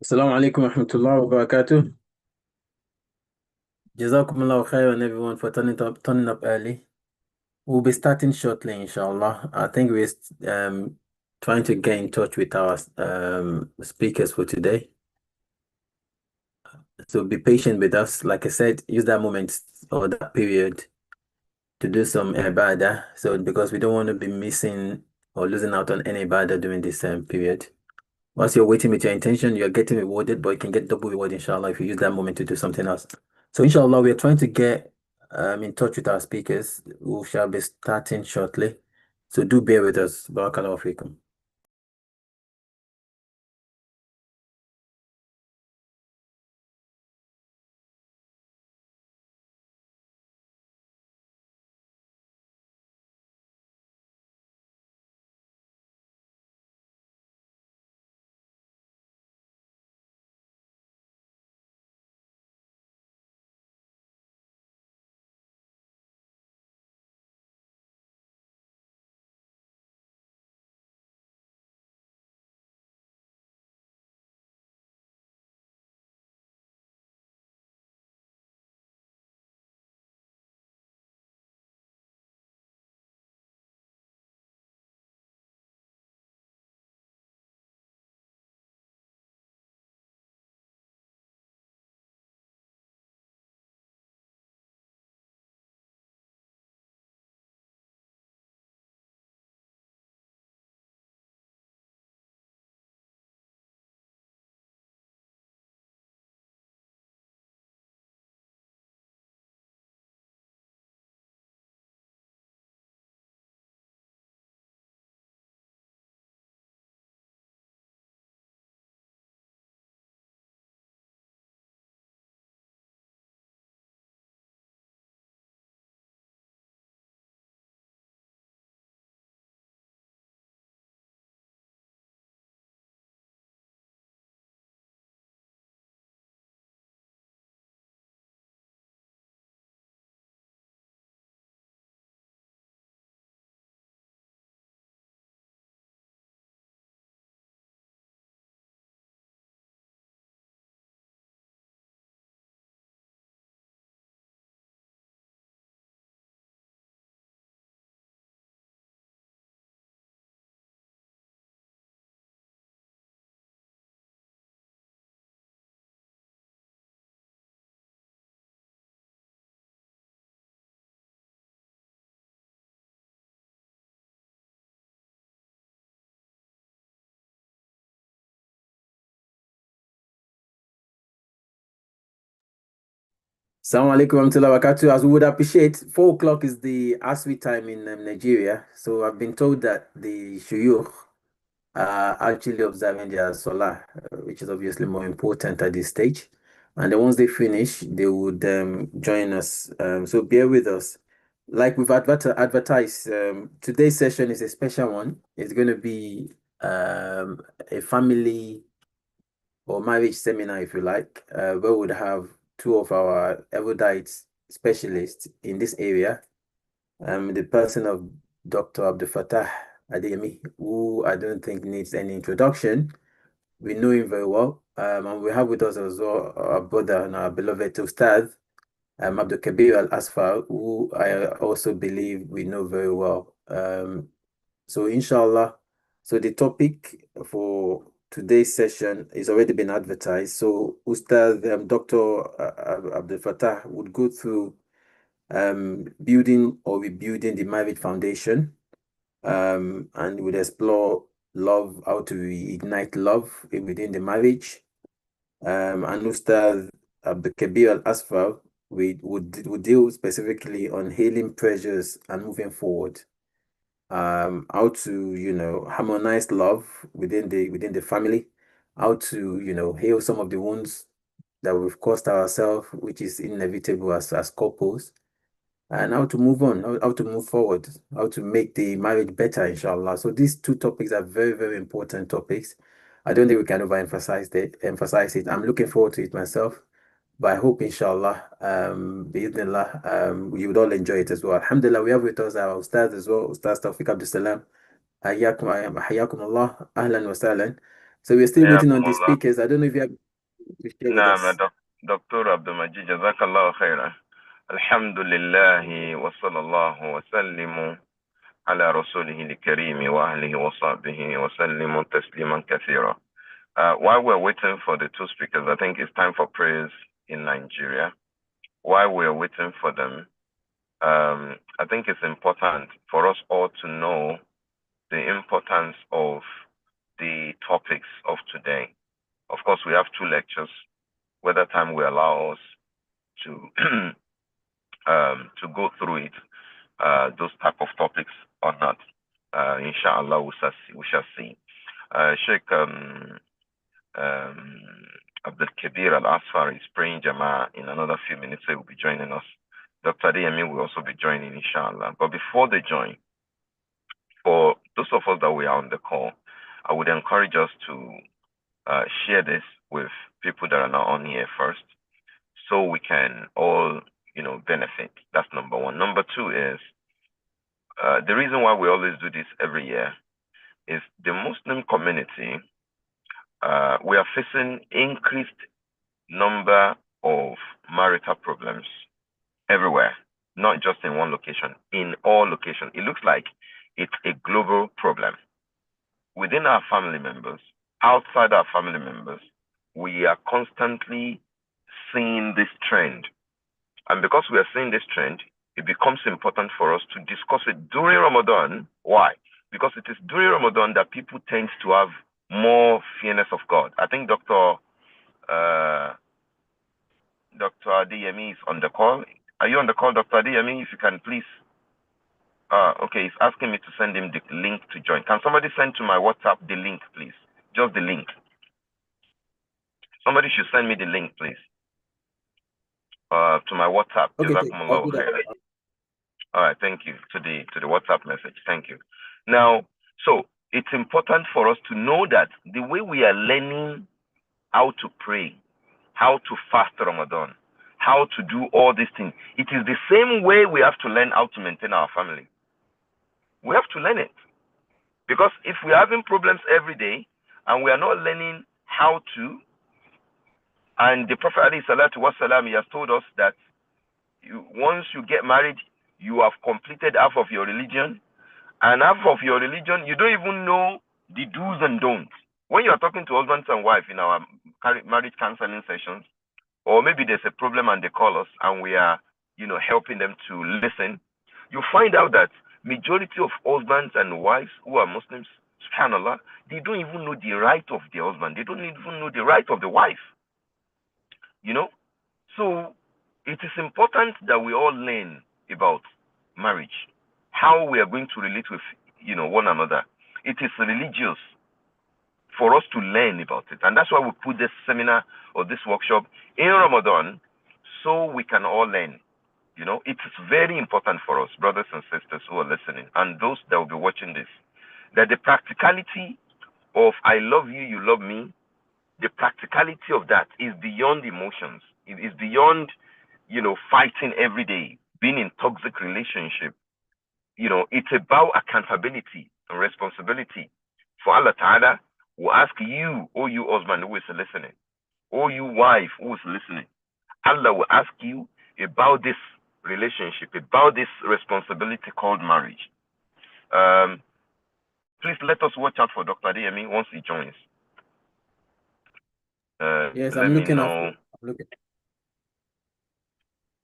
Assalamu alaikum wa rahmatullahi wa barakatuh. Jazakumullahu khairan everyone for turning up early. We'll be starting shortly, inshallah. I think we're trying to get in touch with our speakers for today. So be patient with us. Like I said, use that moment or that period to do some ibadah. So because we don't want to be missing or losing out on any ibadah during this period. Whilst you're waiting with your intention, you're getting rewarded, but you can get double reward, inshallah, if you use that moment to do something else. So, inshallah, we're trying to get in touch with our speakers who shall be starting shortly. So, do bear with us. Barakallahu fikum. Assalamu alaikum wa rahmatullahi wa barakatuh. As we would appreciate, 4 o'clock is the Asri time in Nigeria. So, I've been told that the shuyukh actually observing their solar, which is obviously more important at this stage. And then once they finish, they would join us. So bear with us. Like we've advertised, today's session is a special one. It's going to be a family or marriage seminar, if you like, where we'd have two of our erudite specialists in this area. The person of Dr. Abdul Fattah Adeyemi, who I don't think needs any introduction. We know him very well. And we have with us as well our brother and our beloved Ustad, Abdul Kabir Al Asfar, who I also believe we know very well. So, inshallah, so the topic for today's session is already been advertised. So, Ustad Dr. Abdul Fattah would go through building or rebuilding the marriage foundation, and we'll explore love, how to reignite love within the marriage. And Ustad Abdul Kabir Al Asfar would deal specifically on healing pressures and moving forward. How to, harmonize love within the family, how to, heal some of the wounds that we've caused ourselves, which is inevitable as couples, and how to move on, how to move forward, how to make the marriage better, inshallah. So these two topics are very, very important topics. I don't think we can emphasize it. I'm looking forward to it myself. But I hope, inshallah, bi'idhnillah, you would all enjoy it as well. Alhamdulillah, we have with us our Ustad as well, Ustad Tawfiq Abdul Salam. حياكم الله أهلا وسهلا. So we're still waiting on the Hayakumullah. speakers. I don't know if you have to share with نعم us. دكتور عبد المجيد جزاك الله خيرا. الحمد لله وصلى الله وسلم على رسوله الكريم وأهله وصحبه وسلم تسليما كثيرا. While we're waiting for the two speakers, I think it's time for prayers in Nigeria. While we're waiting for them, I think it's important for us all to know the importance of the topics of today. Of course, we have two lectures, whether time will allow us to to go through it, those type of topics or not. Inshallah, we shall see. Sheikh Abdul Kabir Al Asfar is praying Jama'ah in another few minutes, so he will be joining us. Dr. Adeyemi will also be joining, inshallah. But before they join, for those of us that we are on the call, I would encourage us to share this with people that are not on here first, so we can all, benefit. That's number one. Number two is the reason why we always do this every year is the Muslim community. We are facing increased number of marital problems everywhere, not just in one location, in all locations. It looks like it's a global problem. Within our family members, outside our family members, we are constantly seeing this trend. And because we are seeing this trend, it becomes important for us to discuss it during Ramadan. Why? Because it is during Ramadan that people tend to have more fearness of God. I think Dr. Adeyemi is on the call. Are you on the call, Dr. Adeyemi? If you can, please. Okay, he's asking me to send him the link to join. Can somebody send to my WhatsApp the link, please? Just the link. Somebody should send me the link, please. To my WhatsApp. Okay, I'll do that. All right, thank you. To the WhatsApp message. Thank you. Now, so it's important for us to know that the way we are learning how to pray, how to fast Ramadan, how to do all these things, it is the same way we have to learn how to maintain our family. We have to learn it. Because if we're having problems every day and we are not learning how to, and the Prophet ﷺ, he has told us that once you get married, you have completed half of your religion, and half of your religion, you don't even know the do's and don'ts. When you are talking to husbands and wives in our marriage counseling sessions, or maybe there's a problem and they call us and we are, helping them to listen, you find out that majority of husbands and wives who are Muslims, subhanAllah, they don't even know the right of the husband. They don't even know the right of the wife. So it is important that we all learn about marriage, how we are going to relate with, one another. It is religious for us to learn about it. And that's why we put this seminar or this workshop in Ramadan, so we can all learn. It is very important for us, brothers and sisters who are listening, and those that will be watching this, that the practicality of I love you, you love me, the practicality of that is beyond emotions. It is beyond, fighting every day, being in toxic relationship. It's about accountability and responsibility. For Allah Ta'ala will ask you, or you husband who is listening, or you wife who is listening, Allah will ask you about this relationship, about this responsibility called marriage. Please let us watch out for Dr. Adeyemi once he joins. Yes, let I'm me looking know up.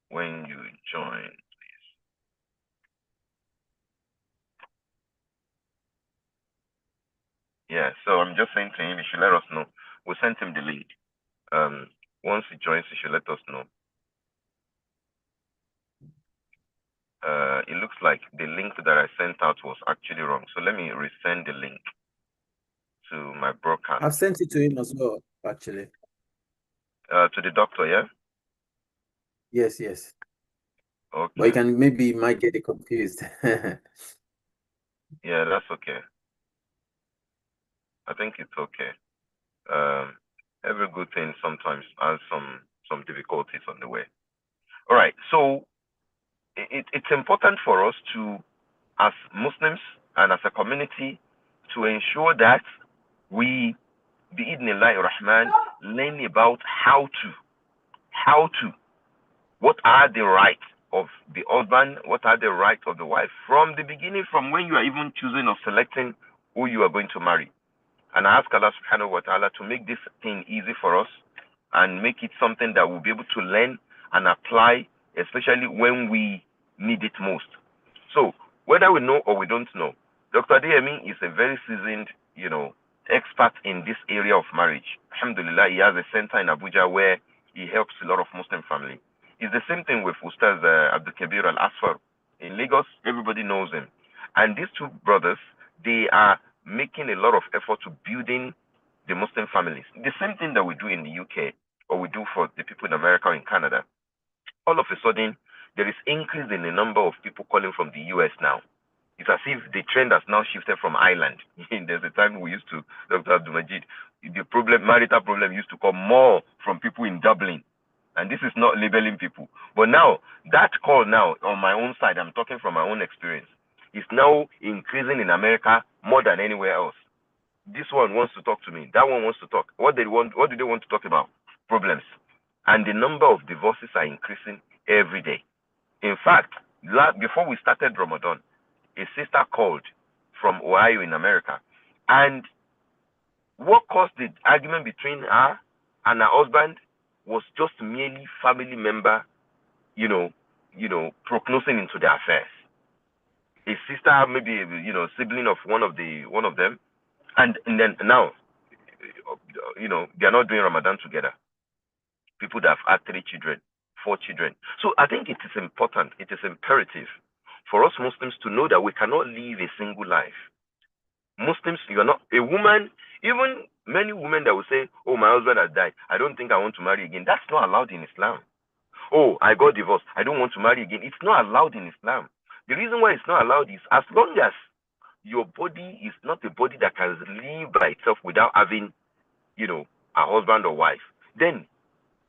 when you join, please. Yeah, so I'm just saying to him, he should let us know. We sent him the link. Once he joins, he should let us know. It looks like the link that I sent out was actually wrong. So let me resend the link to my broadcast. I've sent it to him as well, actually. To the doctor, yeah? Yes. Okay. But you might get it confused. Yeah, that's okay. I think it's okay. Every good thing sometimes has some difficulties on the way. All right, so it's important for us to, as Muslims and as a community, to ensure that we bi'idhnillahi rahman, learn about how to, what are the rights of the husband, what are the rights of the wife from the beginning, from when you are even choosing or selecting who you are going to marry. And I ask Allah subhanahu wa ta'ala to make this thing easy for us and make it something that we'll be able to learn and apply, especially when we need it most. So whether we know or we don't know, Dr. DME is a very seasoned, expert in this area of marriage. Alhamdulillah, he has a center in Abuja where he helps a lot of Muslim families. It's the same thing with Ustaz Abdul Kabir Al-Asfar. In Lagos, everybody knows him. And these two brothers, they are making a lot of effort to building the Muslim families. The same thing that we do in the UK or we do for the people in America or in Canada. All of a sudden, there is increase in the number of people calling from the US now. It's as if the trend has now shifted from Ireland. There's a time we used to, Dr. Abdul Majid, the marital problem used to come more from people in Dublin. And this is not labeling people. But now, that call now, on my own side, I'm talking from my own experience, is now increasing in America more than anywhere else. This one wants to talk to me. That one wants to talk. What do they want to talk about? Problems. And the number of divorces are increasing every day. In fact, before we started Ramadan, a sister called from Ohio in America. And what caused the argument between her and her husband was just merely family member, prognosing into their affairs. A sister, maybe sibling of one of them, and then now, they're not doing Ramadan together. People that have had 3 children, 4 children. So I think it is important, it is imperative for us Muslims to know that we cannot live a single life. Muslims, you are not a woman. Even many women that will say, "Oh, my husband has died. I don't think I want to marry again." That's not allowed in Islam. "Oh, I got divorced. I don't want to marry again." It's not allowed in Islam. The reason why it's not allowed is as long as your body is not a body that can live by itself without having, a husband or wife, then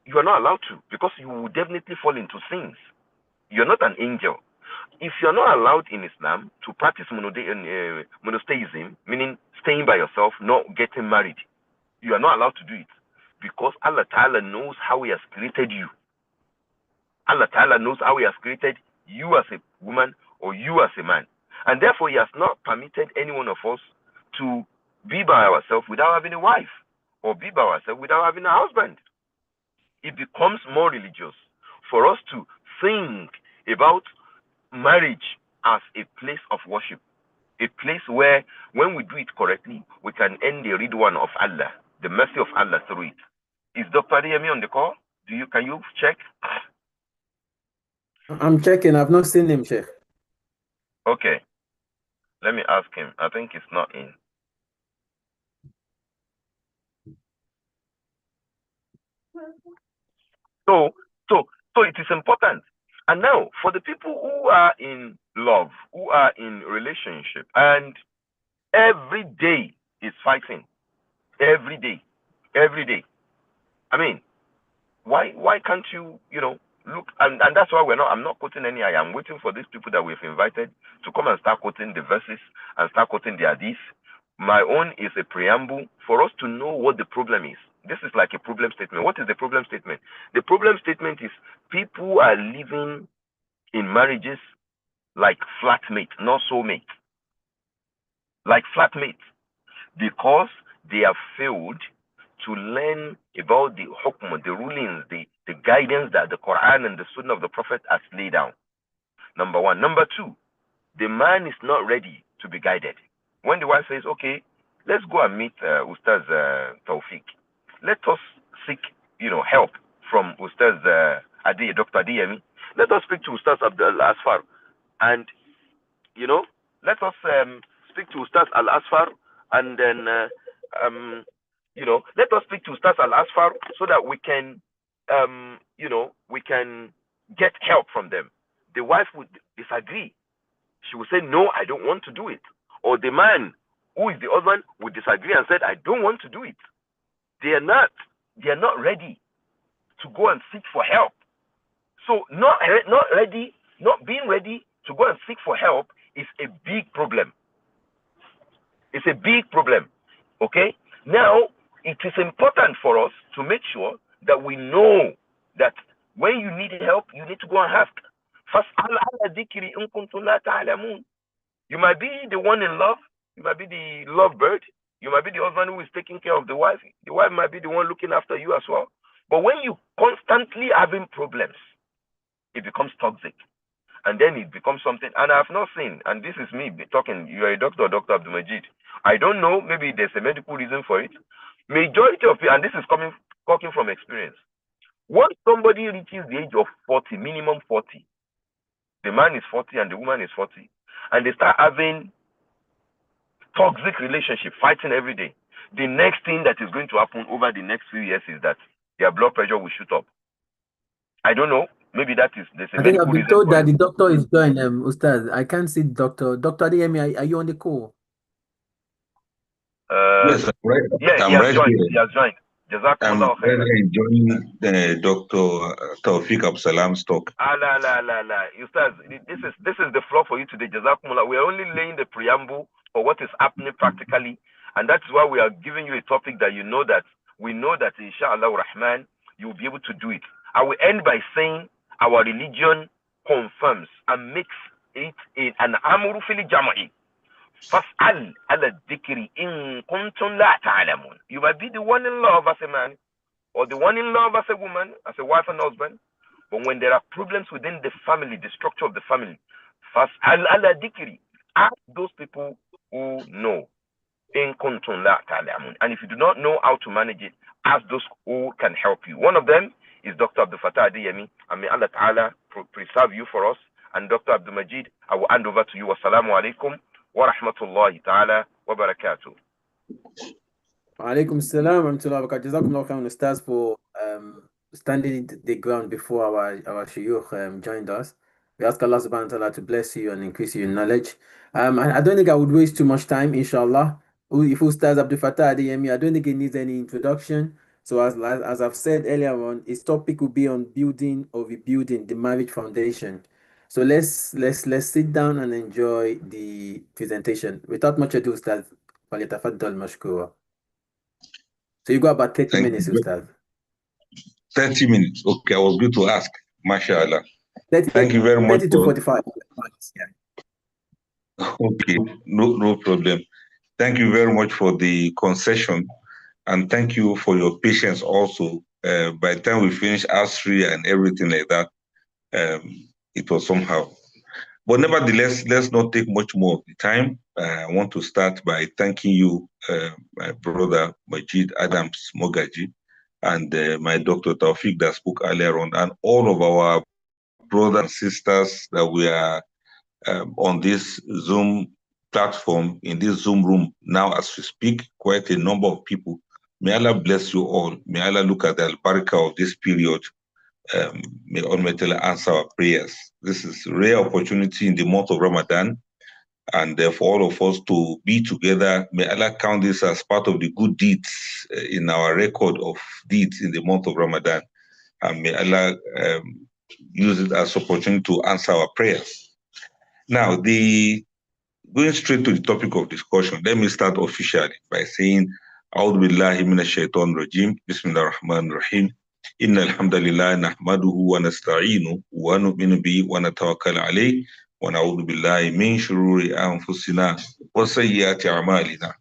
you are not allowed to, because you will definitely fall into sins. You're not an angel. If you're not allowed in Islam to practice monotheism, meaning staying by yourself, not getting married, you are not allowed to do it, because Allah Ta'ala knows how He has created you. Allah Ta'ala knows how He has created you as a woman or you as a man. And therefore, He has not permitted any one of us to be by ourselves without having a wife, or be by ourselves without having a husband. It becomes more religious for us to think about marriage as a place of worship, a place where, when we do it correctly, we can earn the ridwan of Allah, the mercy of Allah through it. Is Dr. Riyami on the call? Can you check? I'm checking. I've not seen him, Sheikh. Okay. Let me ask him. I think he's not in. So it is important. And now, for the people who are in love, who are in relationship, and every day is fighting, every day. I mean, why can't you, look? And that's why I'm not quoting any ayah. I'm waiting for these people that we've invited to come and start quoting the verses and start quoting the hadith. My own is a preamble for us to know what the problem is. This is like a problem statement. What is the problem statement? The problem statement is people are living in marriages like flatmate, not soulmate. Like flatmate. Because they have failed to learn about the hukm, the rulings, the guidance that the Quran and the Sunnah of the Prophet has laid down. Number one. Number two, the man is not ready to be guided. When the wife says, "Okay, let's go and meet Ustaz Tawfiq. Let us seek, help from Ustaz Dr. Adiyemi. Let us speak to Ustaz Abdul Asfar, and let us speak to Ustaz Al Asfar, and then let us speak to Ustaz Al Asfar so that we can we can get help from them." The wife would disagree. She would say, "No, I don't want to do it." Or the man, who is the husband, would disagree and said, "I don't want to do it." They are not ready to go and seek for help. So not being ready to go and seek for help is a big problem. It's a big problem. Okay? Now, it is important for us to make sure that we know that when you need help, you need to go and ask. You might be the one in love, you might be the lovebird, you might be the husband who is taking care of the wife might be the one looking after you as well. But when you constantly having problems, it becomes toxic. And then it becomes something. And I've not seen, and this is me talking, you are a doctor, Dr. Abdul Majid. I don't know, maybe there's a medical reason for it. Majority of it, and this is talking from experience. Once somebody reaches the age of 40, minimum 40, the man is 40 and the woman is 40, and they start having toxic relationship, fighting every day, the next thing that is going to happen over the next few years is that their blood pressure will shoot up. I don't know. Maybe that is there's a I think medical I've been reason told for that it. the doctor is joined, Ustaz. I can't see doctor. Dr. Adeyemi, are you on the call? Yes, I'm right. Yeah, he I'm has right joined. here. He has joined. I'm Jazakumullah khairan. very enjoying Dr. Tawfiq Absalam's talk. Ustaz, this is the floor for you today. Jazakumullah. We are only laying the preamble for what is happening practically, and that's why we are giving you a topic that we know that inshallah rahman you will be able to do it. I will end by saying our religion confirms and makes it an amru fil jama'i. Fas'al ala dhikri in kuntum la ta'lamun. You might be the one in love as a man, or the one in love as a woman, as a wife and husband. But when there are problems within the family, the structure of the family, fas'al ala dhikri. Ask those people who know. In kuntum la ta'lamun. And if you do not know how to manage it, ask those who can help you. One of them is Dr. Abdul Fattah Adeyemi. And may Allah Ta'ala preserve you for us. And Dr. Abdul Majid, I will hand over to you. Wassalamu alaikum wa rahmatullahi ta'ala wa barakatuh. Alaikum salam wa rahmatullahi wa barakatuh. Jazakumullah khairan, Ustaz, for standing the ground before our shuyukh joined us. We ask Allah subhanahu wa ta'ala to bless you and increase your knowledge. I don't think I would waste too much time, inshallah. If Ustaz Abdul Fattah Adeyemi, I don't think he needs any introduction. So as I've said earlier on, his topic will be on building or rebuilding the marriage foundation. So let's sit down and enjoy the presentation. Without much ado, Ustaz, فليتفضل مشكورا. So you got about 30 minutes, Ustaz. 30 minutes. Okay, I was going to ask. MashaAllah. 30, Thank you very much. 30 to 45. Yeah. Okay, no problem. Thank you very much for the concession. And thank you for your patience also. By the time we finished ASRI and everything like that, it was somehow. But nevertheless, let's not take much more of the time. I want to start by thanking you, my brother Majid Adams Mogaji, and my Dr. Taufik that spoke earlier on, and all of our brothers and sisters that we are on this Zoom platform, in this Zoom room now as we speak, quite a number of people. May Allah bless you all. May Allah look at the al-barakah of this period. May Almighty Allah answer our prayers. This is a rare opportunity in the month of Ramadan, and for all of us to be together. May Allah count this as part of the good deeds in our record of deeds in the month of Ramadan, and may Allah use it as opportunity to answer our prayers. Now, going straight to the topic of discussion, let me start officially by saying, أعوذ بالله من الشيطان الرجيم بسم الله الرحمن الرحيم إن الحمد لله نحمده ونستعينه ونؤمن به ونتوكل عليه ونعوذ بالله من شرور أنفسنا وسيئات أعمالنا.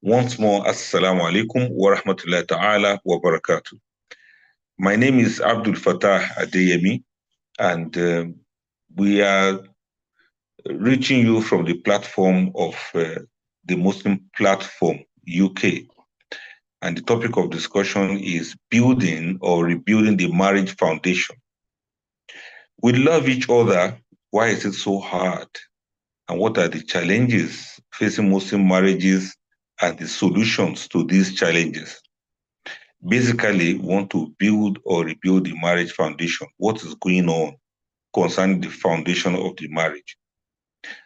Once more, Assalamu alaikum wa rahmatullahi ta'ala wa barakatuh. My name is Abdul Fattah Adeyemi, and we are reaching you from the platform of the Muslim Platform UK. And the topic of discussion is building or rebuilding the marriage foundation. We love each other. Why is it so hard? And what are the challenges facing Muslim marriages and the solutions to these challenges? Basically, we want to build or rebuild the marriage foundation. What is going on concerning the foundation of the marriage?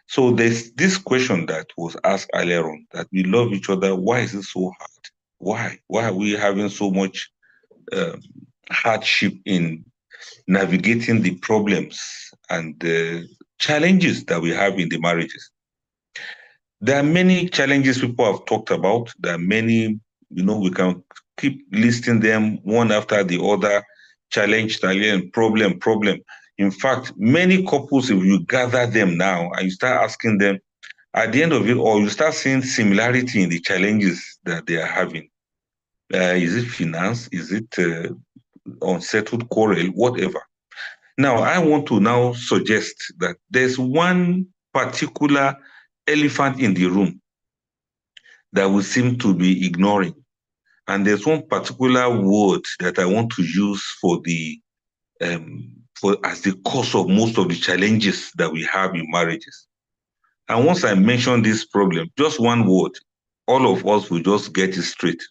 So there's this question that was asked earlier on, that we love each other. Why is it so hard? Why? Why are we having so much hardship in navigating the problems and the challenges that we have in the marriages? There are many challenges people have talked about. There are many We can keep listing them one after the other, challenge, problem. In fact, many couples, if you gather them now and you start asking them, at the end of it all, you start seeing similarity in the challenges that they are having. Is it finance? Is it unsettled quarrel? Whatever. Now, I want to now suggest that there's one particular elephant in the room that we seem to be ignoring. And there's one particular word that I want to use for as the cause of most of the challenges that we have in marriages. And once I mention this problem, just one word, all of us will just get it straight.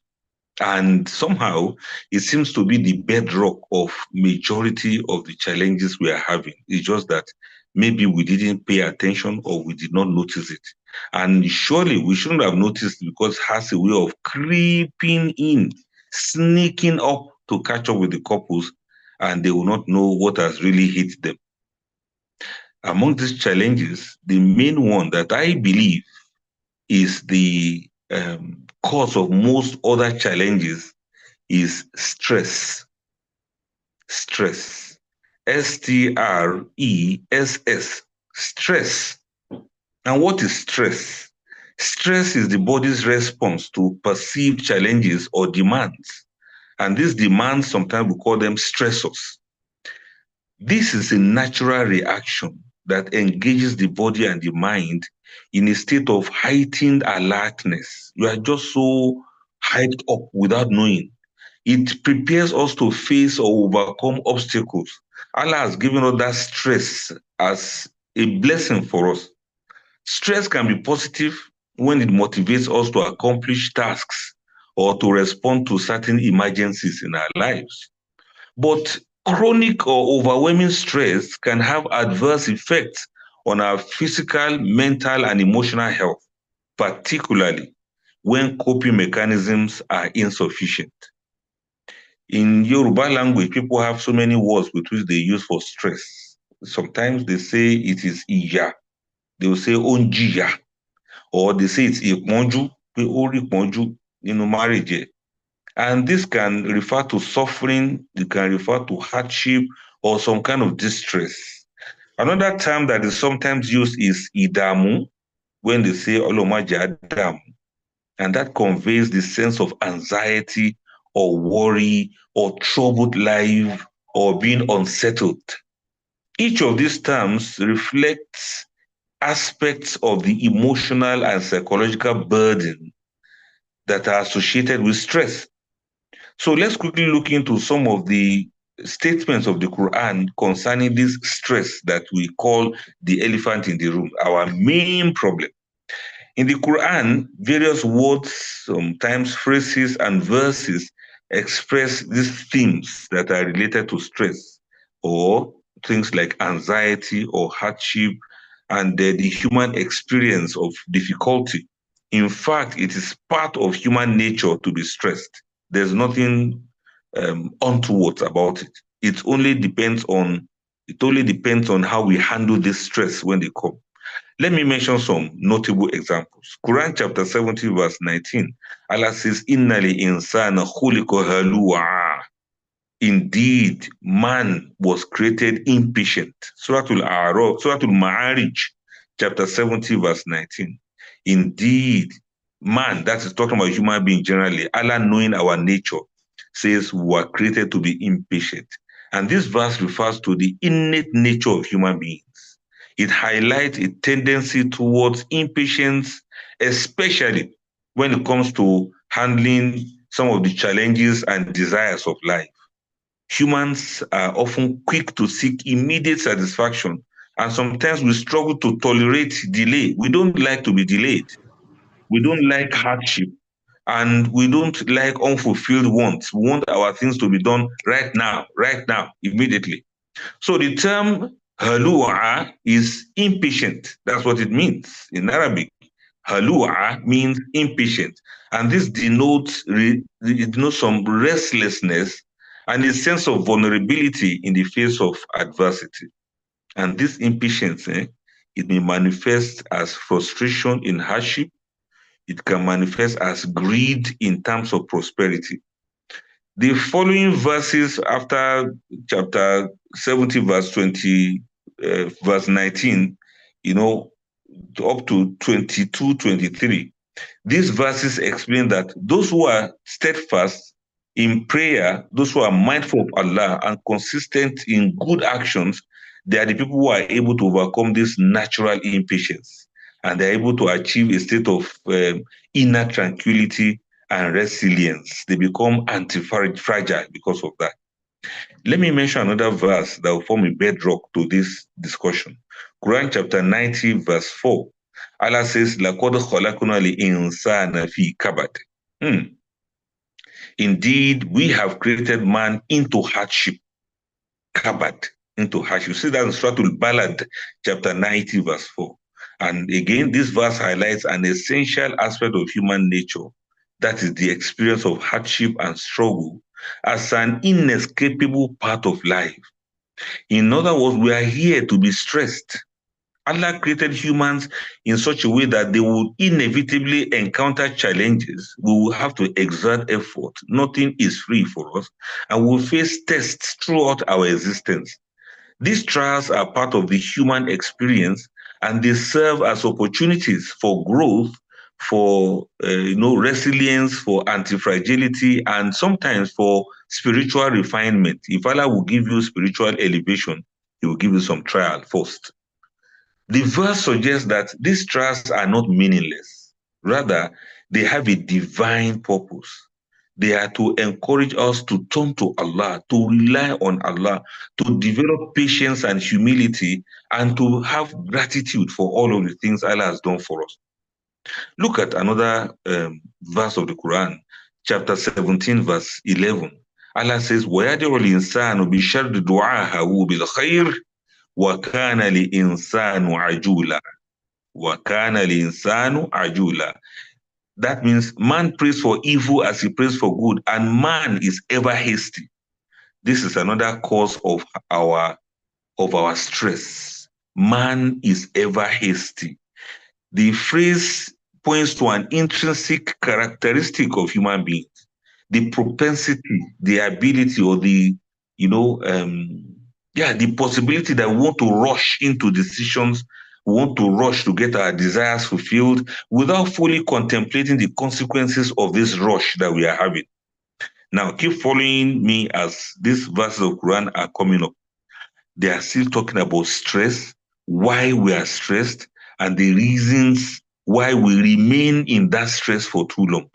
And somehow it seems to be the bedrock of majority of the challenges we are having. It's just that maybe we didn't pay attention or we did not notice it. And surely we shouldn't have noticed because it has a way of creeping in, sneaking up to catch up with the couples, and they will not know what has really hit them. Among these challenges, the main one that I believe is the cause of most other challenges is stress. Stress. S-T-R-E-S-S. Stress. And what is stress? Stress is the body's response to perceived challenges or demands. And these demands, sometimes we call them stressors. This is a natural reaction that engages the body and the mind in a state of heightened alertness. You are just so hyped up without knowing. It prepares us to face or overcome obstacles. Allah has given us that stress as a blessing for us. Stress can be positive when it motivates us to accomplish tasks or to respond to certain emergencies in our lives. But chronic or overwhelming stress can have adverse effects on our physical, mental, and emotional health, particularly when coping mechanisms are insufficient. In Yoruba language, people have so many words with which they use for stress. Sometimes they say it is iya. They will say onjiya. Or they say it's iponju, marriage. And this can refer to suffering, it can refer to hardship or some kind of distress. Another term that is sometimes used is idamu, when they say olomaja adamu. And that conveys the sense of anxiety or worry or troubled life or being unsettled. Each of these terms reflects aspects of the emotional and psychological burden that are associated with stress. So let's quickly look into some of the statements of the Quran concerning this stress that we call the elephant in the room, our main problem. In the Quran, various words, sometimes phrases and verses express these themes that are related to stress or things like anxiety or hardship and the human experience of difficulty. In fact, it is part of human nature to be stressed. There's nothing untoward about it. It only depends on how we handle this stress when they come. Let me mention some notable examples. Quran chapter 70 verse 19. Allah says, Inna li insana khuliqa halu'a. Indeed, man was created impatient. Surah Al-Ma'arij chapter 70 verse 19. Indeed, man, that is talking about human being generally, Allah knowing our nature, says we were created to be impatient. And this verse refers to the innate nature of human beings. It highlights a tendency towards impatience, especially when it comes to handling some of the challenges and desires of life. Humans are often quick to seek immediate satisfaction, and sometimes we struggle to tolerate delay. We don't like to be delayed. We don't like hardship, and we don't like unfulfilled wants. We want our things to be done right now, immediately. So the term halua is impatient. That's what it means in Arabic. Halua means impatient. And this denotes some restlessness and a sense of vulnerability in the face of adversity. And this impatience, it may manifest as frustration in hardship. It can manifest as greed in terms of prosperity. The following verses after chapter 70, verse 20, verse 19, up to 22, 23, these verses explain that those who are steadfast in prayer, those who are mindful of Allah and consistent in good actions, they are the people who are able to overcome this natural impatience, and they're able to achieve a state of inner tranquility and resilience. They become anti-fragile because of that. Let me mention another verse that will form a bedrock to this discussion. Quran chapter 90, verse 4. Allah says, لَقَدْ خَلَقْنَا الْإِنسَانَ فِي كَبَدٍ. Indeed, we have created man into hardship. Kabad, into hardship. You see that in Surah Al-Balad, chapter 90, verse 4. And again, this verse highlights an essential aspect of human nature, that is the experience of hardship and struggle, as an inescapable part of life. In other words, we are here to be stressed. Allah created humans in such a way that they would inevitably encounter challenges. We will have to exert effort. Nothing is free for us, and we'll face tests throughout our existence. These trials are part of the human experience, and they serve as opportunities for growth, for resilience, for anti-fragility, and sometimes for spiritual refinement. If Allah will give you spiritual elevation, He will give you some trial first. The verse suggests that these trials are not meaningless. Rather, they have a divine purpose. They are to encourage us to turn to Allah, to rely on Allah, to develop patience and humility, and to have gratitude for all of the things Allah has done for us. Look at another verse of the Quran, chapter 17, verse 11. Allah says, وَيَدْعُ الْإِنسَانُ بِشَرِّ دُعَاهَهُ بِالْخَيْرِ وَكَانَ الْإِنسَانُ عَجُولًا. وَكَانَ الْإِنسَانُ عَجُولًا. That means man prays for evil as he prays for good, and man is ever hasty. This is another cause of our stress. Man is ever hasty. The phrase points to an intrinsic characteristic of human beings, the propensity, the ability, or the possibility that we want to rush into decisions. We want to rush to get our desires fulfilled without fully contemplating the consequences of this rush that we are having. Now, keep following me as these verses of Quran are coming up. They are still talking about stress, why we are stressed, and the reasons why we remain in that stress for too long.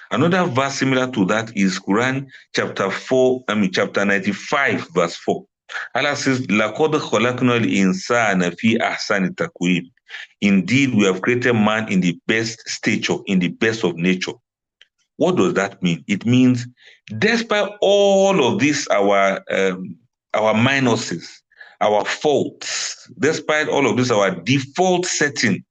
Another verse similar to that is Quran chapter 95, verse 4. Allah says, لَقَدْ خَلَقْنَا الْإِنسَانَ فِي أَحْسَنِ تَقْوِيمٍ. Indeed, we have created man in the best stature, in the best of nature. What does that mean? It means, despite all of this, our minuses, our faults, despite all of this, our default setting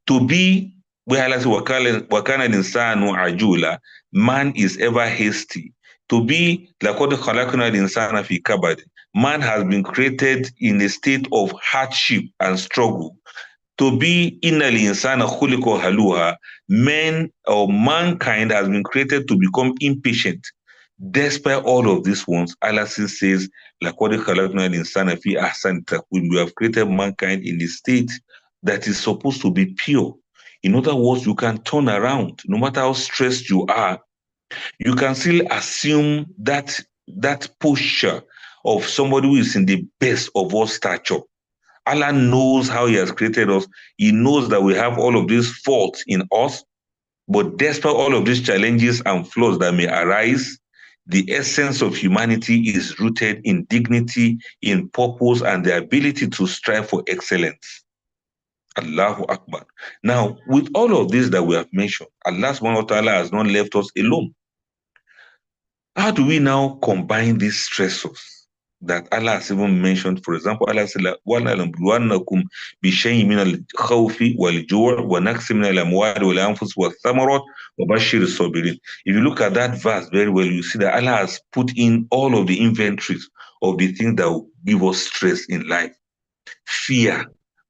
to be, where Allah says, وَكَانَ الْإِنسَانُ عَجُولًا, man is ever hasty. To be, لَقَدْ خَلَقْنَا الْإِنسَانَ فِي كَبَدٍ, man has been created in a state of hardship and struggle. To be, إِنَّ الْإِنسَانَ خُلِقَ هَلُوعًا, mankind has been created to become impatient. Despite all of these ones, Allah says, لَقَدْ خَلَقْنَا الْإِنسَانَ فِي أَحْسَنِ تَقْوِيمٍ, we have created mankind in a state that is supposed to be pure. In other words, you can turn around. No matter how stressed you are, you can still assume that posture of somebody who is in the best of all stature. Allah knows how He has created us. He knows that we have all of these faults in us, but despite all of these challenges and flaws that may arise, the essence of humanity is rooted in dignity, in purpose, and the ability to strive for excellence. Allahu Akbar. Now, with all of this that we have mentioned, Allah subhanahu wa ta'ala has not left us alone. How do we now combine these stressors that Allah has even mentioned? For example, Allah said, وَلَنَبْلُوَنَّكُمْ بِشَيْءٍ مِنَ الْخَوْفِ وَالْجُوعِ وَنَقْصٍ مِنَ الْأَمْوَالِ وَالْأَنفُسِ وَالثَّمَرَاتِ وَبَشِّرِ الصَّابِرِينَ. If you look at that verse very well, you see that Allah has put in all of the inventories of the things that will give us stress in life. Fear,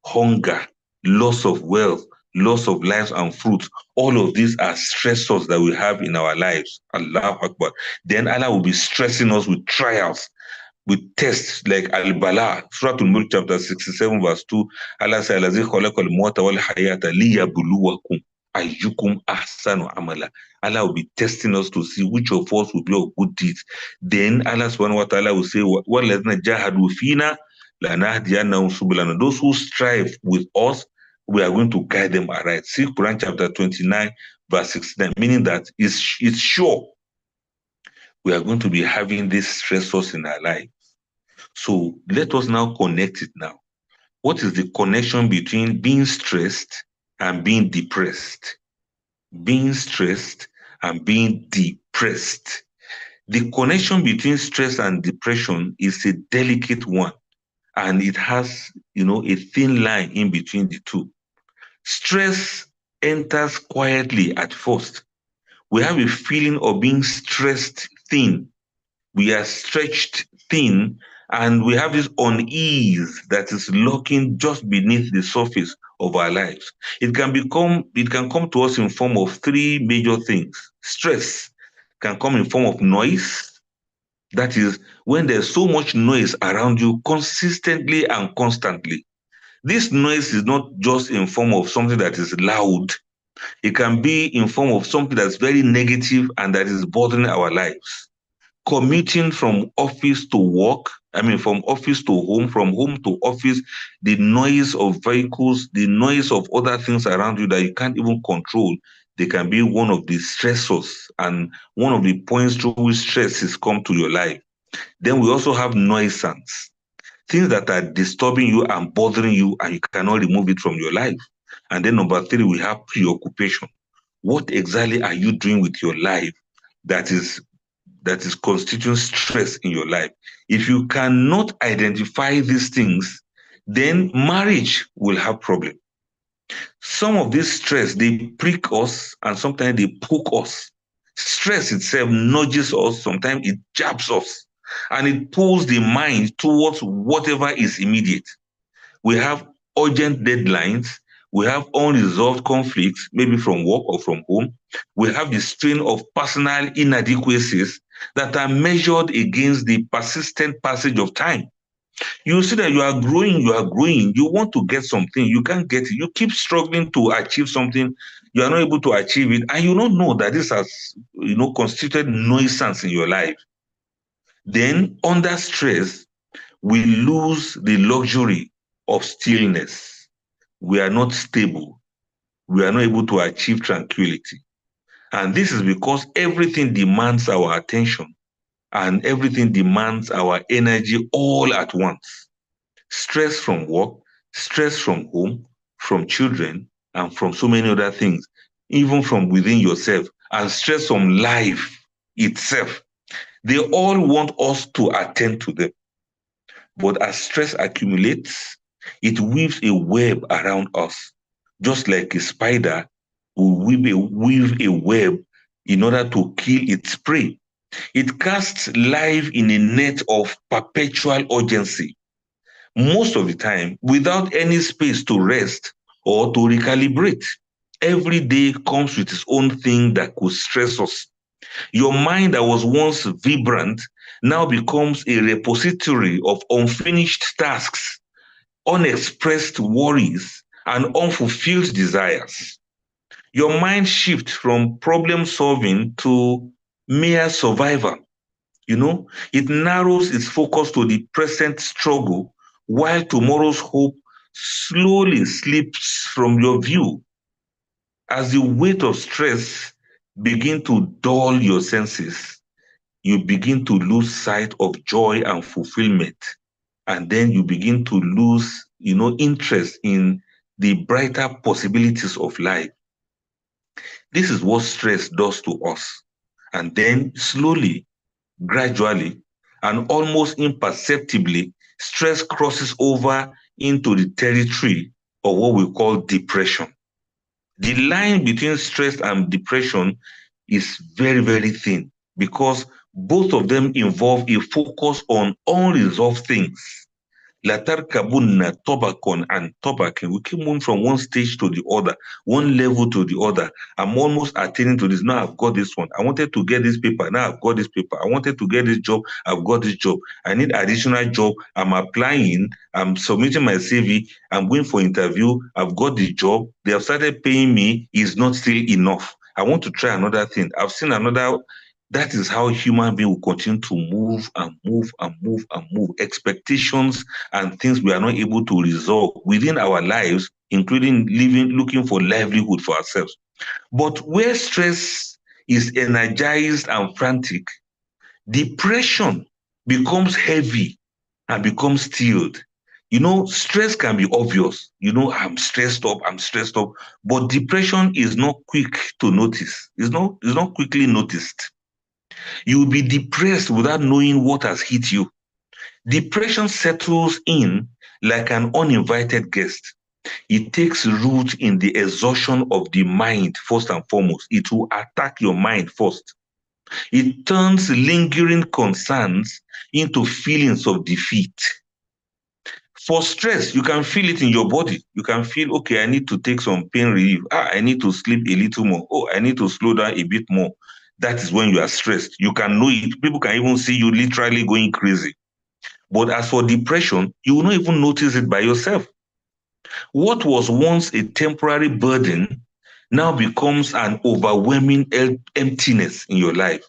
hunger, loss of wealth, loss of lives and fruits. All of these are stressors that we have in our lives. Allah Akbar. Then Allah will be stressing us with trials, with tests like Al-Bala, Surah Al-Mulk chapter 67 verse 2, Allah says, "Allazi khalaqal mawta wal hayata liyabluwakum ayyukum ahsanu amala." Allah will be testing us to see which of us will be of good deeds. Then Allah subhanahu wa ta'ala will say, وَالَّذِينَ جَاهَدُوا فِينَا لَنَهْدِيَنَّهُمْ سُبُلَنَا. Those who strive with us, we are going to guide them aright. See Quran chapter 29 verse 69, meaning that it's sure we are going to be having these stressors in our life. So let us now connect it now. What is the connection between being stressed and being depressed? Being stressed and being depressed. The connection between stress and depression is a delicate one, and it has, a thin line in between the two. Stress enters quietly at first. We have a feeling of being stressed thin. We are stretched thin, and we have this unease that is lurking just beneath the surface of our lives. It can come to us in form of three major things. Stress can come in form of noise. That is when there's so much noise around you consistently and constantly. This noise is not just in form of something that is loud. It can be in form of something that's very negative and that is bothering our lives. Commuting from office to work, from office to home, from home to office, the noise of vehicles, the noise of other things around you that you can't even control, they can be one of the stressors and one of the points through which stresses come to your life. Then we also have nuisance, things that are disturbing you and bothering you and you cannot remove it from your life. And then number three, we have preoccupation. What exactly are you doing with your life that is constituting stress in your life? If you cannot identify these things, then marriage will have problem. Some of this stress, they prick us and sometimes they poke us. Stress itself nudges us, sometimes it jabs us, and it pulls the mind towards whatever is immediate. We have urgent deadlines. We have unresolved conflicts, maybe from work or from home. We have the strain of personal inadequacies that are measured against the persistent passage of time. You see that you are growing, you want to get something, you can't get it. You keep struggling to achieve something, you are not able to achieve it, and you don't know that this has, constituted nuisance in your life. Then, under stress, we lose the luxury of stillness. We are not stable. We are not able to achieve tranquility. And this is because everything demands our attention and everything demands our energy all at once. Stress from work, stress from home, from children, and from so many other things, even from within yourself, and stress from life itself. They all want us to attend to them. But as stress accumulates, it weaves a web around us, just like a spider will weave a web in order to kill its prey. It casts life in a net of perpetual urgency, most of the time without any space to rest or to recalibrate. Every day comes with its own thing that could stress us. Your mind that was once vibrant now becomes a repository of unfinished tasks, unexpressed worries, and unfulfilled desires. Your mind shifts from problem solving to mere survival. It narrows its focus to the present struggle while tomorrow's hope slowly slips from your view. As the weight of stress begin to dull your senses, you begin to lose sight of joy and fulfillment. And then you begin to lose, interest in the brighter possibilities of life. This is what stress does to us. And then slowly, gradually, and almost imperceptibly, stress crosses over into the territory of what we call depression. The line between stress and depression is very, very thin because both of them involve a focus on unresolved things لَتَرْكَبُنَّ طَبَقًا عَنْ طَبَقٍ. We keep moving from one stage to the other, one level to the other. I'm almost attaining to this. Now I've got this one. I wanted to get this paper. Now I've got this paper. I wanted to get this job. I've got this job. I need additional job. I'm applying. I'm submitting my CV. I'm going for interview. I've got the job. They have started paying me. It's not still enough. I want to try another thing. I've seen another. That is how human beings will continue to move and move and move and move. Expectations and things we are not able to resolve within our lives, including living, looking for livelihood for ourselves. But where stress is energized and frantic, depression becomes heavy and becomes stilled. Stress can be obvious. I'm stressed up, but depression is not quick to notice. It's not quickly noticed. You will be depressed without knowing what has hit you. Depression settles in like an uninvited guest. It takes root in the exhaustion of the mind, first and foremost. It will attack your mind first. It turns lingering concerns into feelings of defeat. For stress, you can feel it in your body. You can feel, okay, I need to take some pain relief. I need to sleep a little more. Oh, I need to slow down a bit more. That is when you are stressed. You can know it. People can even see you literally going crazy. But as for depression, you will not even notice it by yourself. What was once a temporary burden now becomes an overwhelming emptiness in your life.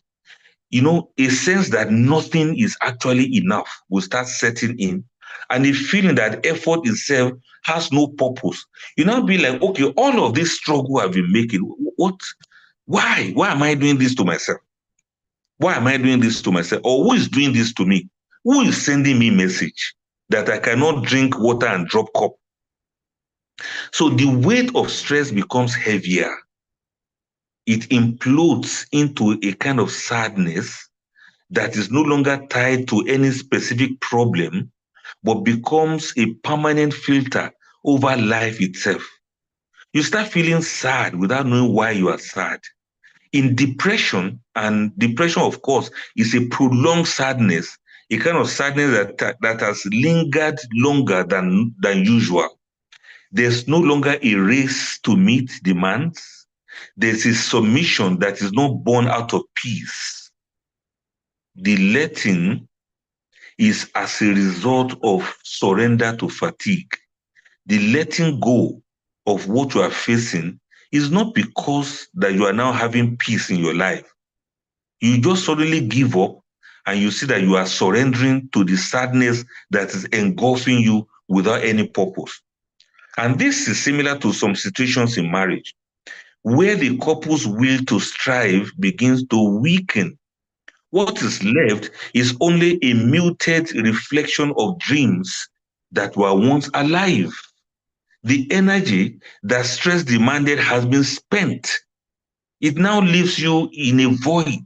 A sense that nothing is actually enough will start setting in, and a feeling that effort itself has no purpose. You now be like, okay, all of this struggle I've been making, what? Why? Why am I doing this to myself? Why am I doing this to myself? Or who is doing this to me? Who is sending me message that I cannot drink water and drop cup? So the weight of stress becomes heavier. It implodes into a kind of sadness that is no longer tied to any specific problem, but becomes a permanent filter over life itself. You start feeling sad without knowing why you are sad. In depression, and depression, of course, is a prolonged sadness, a kind of sadness that has lingered longer than usual. There's no longer a race to meet demands. There's a submission that is not born out of peace. The letting is as a result of surrender to fatigue. The letting go of what you are facing is not because that you are now having peace in your life. You just suddenly give up and you see that you are surrendering to the sadness that is engulfing you without any purpose. And this is similar to some situations in marriage, where the couple's will to strive begins to weaken. What is left is only a muted reflection of dreams that were once alive. The energy that stress demanded has been spent. It now leaves you in a void.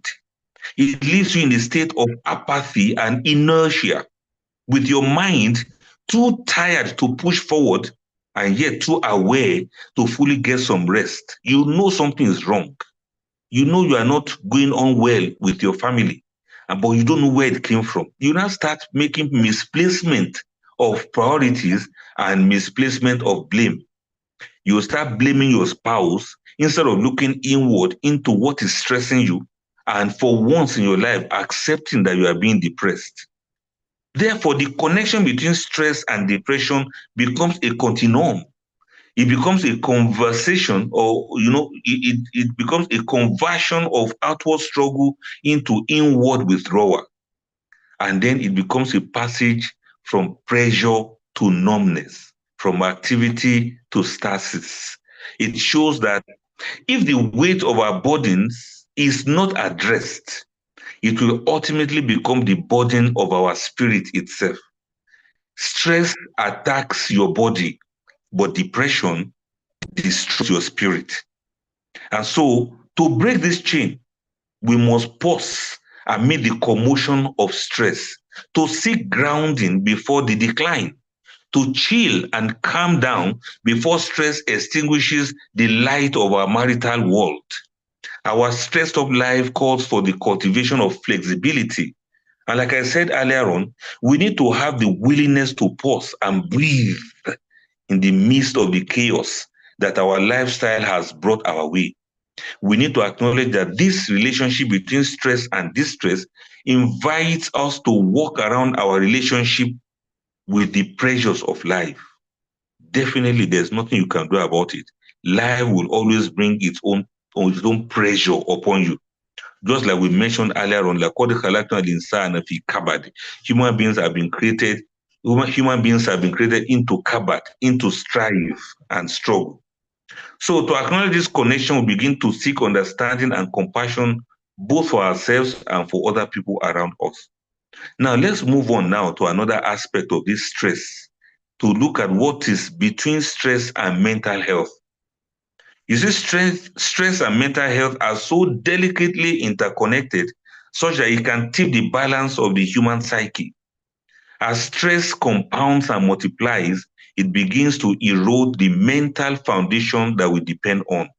It leaves you in a state of apathy and inertia, with your mind too tired to push forward and yet too aware to fully get some rest. You know something is wrong. You know you are not going on well with your family, but you don't know where it came from. You now start making misplacement of priorities and misplacement of blame. You start blaming your spouse instead of looking inward into what is stressing you, and for once in your life, accepting that you are being depressed. Therefore, the connection between stress and depression becomes a continuum. It becomes a conversation, or it becomes a conversion of outward struggle into inward withdrawal. And then it becomes a passage from pressure to numbness, from activity to stasis. It shows that if the weight of our burdens is not addressed, it will ultimately become the burden of our spirit itself. Stress attacks your body, but depression destroys your spirit. And so, to break this chain, we must pause amid the commotion of stress, to seek grounding before the decline, to chill and calm down before stress extinguishes the light of our marital world. Our stressed up life calls for the cultivation of flexibility And like I said earlier on, we need to have the willingness to pause and breathe in the midst of the chaos that our lifestyle has brought our way. We need to acknowledge that this relationship between stress and distress invites us to walk around our relationship with the pressures of life. Definitely, there's nothing you can do about it. Life will always bring its own pressure upon you. Just like we mentioned earlier on, like human beings have been created, human beings have been created into kabad, into strife and struggle. So to acknowledge this connection, we begin to seek understanding and compassion both for ourselves and for other people around us. Now let's move on now to another aspect of this stress, to look at what is between stress and mental health. You see, stress and mental health are so delicately interconnected such that it can tip the balance of the human psyche. As stress compounds and multiplies, it begins to erode the mental foundation that we depend on.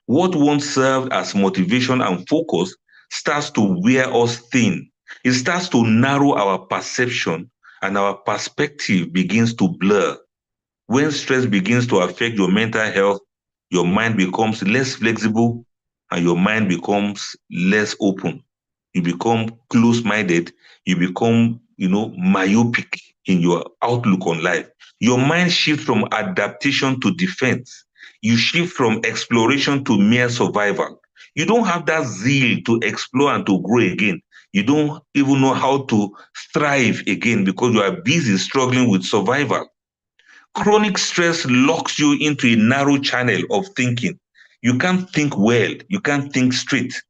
What once served as motivation and focus starts to wear us thin. It starts to narrow our perception and our perspective begins to blur. When stress begins to affect your mental health, your mind becomes less flexible and your mind becomes less open. You become close-minded, you become, myopic in your outlook on life. Your mind shifts from adaptation to defense. You shift from exploration to mere survival. You don't have that zeal to explore and to grow again. You don't even know how to thrive again because you are busy struggling with survival. Chronic stress locks you into a narrow channel of thinking. You can't think well, you can't think straight.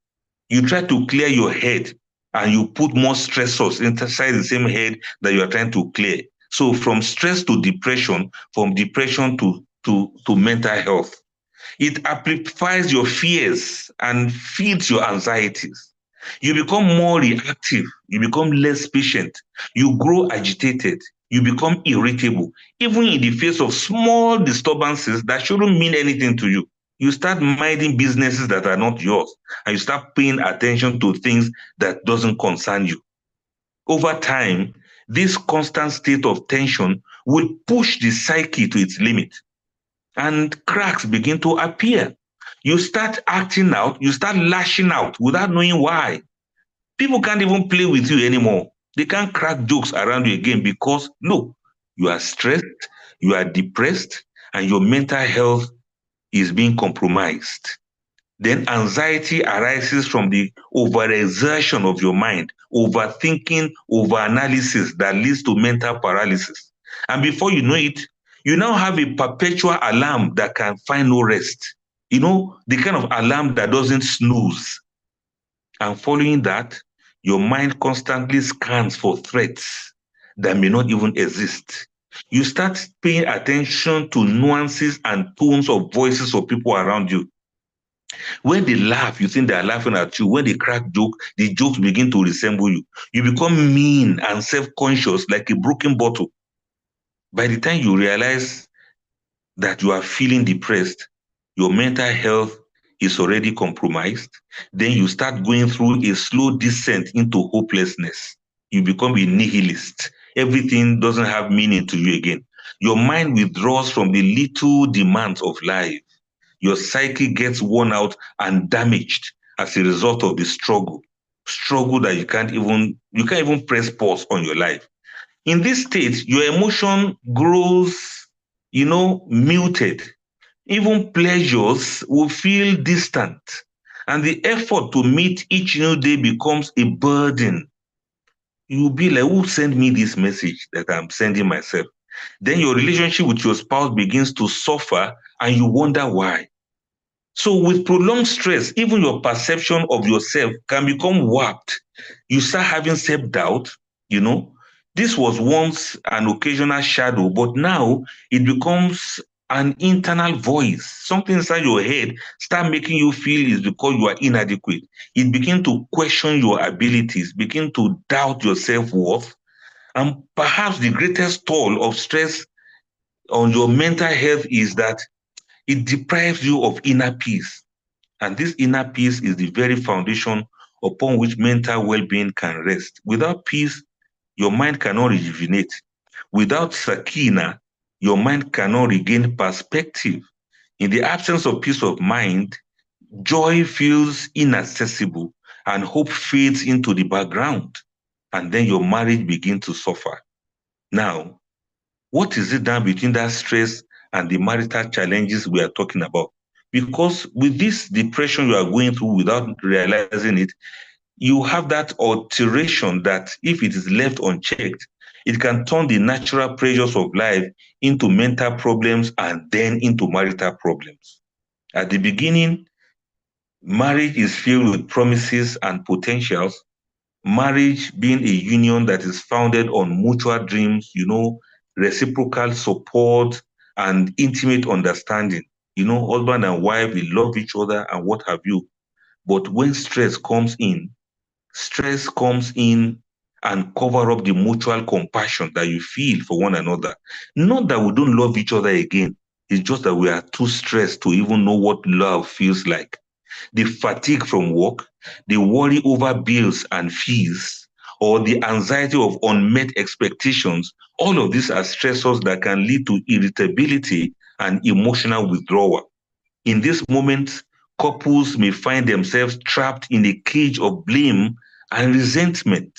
You try to clear your head and you put more stressors inside the same head that you are trying to clear. So from stress to depression, from depression to mental health. It amplifies your fears and feeds your anxieties. You become more reactive. You become less patient. You grow agitated. You become irritable, even in the face of small disturbances that shouldn't mean anything to you. You start minding businesses that are not yours, and you start paying attention to things that doesn't concern you. Over time, this constant state of tension will push the psyche to its limit and cracks begin to appear. You start acting out, you start lashing out without knowing why. People can't even play with you anymore. They can't crack jokes around you again because, look, you are stressed, you are depressed, and your mental health is being compromised. Then anxiety arises from the overexertion of your mind, overthinking, overanalysis that leads to mental paralysis. And before you know it, you now have a perpetual alarm that can find no rest. The kind of alarm that doesn't snooze. And following that, your mind constantly scans for threats that may not even exist. You start paying attention to nuances and tones of voices of people around you. When they laugh, you think they are laughing at you. When they crack joke, the jokes begin to resemble you. You become mean and self-conscious like a broken bottle. By the time you realize that you are feeling depressed, your mental health is already compromised, then you start going through a slow descent into hopelessness. You become a nihilist. Everything doesn't have meaning to you again. Your mind withdraws from the little demands of life. Your psyche gets worn out and damaged as a result of the struggle that you can't even press pause on your life. In this state, your emotion grows, muted. Even pleasures will feel distant, and the effort to meet each new day becomes a burden. You'll be like, who sent me this message that I'm sending myself? Then your relationship with your spouse begins to suffer and you wonder why. So with prolonged stress, even your perception of yourself can become warped. You start having self-doubt, This was once an occasional shadow, but now it becomes an internal voice. Something inside your head start making you feel is because you are inadequate. It begin to question your abilities, begin to doubt your self-worth. And perhaps the greatest toll of stress on your mental health is that it deprives you of inner peace. And this inner peace is the very foundation upon which mental well-being can rest. Without peace, your mind cannot rejuvenate. Without sakina, your mind cannot regain perspective. In the absence of peace of mind, joy feels inaccessible and hope fades into the background. And then your marriage begins to suffer. Now, what is it now between that stress and the marital challenges we are talking about? Because with this depression you are going through without realizing it, you have that alteration that if it is left unchecked, it can turn the natural pressures of life into mental problems and then into marital problems. At the beginning, marriage is filled with promises and potentials. Marriage being a union that is founded on mutual dreams, reciprocal support and intimate understanding. Husband and wife, we love each other and what have you. But when stress comes in and cover up the mutual compassion that you feel for one another. Not that we don't love each other again. It's just that we are too stressed to even know what love feels like. The fatigue from work, the worry over bills and fees, or the anxiety of unmet expectations, all of these are stressors that can lead to irritability and emotional withdrawal. In this moment, couples may find themselves trapped in a cage of blame and resentment.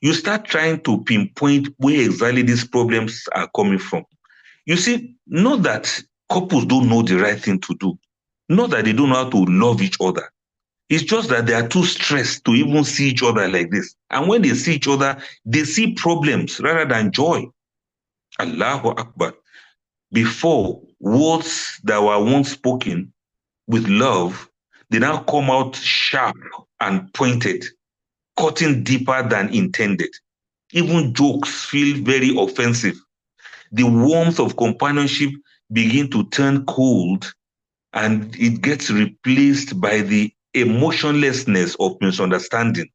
You start trying to pinpoint where exactly these problems are coming from. You see, not that couples don't know the right thing to do, not that they don't know how to love each other. It's just that they are too stressed to even see each other like this. And when they see each other, they see problems rather than joy. Allahu Akbar. Before, words that were once spoken with love, they now come out sharp and pointed, cutting deeper than intended. Even jokes feel very offensive. The warmth of companionship begin to turn cold and it gets replaced by the emotionlessness of misunderstanding.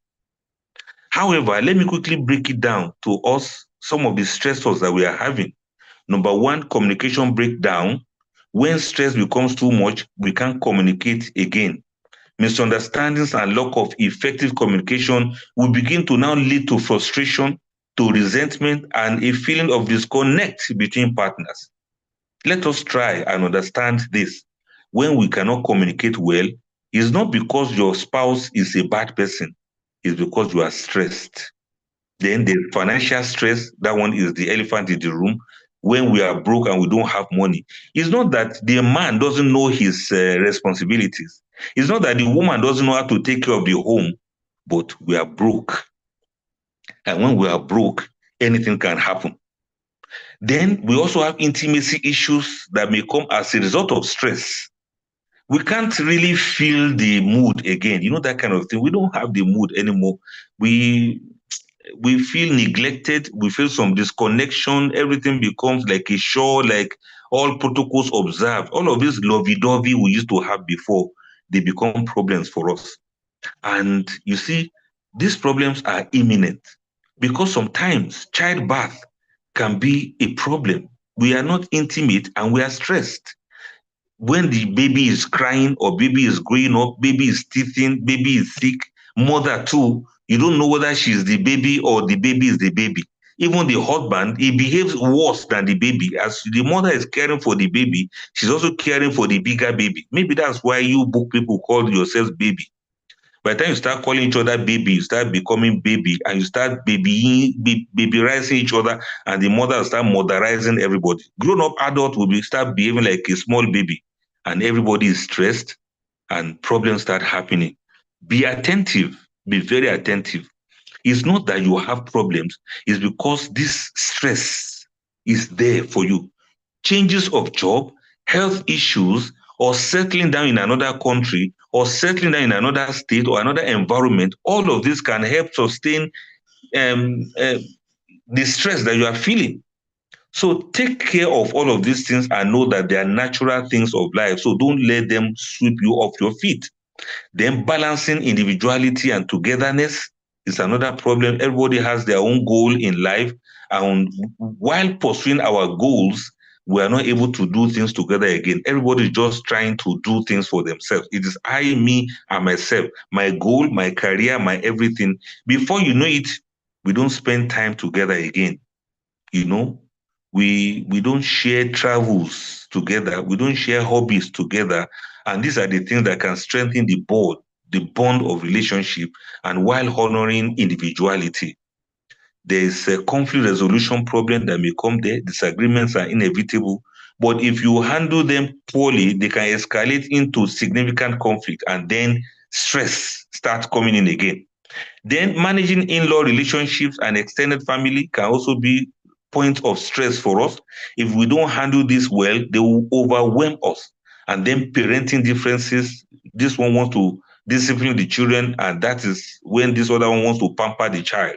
However, let me quickly break it down to us some of the stressors that we are having. Number one, communication breakdown. When stress becomes too much, we can't communicate again. Misunderstandings and lack of effective communication will begin to now lead to frustration, to resentment, and a feeling of disconnect between partners. Let us try and understand this. When we cannot communicate well, it's not because your spouse is a bad person, it's because you are stressed. Then the financial stress, that one is the elephant in the room. When we are broke and we don't have money, it's not that the man doesn't know his responsibilities. It's not that the woman doesn't know how to take care of the home, but we are broke. And when we are broke, anything can happen. Then we also have intimacy issues that may come as a result of stress. We can't really feel the mood again. That kind of thing. We don't have the mood anymore. We feel neglected, we feel some disconnection, everything becomes like a chore, like all protocols observed. All of this lovey-dovey we used to have before, they become problems for us. And you see, these problems are imminent because sometimes childbirth can be a problem. We are not intimate and we are stressed. When the baby is crying or baby is growing up, baby is teething, baby is sick, mother too, you don't know whether she's the baby or the baby is the baby. Even the husband, he behaves worse than the baby. As the mother is caring for the baby, she's also caring for the bigger baby. Maybe that's why you book people call yourselves baby. By the time you start calling each other baby, you start becoming baby and you start babyizing each other and the mother will start motherizing everybody. Grown-up adult will start behaving like a small baby and everybody is stressed and problems start happening. Be attentive, be very attentive. It's not that you have problems, it's because this stress is there for you. Changes of job, health issues, or settling down in another country, or settling down in another state or another environment, all of this can help sustain the stress that you are feeling. So take care of all of these things and know that they are natural things of life. So don't let them sweep you off your feet. Then balancing individuality and togetherness is another problem. Everybody has their own goal in life. And while pursuing our goals, we are not able to do things together again. Everybody is just trying to do things for themselves. It is I, me, and myself, my goal, my career, my everything. Before you know it, we don't spend time together again. You know, we don't share travels together. We don't share hobbies together. And these are the things that can strengthen the bond of relationship, and while honoring individuality. There is a conflict resolution problem that may come there. Disagreements are inevitable. But if you handle them poorly, they can escalate into significant conflict, and then stress starts coming in again. Then managing in-law relationships and extended family can also be point of stress for us. If we don't handle this well, they will overwhelm us. And then parenting differences, this one wants to discipline the children, and that is when this other one wants to pamper the child.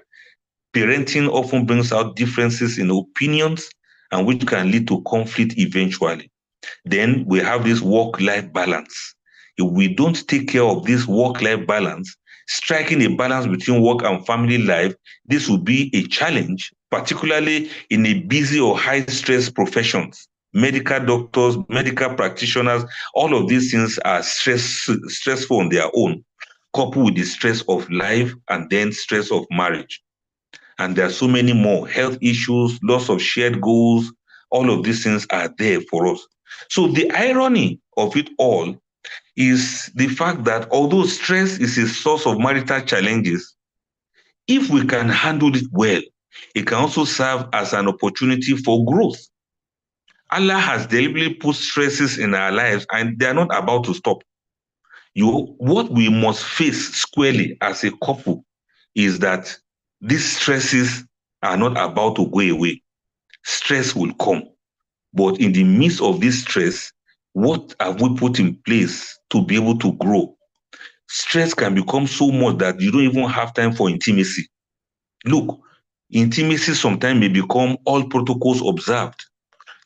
Parenting often brings out differences in opinions, and which can lead to conflict eventually. Then we have this work-life balance. If we don't take care of this work-life balance, striking a balance between work and family life, this will be a challenge, particularly in a busy or high-stress professions. Medical doctors, medical practitioners, all of these things are stressful on their own, coupled with the stress of life and then stress of marriage. And there are so many more health issues, loss of shared goals. All of these things are there for us. So the irony of it all is the fact that although stress is a source of marital challenges, if we can handle it well, it can also serve as an opportunity for growth. Allah has deliberately put stresses in our lives, and they are not about to stop. What we must face squarely as a couple is that these stresses are not about to go away. Stress will come. But in the midst of this stress, what have we put in place to be able to grow? Stress can become so much that you don't even have time for intimacy. Look, intimacy sometimes may become all protocols observed.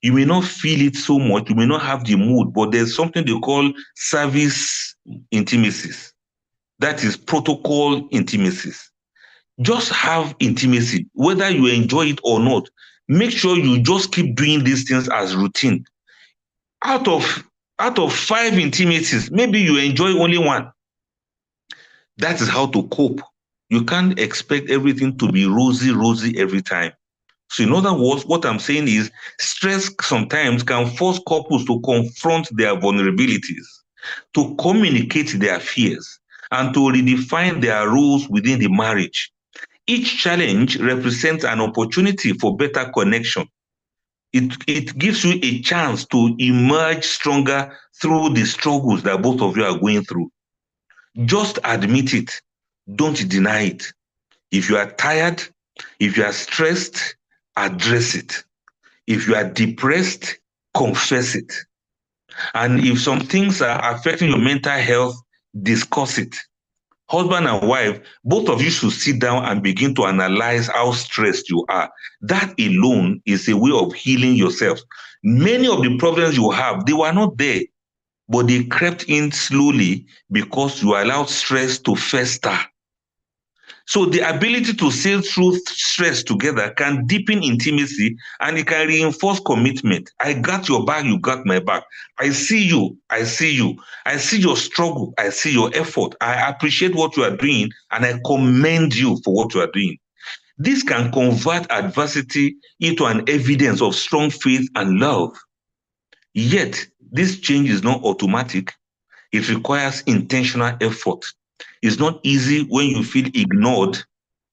You may not feel it so much, you may not have the mood, but there's something they call service intimacies. That is protocol intimacies. Just have intimacy, whether you enjoy it or not. Make sure you just keep doing these things as routine. Out of 5 intimacies, maybe you enjoy only 1. That is how to cope. You can't expect everything to be rosy every time. So in other words, what I'm saying is stress sometimes can force couples to confront their vulnerabilities, to communicate their fears, and to redefine their roles within the marriage. Each challenge represents an opportunity for better connection. It gives you a chance to emerge stronger through the struggles that both of you are going through. Just admit it. Don't deny it. If you are tired, if you are stressed, address it. If you are depressed, confess it. And if some things are affecting your mental health, discuss it. Husband and wife, both of you should sit down and begin to analyze how stressed you are. That alone is a way of healing yourself. Many of the problems you have, they were not there, but they crept in slowly because you allowed stress to fester. So the ability to sail through stress together can deepen intimacy, and it can reinforce commitment. I got your back, you got my back. I see you, I see you. I see your struggle, I see your effort. I appreciate what you are doing, and I commend you for what you are doing. This can convert adversity into an evidence of strong faith and love. Yet, this change is not automatic. It requires intentional effort. It's not easy when you feel ignored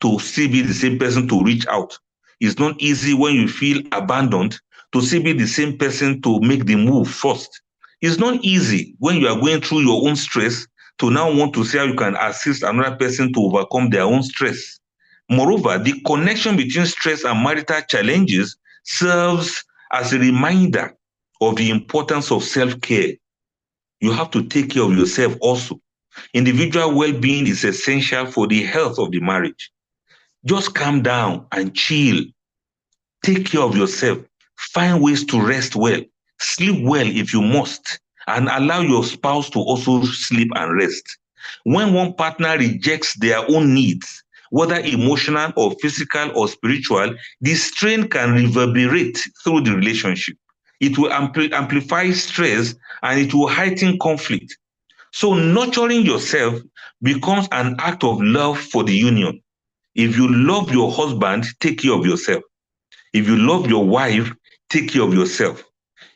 to still be the same person to reach out. It's not easy when you feel abandoned to still be the same person to make the move first. It's not easy when you are going through your own stress to now want to see how you can assist another person to overcome their own stress. Moreover, the connection between stress and marital challenges serves as a reminder of the importance of self-care. You have to take care of yourself also. Individual well-being is essential for the health of the marriage. Just calm down and chill. Take care of yourself. Find ways to rest well. Sleep well if you must, and allow your spouse to also sleep and rest. When one partner rejects their own needs, whether emotional or physical or spiritual, the strain can reverberate through the relationship. It will amplify stress and it will heighten conflict. So nurturing yourself becomes an act of love for the union. If you love your husband, take care of yourself. If you love your wife, take care of yourself.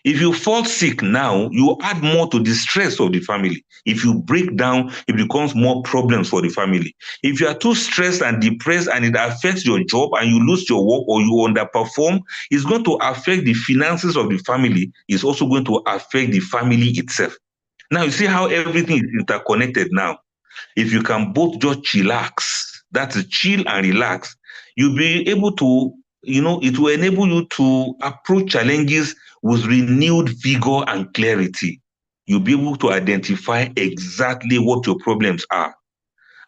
If you fall sick now, you add more to the stress of the family. If you break down, it becomes more problems for the family. If you are too stressed and depressed and it affects your job and you lose your work or you underperform, it's going to affect the finances of the family. It's also going to affect the family itself. Now, you see how everything is interconnected now. If you can both just chillax, that's chill and relax, you'll be able to, it will enable you to approach challenges with renewed vigor and clarity. You'll be able to identify exactly what your problems are.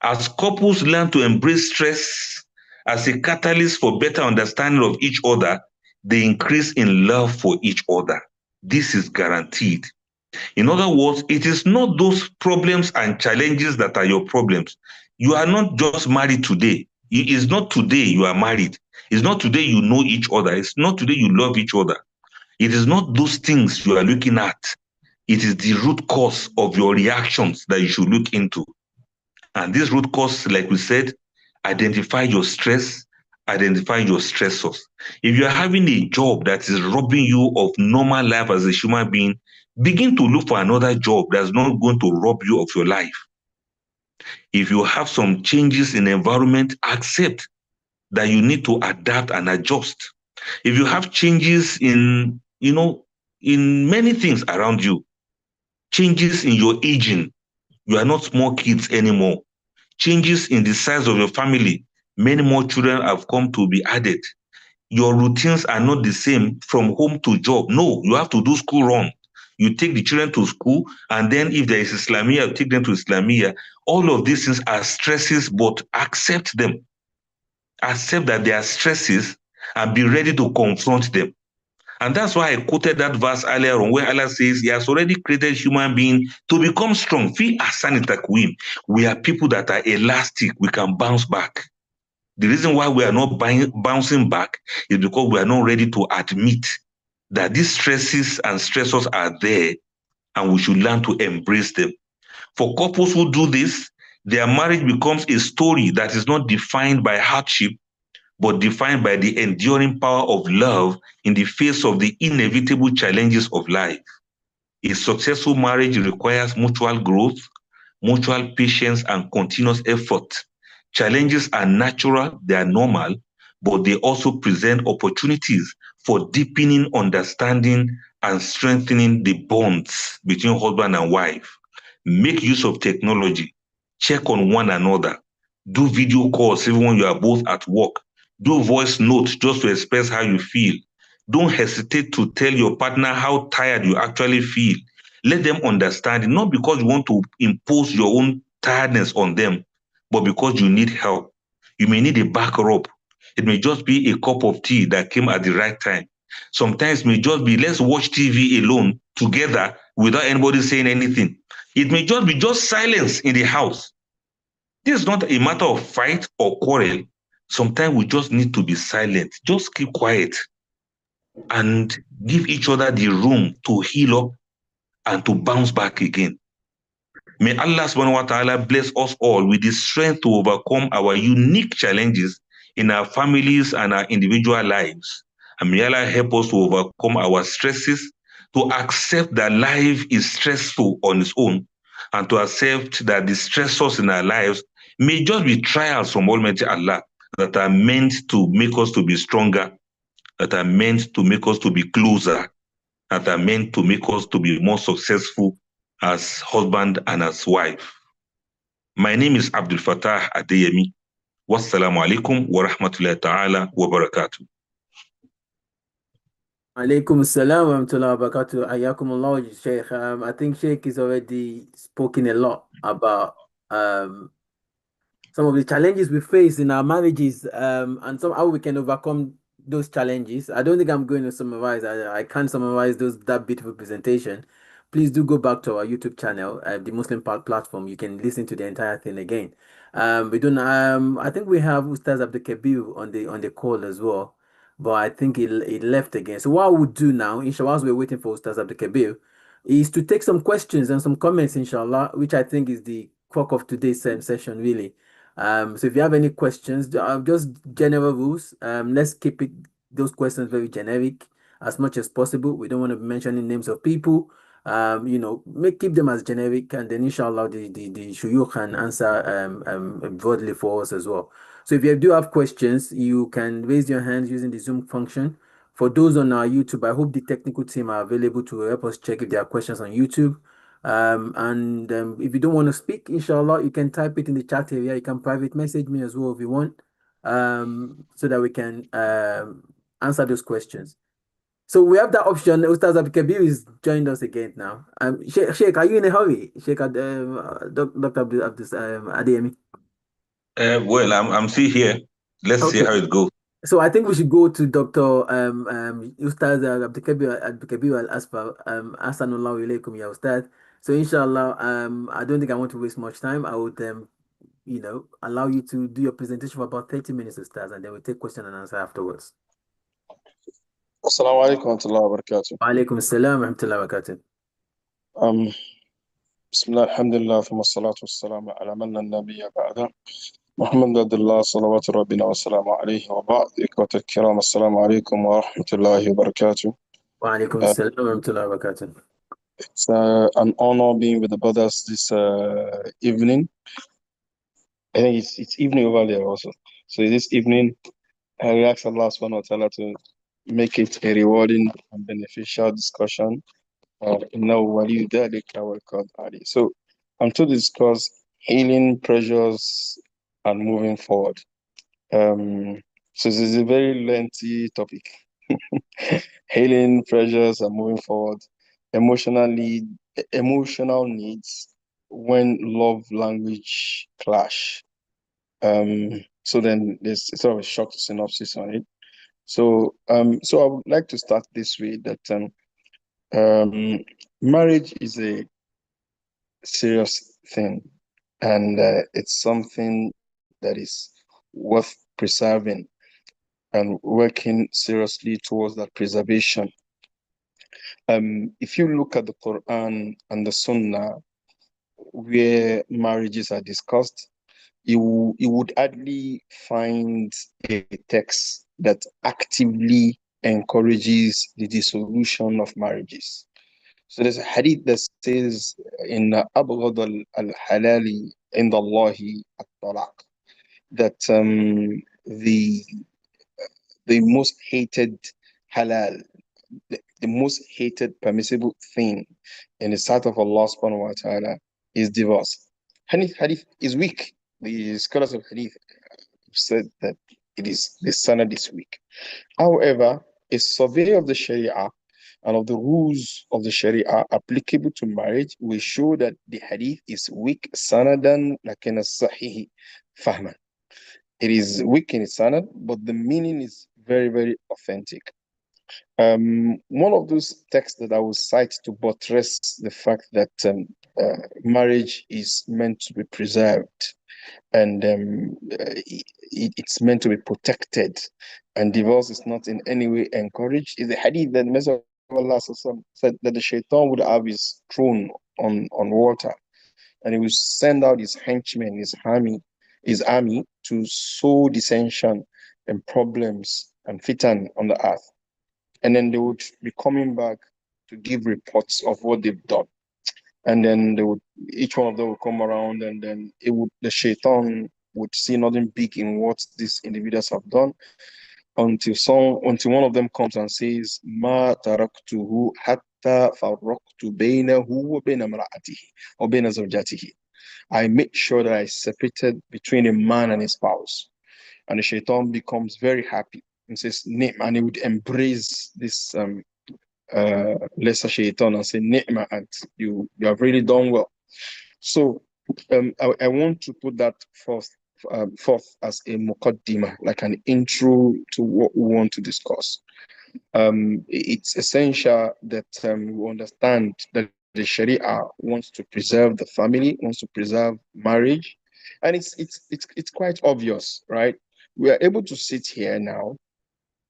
As couples learn to embrace stress as a catalyst for better understanding of each other, they increase in love for each other. This is guaranteed. In other words, it is not those problems and challenges that are your problems. You are not just married today. It is not today you are married. It's not today you know each other. It's not today you love each other. It is not those things you are looking at. It is the root cause of your reactions that you should look into. And this root cause, like we said, identify your stress, identify your stressors. If you're having a job that is robbing you of normal life as a human being, begin to look for another job that's not going to rob you of your life. If you have some changes in the environment, accept that you need to adapt and adjust. If you have changes in many things around you, changes in your aging, you are not small kids anymore. Changes in the size of your family, many more children have come to be added. Your routines are not the same from home to job. No, you have to do school run. You take the children to school, and then if there is Islamia, you take them to Islamia. All of these things are stresses, but accept them. Accept that they are stresses and be ready to confront them. And that's why I quoted that verse earlier on where Allah says He has already created human being to become strong. We are people that are elastic. We can bounce back. The reason why we are not bouncing back is because we are not ready to admit that these stresses and stressors are there and we should learn to embrace them. For couples who do this, their marriage becomes a story that is not defined by hardship, but defined by the enduring power of love in the face of the inevitable challenges of life. A successful marriage requires mutual growth, mutual patience, and continuous effort. Challenges are natural, they are normal, but they also present opportunities for deepening understanding and strengthening the bonds between husband and wife. Make use of technology, check on one another, do video calls even when you are both at work, do voice notes just to express how you feel. Don't hesitate to tell your partner how tired you actually feel. Let them understand it, not because you want to impose your own tiredness on them, but because you need help. You may need a back rub. It may just be a cup of tea that came at the right time. Sometimes it may just be, let's watch TV alone together without anybody saying anything. It may just be just silence in the house. This is not a matter of fight or quarrel. Sometimes we just need to be silent. Just keep quiet and give each other the room to heal up and to bounce back again. May Allah subhanahu wa ta'ala bless us all with the strength to overcome our unique challenges in our families and our individual lives. And may Allah help us to overcome our stresses, to accept that life is stressful on its own, and to accept that the stressors in our lives may just be trials from Almighty Allah that are meant to make us to be stronger, that are meant to make us to be closer, that are meant to make us to be more successful as husband and as wife. My name is Abdul Fattah Adeyemi. Wassalamu alaikum wa rahmatullahi ta'ala wa barakatuh. Alaikum assalam wa rahmatullahi wa barakatuh. Ayakumullah, Sheikh. I think Sheikh is already spoken a lot about some of the challenges we face in our marriages, and how we can overcome those challenges. I don't think I'm going to summarize. I can't summarize that beautiful presentation. Please do go back to our YouTube channel, the Muslim Park platform. You can listen to the entire thing again. We don't. I think we have Ustaz Abdul Kabir on the call as well. but I think he left again. So what I would do now, inshallah, whilst we're waiting for Ustaz Abdul Kabir, is to take some questions and some comments, inshallah, which I think is the crux of today's session, really. So if you have any questions, just general rules. Let's keep those questions very generic as much as possible. We don't want to be mentioning names of people. Keep them as generic, and then inshallah the shuyukh can answer broadly for us as well. So if you do have questions, you can raise your hands using the Zoom function. For those on our YouTube, I hope the technical team are available to help us check if there are questions on YouTube. And if you don't want to speak, inshallah, you can type it in the chat area. You can private message me as well if you want, so that we can answer those questions. So we have that option. Ustaz Abdul Kabir is joined us again now. Sheikh, are you in a hurry? Sheikh, Dr. Adeyemi. Well, I'm still here. Let's see Okay. how it goes. So I think we should go to Dr. Ustaz Abdul Kabir Al Asfar. Assalamu alaikum, ya Ustaz. So inshallah, I don't think I want to waste much time. I would allow you to do your presentation for about 30 minutes, Ustaz, and then we'll take question and answer afterwards. Assalamu alaikum wa rahmatullahi wa barakatuh. Wa alaikum assalam wa rahmatullahi wa barakatuh. Bismillah, alhamdulillah, thumma salatu wassalamu ala man la nabiyya ba'da. Muhammad Abdullah, salawatu rabbina wa salamu alayhi wa ba'd. Ikhwat al-kiram, assalamu alaikum wa rahmatullahi wa barakatuh. Wa alaikum assalam wa rahmatullahi wa barakatuh. It's an honor being with the brothers this evening. I think it's evening over there also. So this evening, I ask Allah subhanahu wa ta'ala to make it a rewarding and beneficial discussion. So I'm to discuss healing pressures and moving forward. So this is a very lengthy topic. Healing pressures and moving forward. Emotional needs when love language clash. So then there's sort of a short synopsis on it. So I would like to start this way that marriage is a serious thing, and it's something that is worth preserving and working seriously towards that preservation. If you look at the Quran and the Sunnah, where marriages are discussed, you would hardly find a text that actively encourages the dissolution of marriages. So there's a hadith that says in Abghad al-Halali in Allahi at-Talaq, that the most hated halal, the most hated permissible thing in the sight of Allah subhanahu wa ta'ala is divorce. Hadith is weak. The scholars of hadith said that the sanad is weak. However, a survey of the Sharia and of the rules of the Sharia applicable to marriage will show that the hadith is weak sanadan lakin as-sahih fahman. It is weak in its sanad, but the meaning is very, very authentic. One of those texts that I will cite to buttress the fact that marriage is meant to be preserved and it's meant to be protected, and divorce is not in any way encouraged, is the hadith that the Messenger of Allah said that the shaitan would have his throne on water, and he would send out his henchmen, his army to sow dissension and problems and fitan on the earth. And then they would be coming back to give reports of what they've done. And then each one of them would come around, and then the shaitan would see nothing big in what these individuals have done until one of them comes and says, "Ma taraktuhu hatta farraqtu bainahu wa bain imra'atihi or bain zawjatihi." I make sure that I separated between a man and his spouse. And the shaitan becomes very happy and says, and he would embrace this lesser shaitan and say, Ni'ma, and you have really done well. So I want to put that forth as a muqaddimah, like an intro to what we want to discuss. It's essential that we understand that the Sharia wants to preserve the family, wants to preserve marriage, and it's quite obvious, right? We are able to sit here now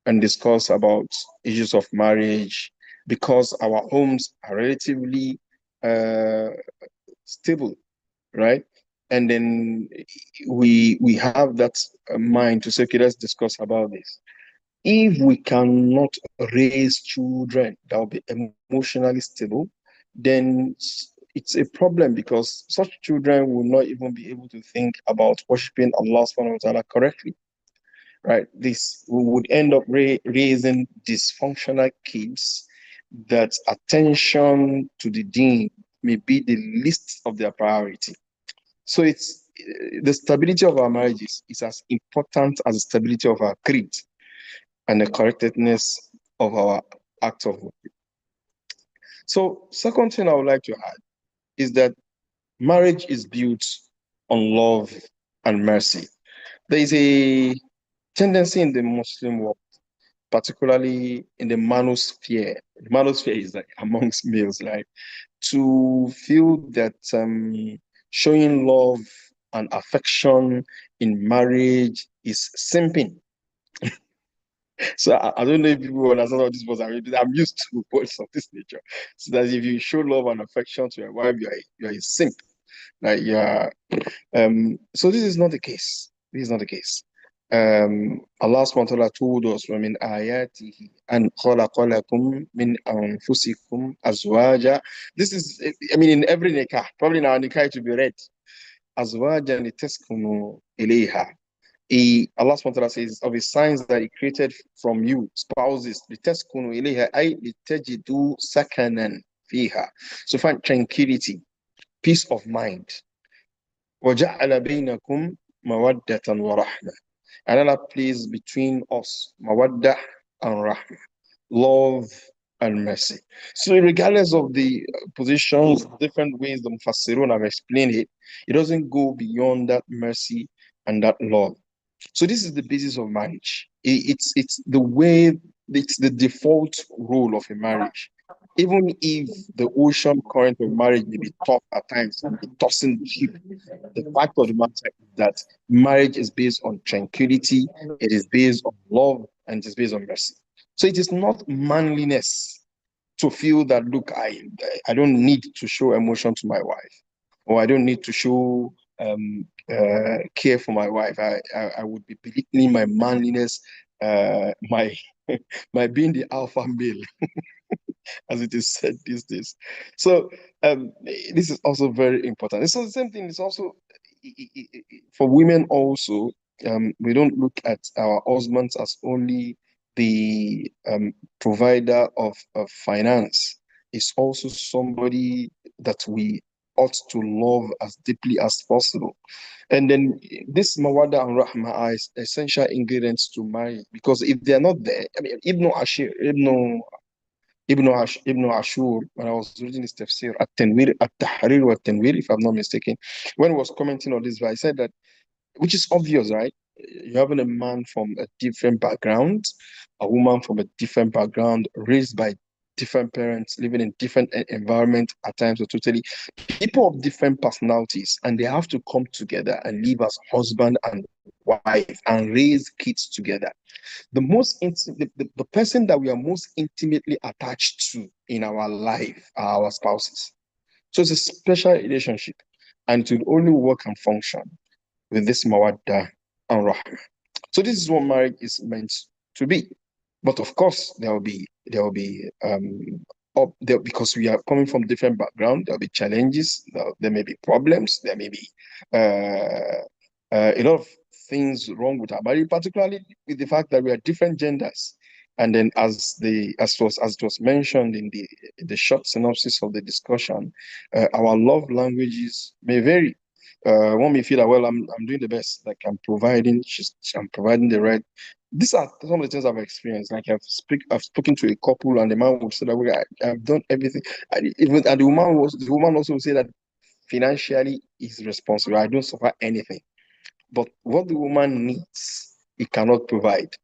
and discuss about issues of marriage because our homes are relatively stable, right? And then we have that mind to say, okay, let's discuss about this. If we cannot raise children that will be emotionally stable, then it's a problem because such children will not even be able to think about worshiping Allah subhanahu wa ta'ala correctly, right? This we would end up raising dysfunctional kids that attention to the deen may be the least of their priority. So it's the stability of our marriages is as important as the stability of our creed and the correctness of our act of worship. So, second thing I would like to add is that marriage is built on love and mercy. There is a tendency in the Muslim world, particularly in the manosphere. The manosphere is like amongst males, right? To feel that showing love and affection in marriage is simping. So I don't know if people understand what this was. I'm used to words of this nature. So that if you show love and affection to your wife, you're a simp. Like yeah. So this is not the case. This is not the case. Allah subhanahu wa ta'ala told us وَمِنْ آيَاتِهِ أَنْ خَلَقَ لَكُم مِنْ أَنفُسِكُم أَزْوَاجًا. This is, I mean, in every nikah, probably in our nikah it will be read. أَزْوَاجًا لِتَسْكُنُوا إِلَيْهَا. Allah subhanahu wa ta'ala says of his signs that he created from you, spouses, لِتَسْكُنُوا إِلَيْهَا أي لِتَجِدُوا سَكَنًا فِيهَا. So find tranquility, peace of mind. وَجَعَلَ بَيْنَكُمْ مَوَدَّةً وَرَحْمَةً. And Allah plays between us, mawaddah and rahmah, love and mercy. So regardless of the positions, different ways the Mufassirun have explained it, it doesn't go beyond that mercy and that love. So this is the basis of marriage. It's the way, it's the default role of a marriage. Even if the ocean current of marriage may be tough at times and be tossing the ship, the fact of the matter is that marriage is based on tranquility, it is based on love, and it is based on mercy. So it is not manliness to feel that, look, I don't need to show emotion to my wife, or I don't need to show care for my wife. I would be belittling my manliness, my my being the alpha male, as it is said these days. So this is also very important. So the same thing is also for women also. We don't look at our husbands as only the provider of finance. It's also somebody that we ought to love as deeply as possible. And then this mawada and rahma are essential ingredients to marriage because if they're not there, I mean, Ibn Ashur, when I was reading his tafsir, at-Tanwir, at-Tahrir wa at-Tanwir, if I'm not mistaken, when he was commenting on this, I said that, which is obvious, right? You're having a man from a different background, a woman from a different background, raised by different parents, living in different environment at times, or totally people of different personalities, and they have to come together and live as husband and wife and raise kids together. The person that we are most intimately attached to in our life are our spouses. So it's a special relationship, and it will only work and function with this mawadda and rahmah. So this is what marriage is meant to be. But of course, because we are coming from different background, there'll be challenges, there may be problems, there may be a lot of things wrong with our marriage, particularly with the fact that we are different genders. And then as it was mentioned in the short synopsis of the discussion, our love languages may vary. One may feel that, well, I'm doing the best, like I'm providing the right. These are some of the things I've experienced. Like I've spoken to a couple, and the man would say that, well, I've done everything. And the woman also would say that financially is responsible. I don't suffer anything. But what the woman needs, he cannot provide,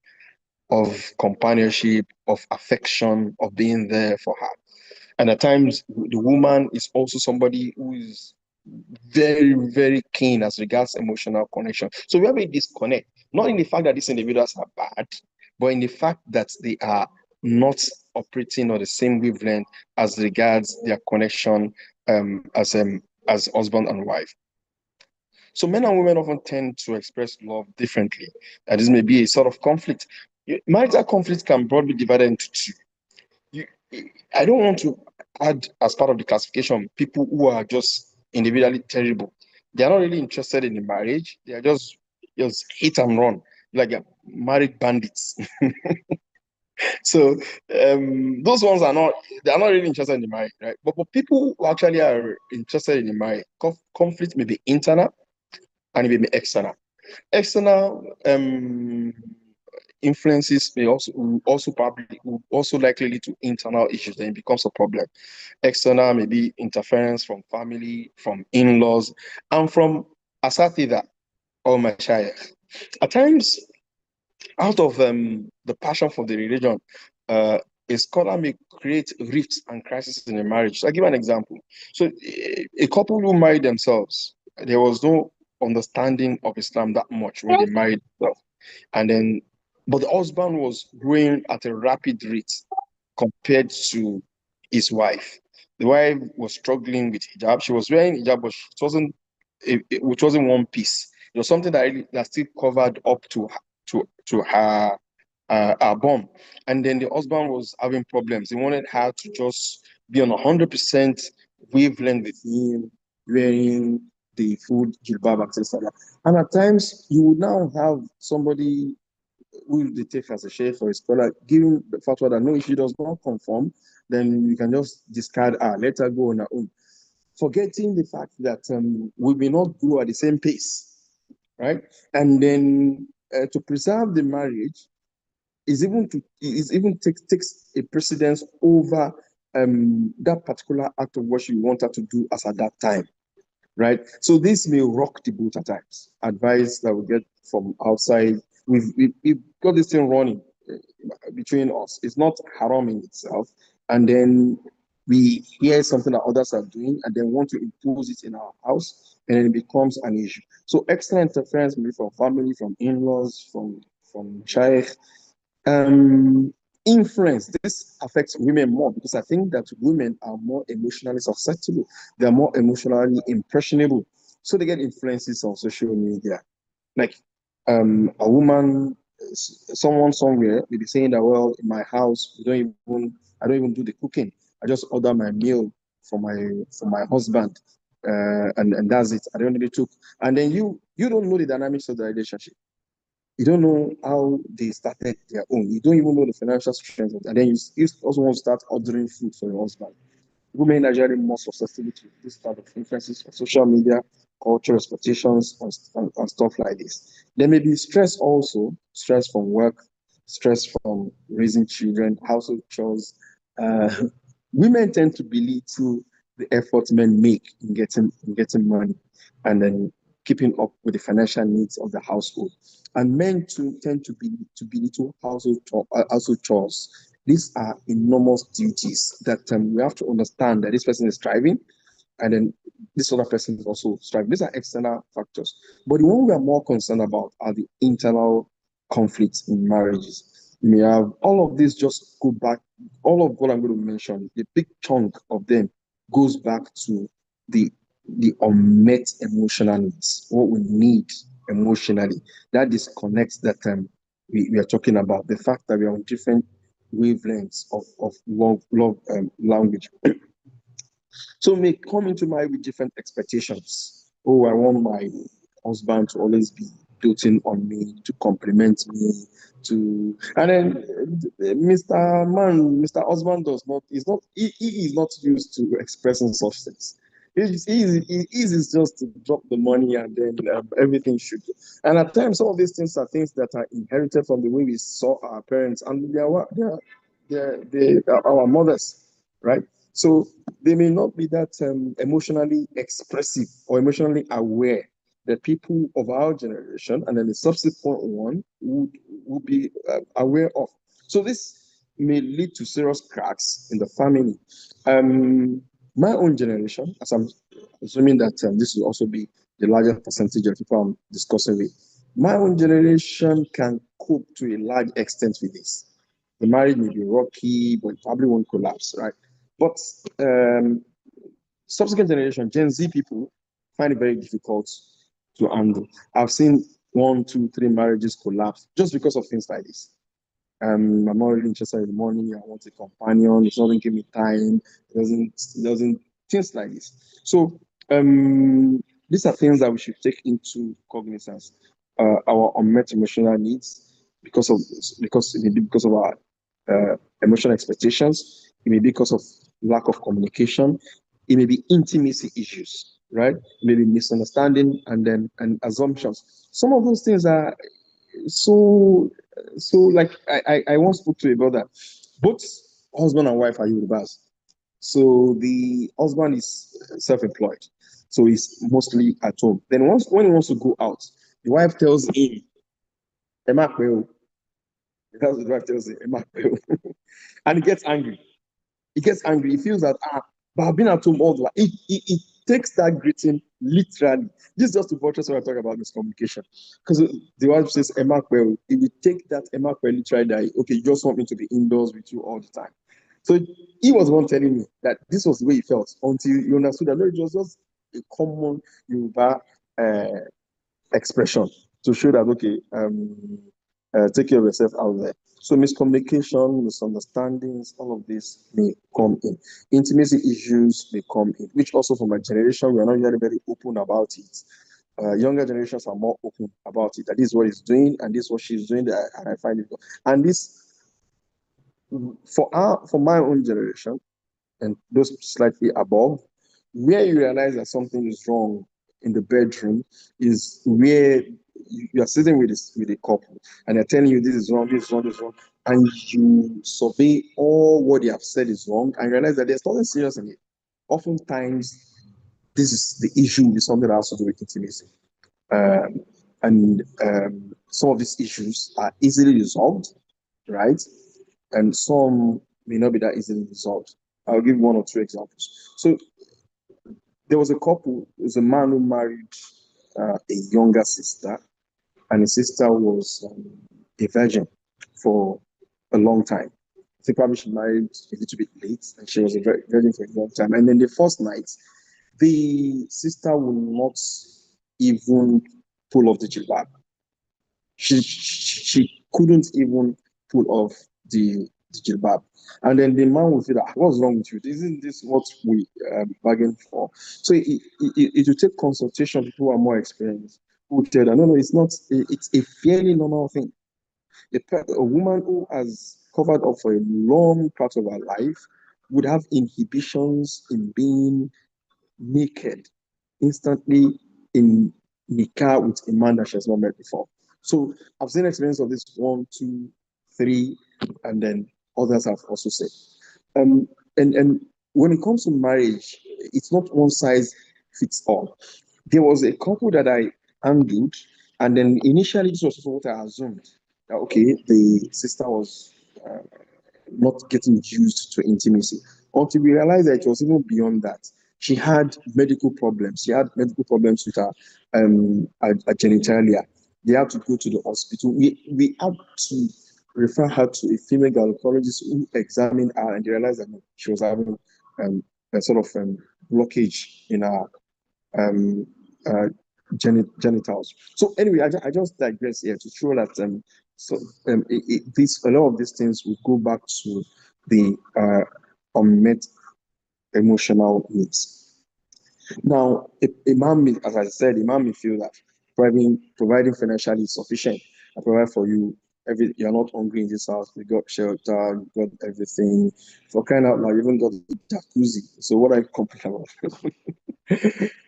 of companionship, of affection, of being there for her. And at times, the woman is also somebody who is very, very keen as regards emotional connection. So we have a disconnect, not in the fact that these individuals are bad, but in the fact that they are not operating on the same wavelength as regards their connection as husband and wife. So men and women often tend to express love differently. And this may be a sort of conflict. Marital conflict can broadly be divided into two. You, I don't want to add as part of the classification people who are just individually terrible. They are not really interested in the marriage. They are just hit and run, like married bandits. So those ones are not, they are not really interested in the marriage, right? But for people who actually are interested in the marriage, conflict may be internal and it may be external. External influences may also probably will also likely lead to internal issues. Then it becomes a problem. External may be interference from family, from in-laws, and from asatida or mashayikh. At times, out of the passion for the religion, a scholar may create rifts and crises in a marriage. So I'll give an example. So a couple who married themselves, there was no understanding of Islam that much when they married themselves. And then, but the husband was growing at a rapid rate compared to his wife. The wife was struggling with hijab. She was wearing hijab, but which wasn't one piece. It was something that still covered up to her bum. And then the husband was having problems. He wanted her to just be on 100% wavelength with him, wearing the full jilbab, etc. And at times, you would now have somebody who they take as a sheikh or a scholar giving the fatwa that no, if she does not conform, then you can just discard her, let her go on her own, forgetting the fact that we may not grow at the same pace, right? And then to preserve the marriage takes a precedence over that particular act of worship you want her to do as at that time, right? So this may rock the boat at times. Advice that we get from outside, we've got this thing running between us. It's not haram in itself, and then we hear something that others are doing, and then want to impose it in our house, and then it becomes an issue. So extra interference, maybe from family, from in-laws, from shaykh, influence. This affects women more because I think that women are more emotionally susceptible. They're more emotionally impressionable. So they get influences on social media. Like a woman, someone somewhere may be saying that, well, in my house, I don't even do the cooking. I just order my meal for my husband. And that's it. I don't need to cook. And then you don't know the dynamics of the relationship. You don't know how they started their own. You don't even know the financial strength of it. And then you also want to start ordering food for your husband. Women are generally more susceptible to this type of influences from social media, cultural expectations, and stuff like this. There may be stress also, stress from work, stress from raising children, household chores. Uh, Women tend to belittle the effort men make in getting money and then keeping up with the financial needs of the household. And men too tend to belittle household chores. These are enormous duties that we have to understand that this person is striving, and then this other person is also striving. These are external factors. But the one we are more concerned about are the internal conflicts in marriages. You may have all of this just go back, all of what I'm going to mention, the big chunk of them goes back to the unmet emotional needs, what we need emotionally. That disconnects that we are talking about, the fact that we are on different wavelengths of love language. So we may come into marriage with different expectations. Oh, I want my husband to always be doting on me, to compliment me, and then Mr. Husband he is not used to expressing such things. Is just to drop the money and then everything should. And at times, some of these things are things that are inherited from the way we saw our parents, and they are our mothers, right? So they may not be that emotionally expressive or emotionally aware. The people of our generation and then the subsequent one would be aware of. So this may lead to serious cracks in the family. My own generation, as I'm assuming that this will also be the largest percentage of people I'm discussing with, my own generation can cope to a large extent with this. The marriage may be rocky, but it probably won't collapse, right? But subsequent generation, Gen Z people, find it very difficult to handle. I've seen 1, 2, 3 marriages collapse just because of things like this. I'm not really interested in money. I want a companion. It doesn't give me time. It doesn't things like this. So these are things that we should take into cognizance. Our unmet emotional needs because it may be because of our emotional expectations. It may be because of lack of communication. It may be intimacy issues, right? Maybe misunderstanding and assumptions. Some of those things are so like I once spoke to a brother. Both husband and wife are Yorubas. So the husband is self-employed. So he's mostly at home. Then once when he wants to go out, the wife tells him, Emma Kweo. That's what the wife tells him, Emma Kweo. And he gets angry. He gets angry. He feels that but I've been at home all the while. It takes that greeting literally. This is just to buttress what I talk about miscommunication. Because the wife says Emma Kweo. If we take that Emma Kweo literally, that okay, you just want me to be indoors with you all the time. So he was the one telling me that this was the way he felt until you understood that no, it was just a common Yoruba expression to show that okay, take care of yourself out there. So miscommunication, misunderstandings, all of this may come in. Intimacy issues may come in, which also for my generation, we are not very, very open about it. Younger generations are more open about it. That this is what he's doing, and this is what she's doing, and I find it. And this, for my own generation, and those slightly above, where you realize that something is wrong in the bedroom is where you are sitting with a couple and they're telling you this is wrong, this is wrong, this is wrong, and you survey all what they have said is wrong and realize that there's nothing serious in it. Oftentimes, this is the issue with something that has to do with intimacy. And some of these issues are easily resolved, right? And some may not be that easily resolved. I'll give 1 or 2 examples. So there was a couple, there was a man who married a younger sister, and his sister was a virgin for a long time. I think probably she married a little bit late, and she was a virgin for a long time. And then the first night, the sister would not even pull off the jilbab. She couldn't even pull off the jilbab. And then the man would say that, what's wrong with you? Isn't this what we bargained for? So it will take consultation, people who are more experienced, who tell that, no, it's not, it's a fairly normal thing. A woman who has covered up for a long part of her life would have inhibitions in being naked instantly in nikah with a man that she has not met before. So I've seen experience of this 1, 2, 3, and then others have also said. And when it comes to marriage, it's not one size fits all. There was a couple that I handled, and then initially this was what I assumed that okay, the sister was not getting used to intimacy until we realized that it was even beyond that. She had medical problems. She had medical problems with her genitalia. They had to go to the hospital. We had to refer her to a female gynecologist who examined her and they realized that she was having a sort of blockage in her um, uh, genitals. So anyway, I just digress here to show that a lot of these things will go back to the unmet emotional needs. Now, a man, as I said, a man may feel that providing financially is sufficient. I provide for you. You're not hungry in this house. We got shelter, we got everything. For crying out loud, even got jacuzzi. So what I complain about?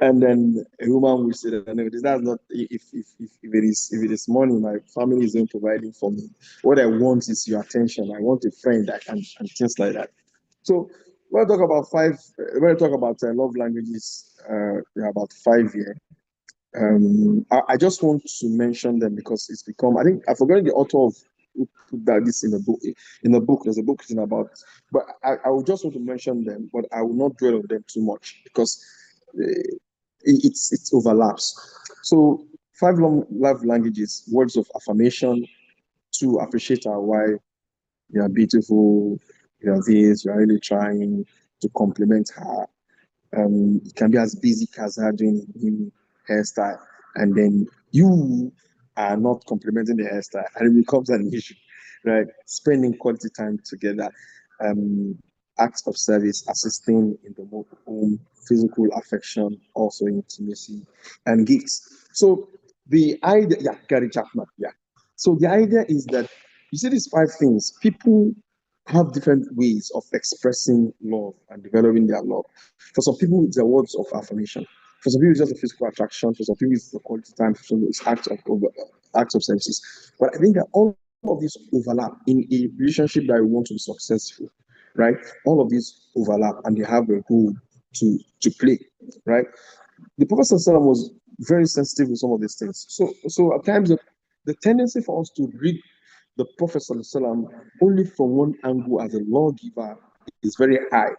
And then a woman will say that no, that's not if it is money, my family is not providing for me. What I want is your attention. I want a friend that can and things like that. So when I talk about love languages, about 5 years. I just want to mention them because it's become. I think I forgot the author of who put that this in the book. In the book, there's a book written about, but I would just want to mention them, but I will not dwell on them too much because it overlaps. So 5 love languages: words of affirmation, to appreciate our wife. You are beautiful, you are this, you are really trying to compliment her. It can be as basic as her doing a new hairstyle, and then you are not complimenting the hairstyle, and it becomes an issue, right? Spending quality time together, um, acts of service, assisting in the home, physical affection, also intimacy, and gifts. So the idea, yeah, Gary Chapman, yeah. So the idea is that you see these five things. People have different ways of expressing love and developing their love. For some people, it's the words of affirmation. For some people, it's just a physical attraction. For some people, it's the quality time. For some people, it's acts of services. But I think that all of these overlap in a relationship that we want to be successful, right? All of these overlap and they have a role to play, right? The Prophet ﷺ was very sensitive with some of these things. So at times, the tendency for us to read the Prophet ﷺ only from one angle as a lawgiver is very high,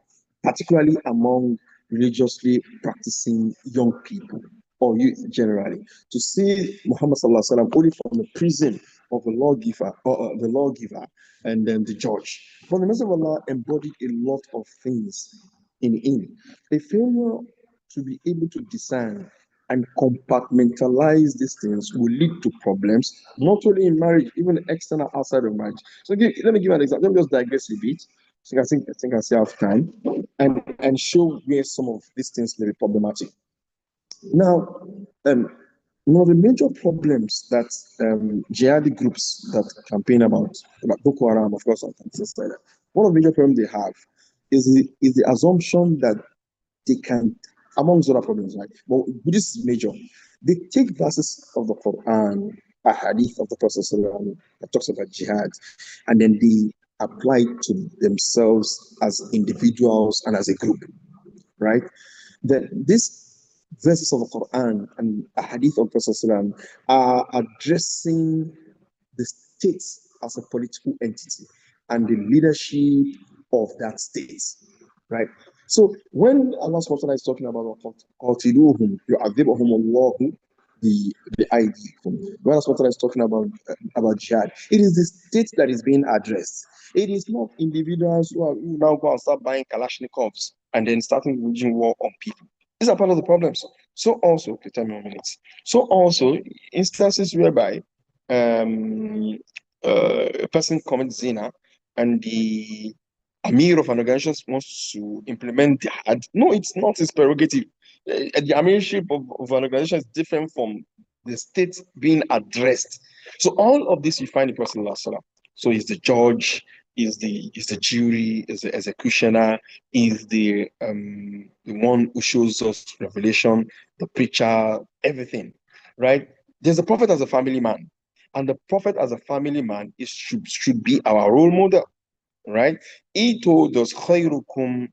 particularly among religiously practicing young people or youth generally. To see Muhammad ﷺ only from the prism of the lawgiver and then the judge. But the Messenger of Allah embodied a lot of things in him. A failure to be able to discern and compartmentalize these things will lead to problems, not only in marriage, even external outside of marriage. So let me give an example. Let me just digress a bit. So I think I still have time and show where some of these things may be problematic. Now, one of the major problems that jihadi groups that campaign about Boko Haram, of course, and things like that, one of the major problems they have is the assumption that they can, amongst other problems, right? But this is major. They take verses of the Quran, a hadith of the Prophet ﷺ that talks about jihad, and then they apply it to themselves as individuals and as a group, right? That these verses of the Quran and a hadith of the Prophet ﷺ are addressing the state as a political entity and the leadership of that state, right? So when Allah subhanahu wa ta'ala is talking about قَاتِلُوهُمْ يُعَذِّبُهُمُ اللَّهُ بِأَيْدِيكُمْ, when Allah subhanahu wa ta'ala is talking about jihad, it is the state that is being addressed. It is not individuals who now go and start buying Kalashnikovs and then starting waging war on people. These are part of the problems. So also, okay, 10 more minutes. So also, instances whereby a person commits zina and the Amir of an organization wants to implement jihad. No, it's not his prerogative. The Amirship of an organization is different from the state being addressed. So all of this you find in Prophet ﷺ. So he's the judge, is the jury, is the executioner, is the one who shows us revelation, the preacher, everything, right? There's the prophet as a family man, and the prophet as a family man should be our role model, right? He told us, khayrukum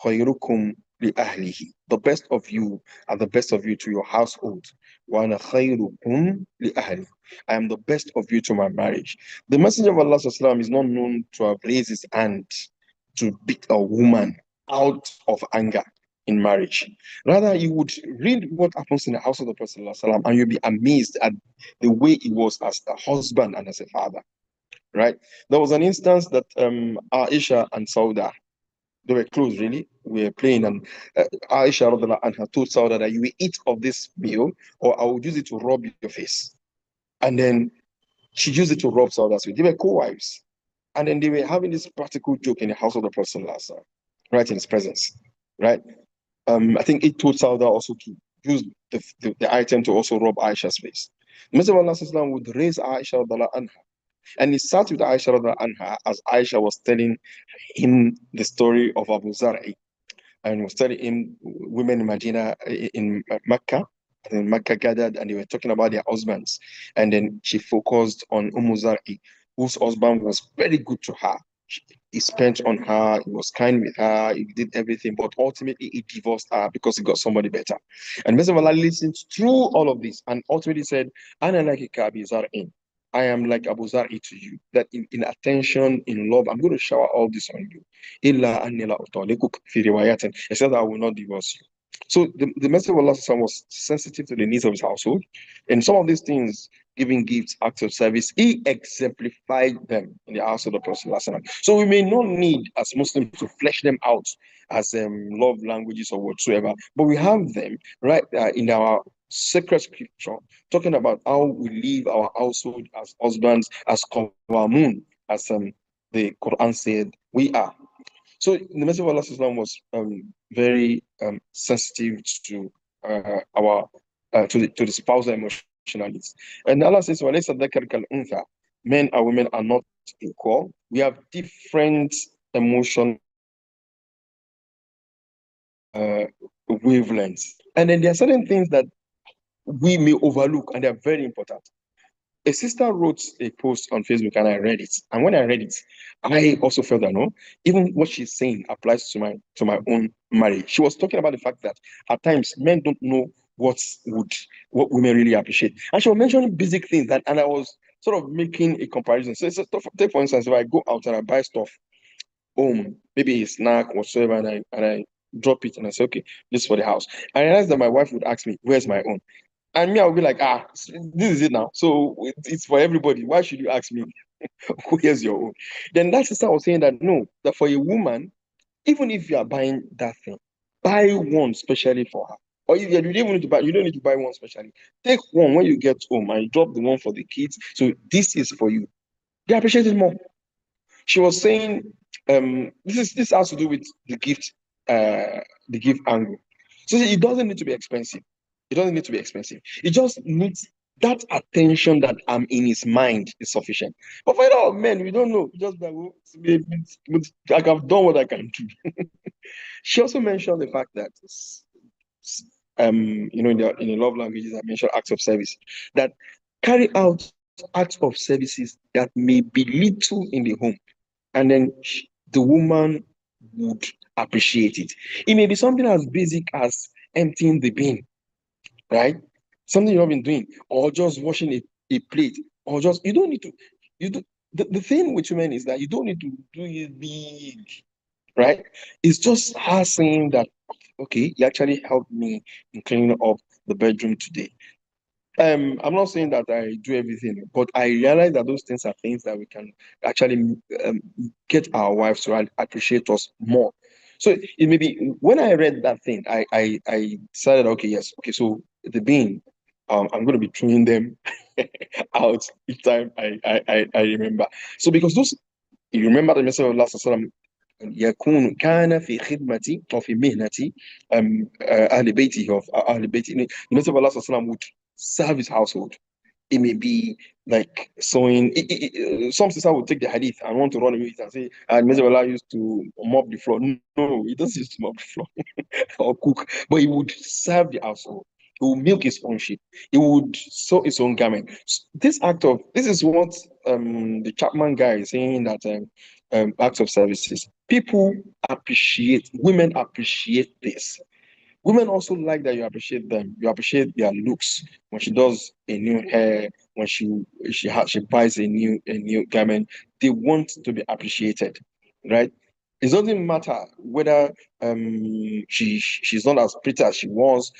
li ahlihi. The best of you are the best of you to your household. Wa ana khayrukum li ahli. I am the best of you to my marriage. The Messenger of Allah sallallahu is not known to have raised his hand to beat a woman out of anger in marriage. Rather, you would read what happens in the house of the Prophet sallallahu and you'll be amazed at the way he was as a husband and as a father, right? There was an instance that Aisha and Sauda, they were close, really. We were playing, and Aisha and told Sauda that you will eat of this meal, or I will use it to rub your face. And then she used it to rub Sauda's face. They were co-wives. And then they were having this practical joke in the house of the Prophet, right in his presence, right? I think it told Sauda also to use the item to also rub Aisha's face. The Messenger of Allah would raise Aisha anha, and he sat with Aisha anha as Aisha was telling him the story of Abu Zar'i, and was telling him women in Medina, in Mecca, and in Mecca gathered and they were talking about their husbands. And then she focused on Zar'i, whose husband was very good to her. He spent on her, he was kind with her, he did everything, but ultimately he divorced her because he got somebody better. And Messenger of Allah listened through all of this and ultimately said, Ana like Abi Zar'in. I am like Abu Zar'i to you, that in attention, in love, I'm going to shower all this on you. Illa anni la utalikuka fi riwayatin. Except that I will not divorce you. So the Messenger of Allah was sensitive to the needs of his household. And some of these things, giving gifts, acts of service, he exemplified them in the household of Prophet. So we may not need as Muslims to flesh them out as love languages or whatsoever, but we have them right in our sacred scripture, talking about how we live our household as husbands, as Qawamun, as the Quran said we are. So the Messenger of Allah was very sensitive to our to the spousal emotional needs. And Allah says, وَلَيْسَ الذَّكَرُ كَالْأُنثَى. Men and women are not equal. We have different emotional wavelengths. And then there are certain things that we may overlook, and they are very important. A sister wrote a post on Facebook and I read it. And when I read it, I also felt that no, even what she's saying applies to my own marriage. She was talking about the fact that at times men don't know what women really appreciate. And she was mentioning basic things that, and I was sort of making a comparison. So take for instance, if I go out and I buy stuff home, maybe a snack whatsoever, and I drop it and I say, okay, this is for the house. I realized that my wife would ask me, where's my own? And me, I'll be like, this is it now. So it's for everybody. Why should you ask me where's your own? Then that sister was saying that no, that for a woman, even if you are buying that thing, buy one specially for her. Or if you don't need to buy, you don't need to buy one specially. Take one when you get home and drop the one for the kids. So this is for you. They appreciate it more. She was saying, this has to do with the gift angle. So it doesn't need to be expensive. It doesn't need to be expensive. It just needs that attention that I'm in his mind is sufficient. But for a lot of men, we don't know. Just like, like I've done what I can do. She also mentioned the fact that in the love languages, I mentioned acts of service that carry out acts of services that may be little in the home, and then the woman would appreciate it. It may be something as basic as emptying the bin, right? Something you've been doing, or just washing a plate, or just you don't need to. You do the thing with women is that you don't need to do it big, right? It's just her saying that, okay, you actually helped me in cleaning up the bedroom today. I'm not saying that I do everything, but I realize that those things are things that we can actually get our wives to appreciate us more. So it may be when I read that thing, I decided, okay, yes, okay, so the bean, I'm going to be throwing them out each time I remember. So because those, you remember the message of Allah يكون كان في خدمة أو في مهنة أهل بيته of أهل بيته. The Messenger of Allah would serve his household. It may be like sewing. Some sister would take the hadith and want to run with it and say, Messenger of Allah used to mop the floor. No, he doesn't used to mop the floor or cook, but he would serve the household. He would milk his own sheep. He would sew his own garment. This is what the Chapman guy is saying that acts of services. People appreciate, women appreciate this. Women also like that you appreciate them. You appreciate their looks when she does a new hair, when she buys a new garment. They want to be appreciated, right? It doesn't matter whether she's not as pretty as she was.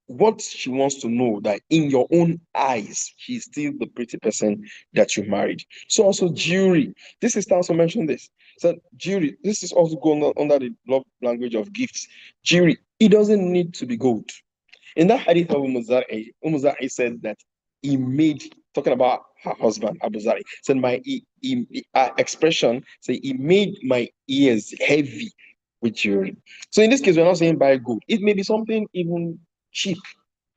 What she wants to know that in your own eyes, she's still the pretty person that you married. So also jewelry. This is also mentioned this. So jewelry, this is also going on under the love language of gifts. Jewelry, it doesn't need to be gold. In that hadith of Umm Zar'i said that he made, talking about her husband, Abu Zar'i, said expression, say he made my ears heavy with jewelry. So in this case, we're not saying buy gold. It may be something even cheap.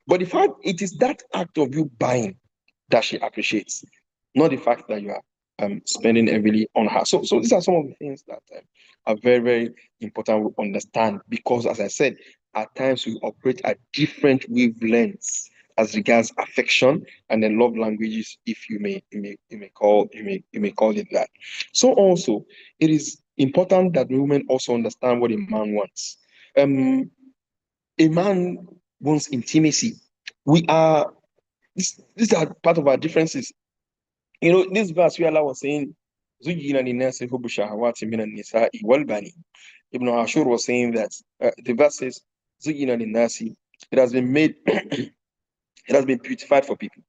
But the fact it is that act of you buying that she appreciates, not the fact that you are spending heavily on her. So these are some of the things that are very, very important to understand because, as I said, at times we operate at different wavelengths as regards affection and then love languages, if you may call it that. So also, it is important that women also understand what a man wants. A man wants intimacy. These are part of our differences. This verse where Allah was saying, زُيِّنَ لِلنَّاسِ حُبُّ الشَّهَوَاتِ مِنَ النِّسَاءِ وَالْبَنِينَ. Ibn Ashur was saying that the verse says, it has been made, it has been beautified for people.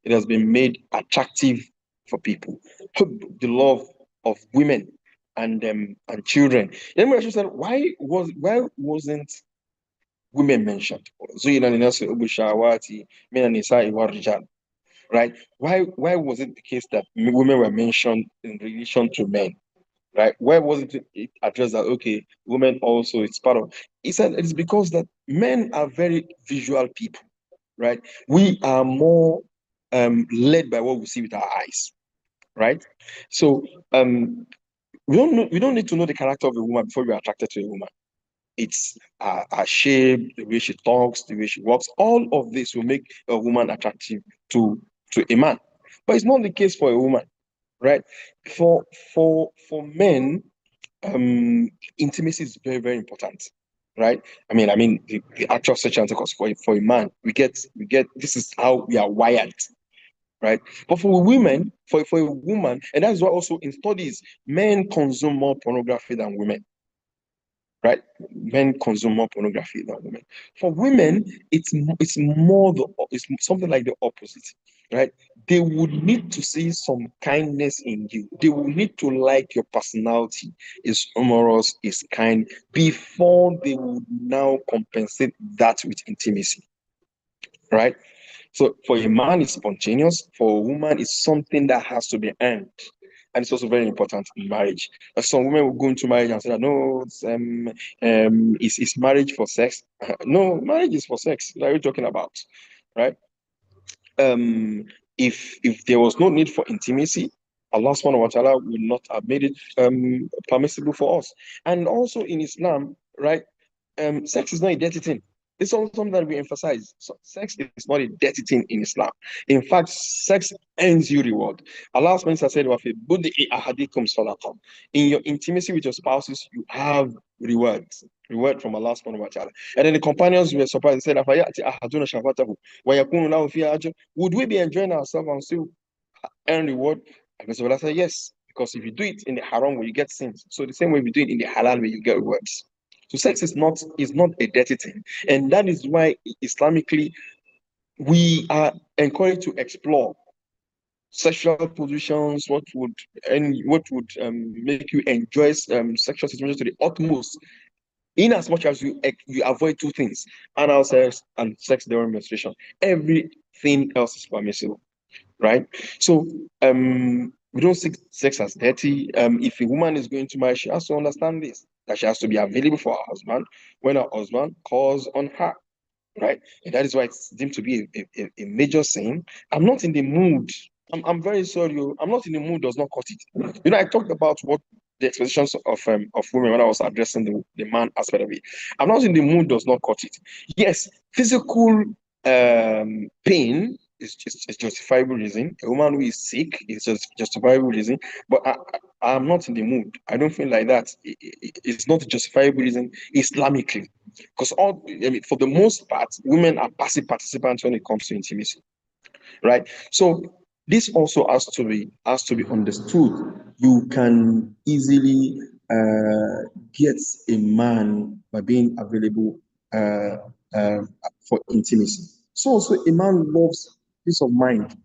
It has been made attractive for people. The love of women and children. Then we actually said, why wasn't women mentioned? Right? Why was it the case that women were mentioned in relation to men? Right? Why wasn't it addressed that okay, women also it's part of? He said it's because that men are very visual people, right? We are more led by what we see with our eyes, right? So we don't need to know the character of a woman before we're attracted to a woman. It's her shape, the way she talks, the way she walks. All of this will make a woman attractive to a man. But it's not the case for a woman, right? For men, intimacy is very, very important, right? The actual search and because for a man, we get this is how we are wired, right? But for women, for a woman, and that's why also in studies, men consume more pornography than women, right? Men consume more pornography than women. For women, it's something like the opposite, right? They would need to see some kindness in you. They will need to like your personality, is humorous, is kind, before they would now compensate that with intimacy, right? So for a man, it's spontaneous. For a woman, it's something that has to be earned. And it's also very important in marriage. Some women will go into marriage and say that no, it's marriage for sex. No, marriage is for sex. What are you talking about? Right? Um, if there was no need for intimacy, Allah subhanahu wa ta'ala would not have made it permissible for us. And also in Islam, right? Sex is not a dirty thing. It's also something that we emphasize. So sex is not a dirty thing in Islam. In fact, sex earns you reward. Allah subhanahu wa ta'ala said, "Wafi bud'i ahadikum salatan." In your intimacy with your spouses, you have rewards. Reward from Allah subhanahu wa ta'ala. And then the companions were surprised. They said, "Afayati ahaduna shahwatahu wa yakunu lahu fiha ajr." Would we be enjoying ourselves and still earn reward? And so I said, yes, because if you do it in the haram way, you get sins. So the same way we do it in the halal way, you get rewards. So sex is not a dirty thing, and that is why Islamically we are encouraged to explore sexual positions, what would make you enjoy sexual situations to the utmost, in as much as you avoid two things: anal sex and sex during menstruation. Everything else is permissible, right? So we don't see sex as dirty. If a woman is going to marry, she has to understand this, that she has to be available for her husband when her husband calls on her, right? And that is why it's deemed to be a major sin. I'm not in the mood. I'm very sorry. I'm not in the mood does not cut it. I talked about what the expectations of women when I was addressing the man aspect of it. I'm not in the mood does not cut it. Yes, physical pain is justifiable reason. A woman who is sick is just justifiable reason. But I'm not in the mood. I don't feel like that. It's not a justifiable reason Islamically. Because for the most part, women are passive participants when it comes to intimacy, right? So this also has to be understood. You can easily get a man by being available uh, uh, for intimacy. So also a man loves peace of mind.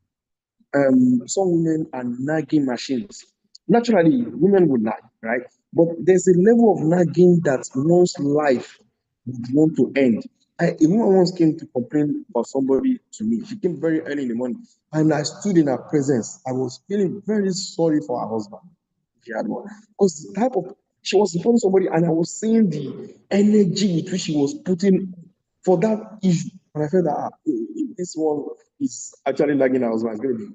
Some women are nagging machines. Naturally, women would nag, right? But there's a level of nagging that one's life would want to end. A woman once came to complain about somebody to me. She came very early in the morning, and I stood in her presence. I was feeling very sorry for her husband. She had one. Because the type of she was supporting somebody, and I was seeing the energy with which she was putting for that issue. And I felt that if this one is actually lagging her husband, it's going to be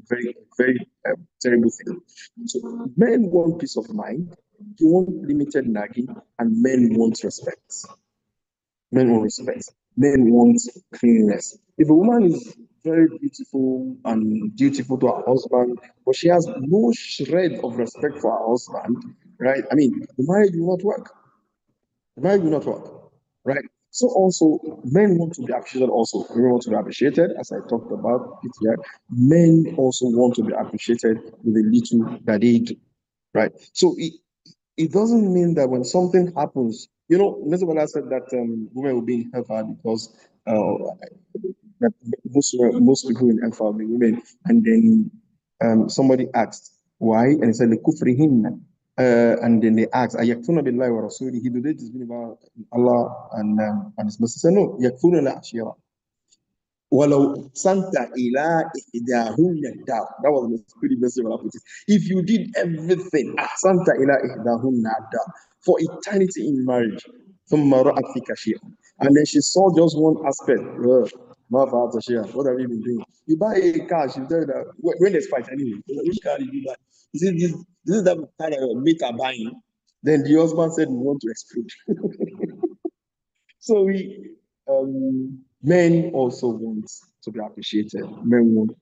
very, very terrible thing. So men want peace of mind, they want limited nagging, and men want respect. Men want respect. Men want cleanliness. If a woman is very beautiful and dutiful to her husband, but she has no shred of respect for her husband, right? The marriage will not work. The marriage will not work, right? So also, men want to be appreciated. Also, women want to be appreciated, as I talked about it here. Men also want to be appreciated with the little that they do, right? So it doesn't mean that when something happens, You know, Mr. said that women will be in hellfire because that most people in hellfire will be women. And then somebody asked why, and he said لِكُفْرِهِنَّ. And then they asked, أَيَكْفُرْنَ بِاللَّهِ وَرَسُولِهِ? Do they disbelieve about Allah and His Messenger? He said, no, يَكْفُرْنَ الْعَشِيرَةَ وَلَوْ سَنْتَ إِلَىٰ إِحْدَاهُنَّ الدَّارَ. That was the pretty message when I put it. If you did everything, أَحْسَنْتَ إِلَىٰ إِحْدَاهُنَّ الدَّارَ, for eternity in marriage, ثُمَّ رَأَتْ فِيكَ شَيْئًا, and then she saw just one aspect. Ma fa'alta shay'an. What have you been doing? You buy a car, she tell you that when there's fight anyway. Which car did you buy? You see, this is the car that your mate are buying. Then the husband said we want to explode. So men also want to be appreciated. Men want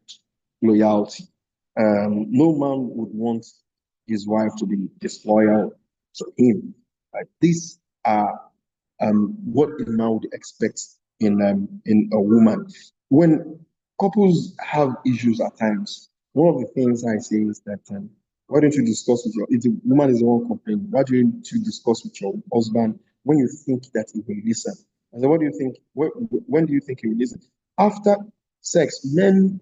loyalty. No man would want his wife to be disloyal to him. These are what a man would expect in a woman. When couples have issues at times, one of the things I say is that why don't you discuss with if the woman is the one complaining, why don't you discuss with your husband when you think that he will listen? I said, what do you think? When do you think he will listen? After sex, men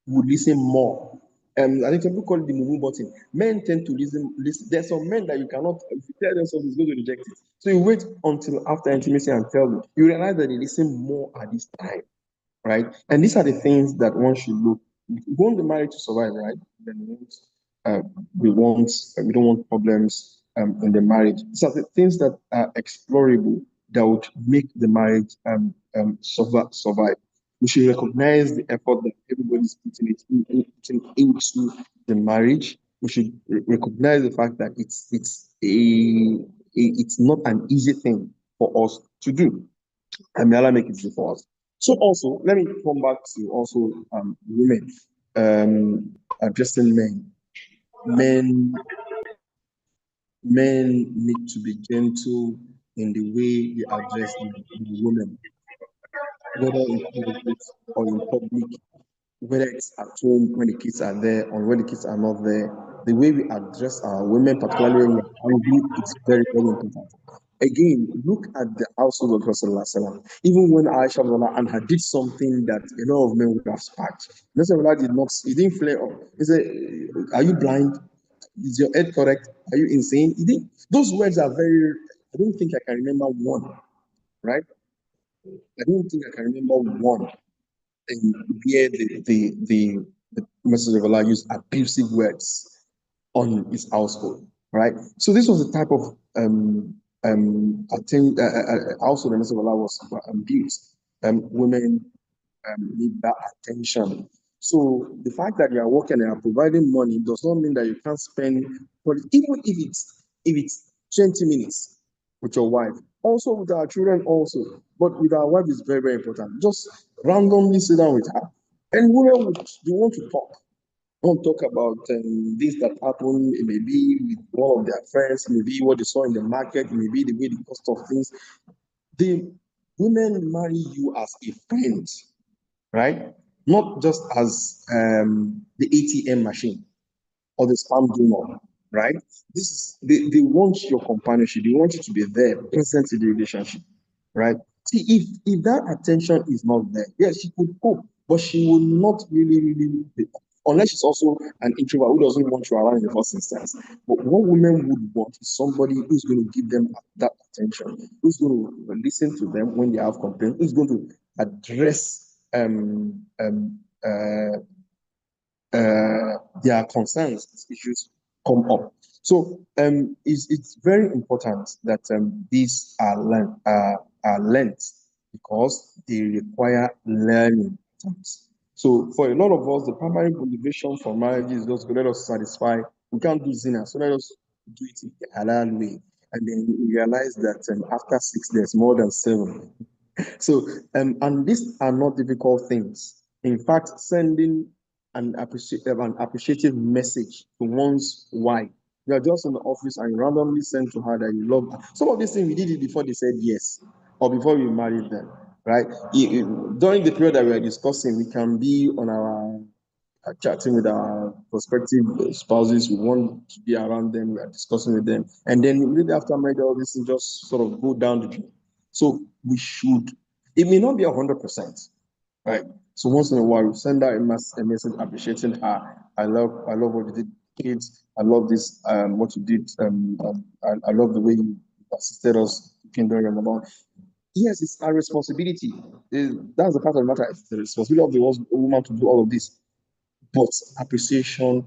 would listen more. I think some people call it the movie button. Men tend to listen. There's some men that you cannot, if you tell them something, it's going to reject it. So you wait until after intimacy and tell them. You realize that they listen more at this time, right? And these are the things that one should look. We want the marriage to survive, right? Then we don't want problems in the marriage. So the things that are explorable that would make the marriage survive. We should recognize the effort that everybody's putting into the marriage. We should recognize the fact that it's not an easy thing for us to do, and may Allah make it easy for us. So also, let me come back to also women, addressing men. Men need to be gentle in the way they address the women, whether in private or in public, whether it's at home when the kids are there or when the kids are not there. The way we address our women, particularly when we're angry, it's very, very important. Again, look at the household of Rasulullah. Even when Aisha and her did something that a lot of men would have sparked, Rasulullah did not, he didn't flare up. He said, are you blind? Is your head correct? Are you insane? He didn't, those words are very, I don't think I can remember one, right? I don't think I can remember one and where the message of Allah used abusive words on his household, right? So this was the type of household the message of Allah was abused. Women need that attention. So the fact that you are working and are providing money does not mean that you can't spend, but even if it's 20 minutes with your wife, also with our children, also, but with our wife is very, very important. Just randomly sit down with her. And women would you want to talk. Want to talk about this that happened. It may be with one of their friends, it may be what they saw in the market, it may be the way the cost of things. The women marry you as a friend, right? Not just as the ATM machine or the spam donor, right? This is they want your companionship, they want you to be there, present in the relationship, right? See, if that attention is not there, yes, she could cope, but she will not really be, unless she's also an introvert who doesn't want you around in the first instance. But what women would want is somebody who's going to give them that attention, who's going to listen to them when they have complaints, who's going to address their concerns, issues come up. So it's very important that these are learned because they require learning. So for a lot of us, the primary motivation for marriage is just to let us satisfy. We can't do zina, so let us do it in the halal way. And then we realize that after 6 there's more than 7. So, and these are not difficult things. In fact, sending an appreciative message to one's wife. You are just in the office and you randomly send to her that you love her. Some of these things we did it before they said yes, or before we married them, right? During the period that we are discussing, we can be on our chatting with our prospective spouses. We want to be around them. We are discussing with them, and then immediately after marriage, all this things just sort of go down the drain. So we should. It may not be 100%, right? So once in a while, we send out a message appreciating her. I love what you did, kids. I love this, what you did. I love the way you assisted us during Ramadan. Yes, it's our responsibility. That's the part of the matter. It's the responsibility of the woman to do all of this. But appreciation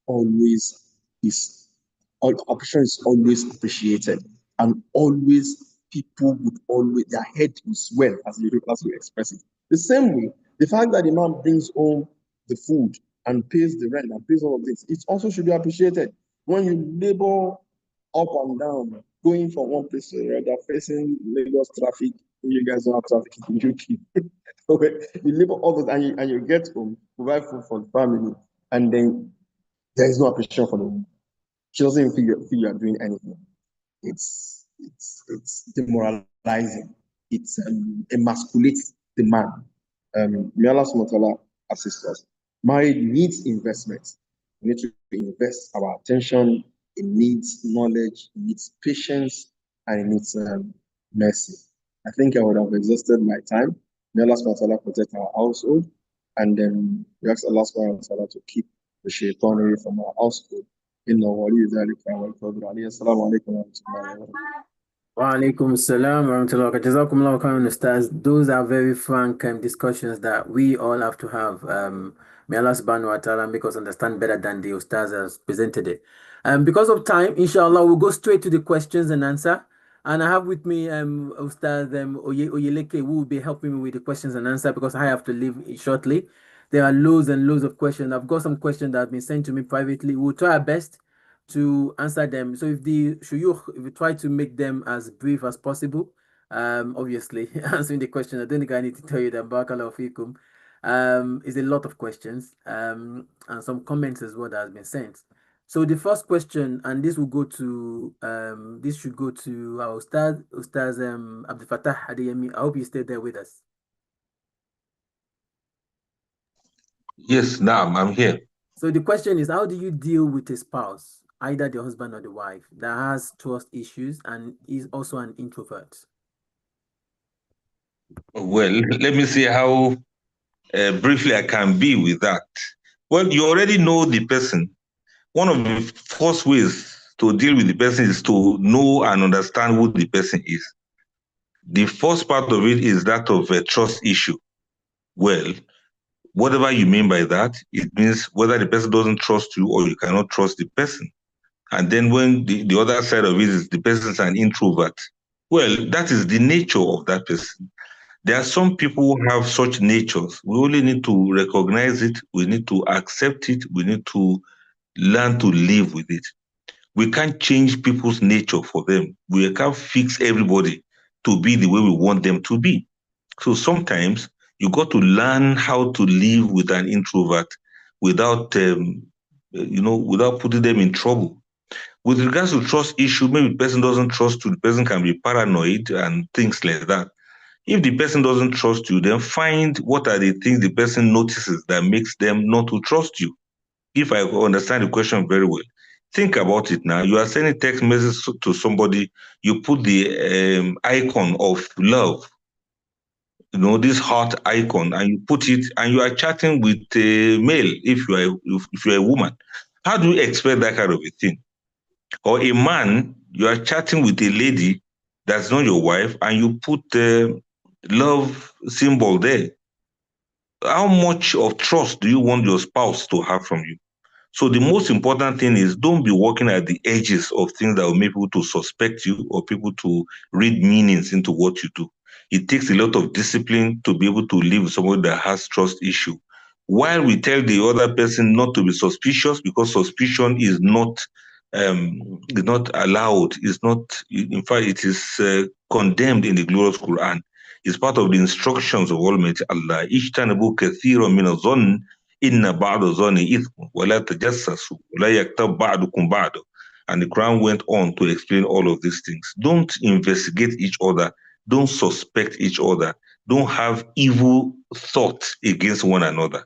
always is appreciation is always appreciated, and always people would always their head will swell as you express it. The same way, the fact that the man brings home the food and pays the rent and pays all of this, it also should be appreciated. When you labor up and down, going from one place to the other, facing Lagos traffic, you guys don't have traffic in the UK. Okay, you labor all those and you get home, provide food for the family, and then there is no appreciation for the woman. She doesn't even feel you are doing anything. It's demoralizing. It's emasculates the man. May Allah subhanahu wa ta'ala assist us. Marriage needs investment. We need to invest our attention. It needs knowledge. It needs patience, and it needs mercy. I think I would have exhausted my time. May Allah subhanahu wa ta'ala protect our household, and then we ask Allah subhanahu wa ta'ala to keep the shaitan away from our household. إنه ولي ذلك والقادر عليه. السلام عليكم ورحمة الله وبركاته. Wa alaikum salam wa rahmatullahi wa barakatuh. Jazakumullahu khairan, Ustaz. Those are very frank discussions that we all have to have. May Allah subhanahu wa ta'ala make us understand better than the Ustaz has presented it. Because of time, inshallah, we'll go straight to the questions and answer. And I have with me Ustaz Oyeleke, who will be helping me with the questions and answer because I have to leave shortly. There are loads and loads of questions. I've got some questions that have been sent to me privately. We'll try our best to answer them. So if the shuyukh, if we try to make them as brief as possible, obviously answering the question, I don't think I need to tell you that barakallahu fikum is a lot of questions and some comments as well that has been sent. So the first question, and this will go to this should go to our Ustaz Abdul Fattah Adeyemi. I hope you stay there with us. Yes, now I'm here. So the question is, how do you deal with a spouse, either the husband or the wife, that has trust issues and is also an introvert? Well, let me see how briefly I can be with that. Well, you already know the person. One of the first ways to deal with the person is to know and understand who the person is. The first part of it is that of a trust issue. Well, whatever you mean by that, it means whether the person doesn't trust you or you cannot trust the person. And then when the other side of it is the person is an introvert, well, that is the nature of that person. There are some people who have such natures. We only need to recognize it. We need to accept it. We need to learn to live with it. We can't change people's nature for them. We can't fix everybody to be the way we want them to be. So sometimes you got to learn how to live with an introvert without, without putting them in trouble. With regards to trust issue, maybe the person doesn't trust you, the person can be paranoid and things like that. If the person doesn't trust you, then find what are the things the person notices that makes them not to trust you. If I understand the question very well, think about it now. You are sending text messages to somebody, you put the icon of love, this heart icon, and you put it, and you are chatting with a male if you are a woman. How do you expect that kind of a thing? Or a man, you are chatting with a lady that's not your wife, and you put the love symbol there. How much of trust do you want your spouse to have from you? So the most important thing is don't be working at the edges of things that will make people to suspect you or people to read meanings into what you do. It takes a lot of discipline to be able to live with somebody that has trust issue. While we tell the other person not to be suspicious, because suspicion is not allowed. It's not. In fact, it is condemned in the glorious Quran. It's part of the instructions of Almighty Allah. اجتنبوا كثيرا من الظن إن بعض الظن إثم ولا تجسسوا ولا يغتب بعضكم بعضا. And the Quran went on to explain all of these things. Don't investigate each other. Don't suspect each other. Don't have evil thoughts against one another.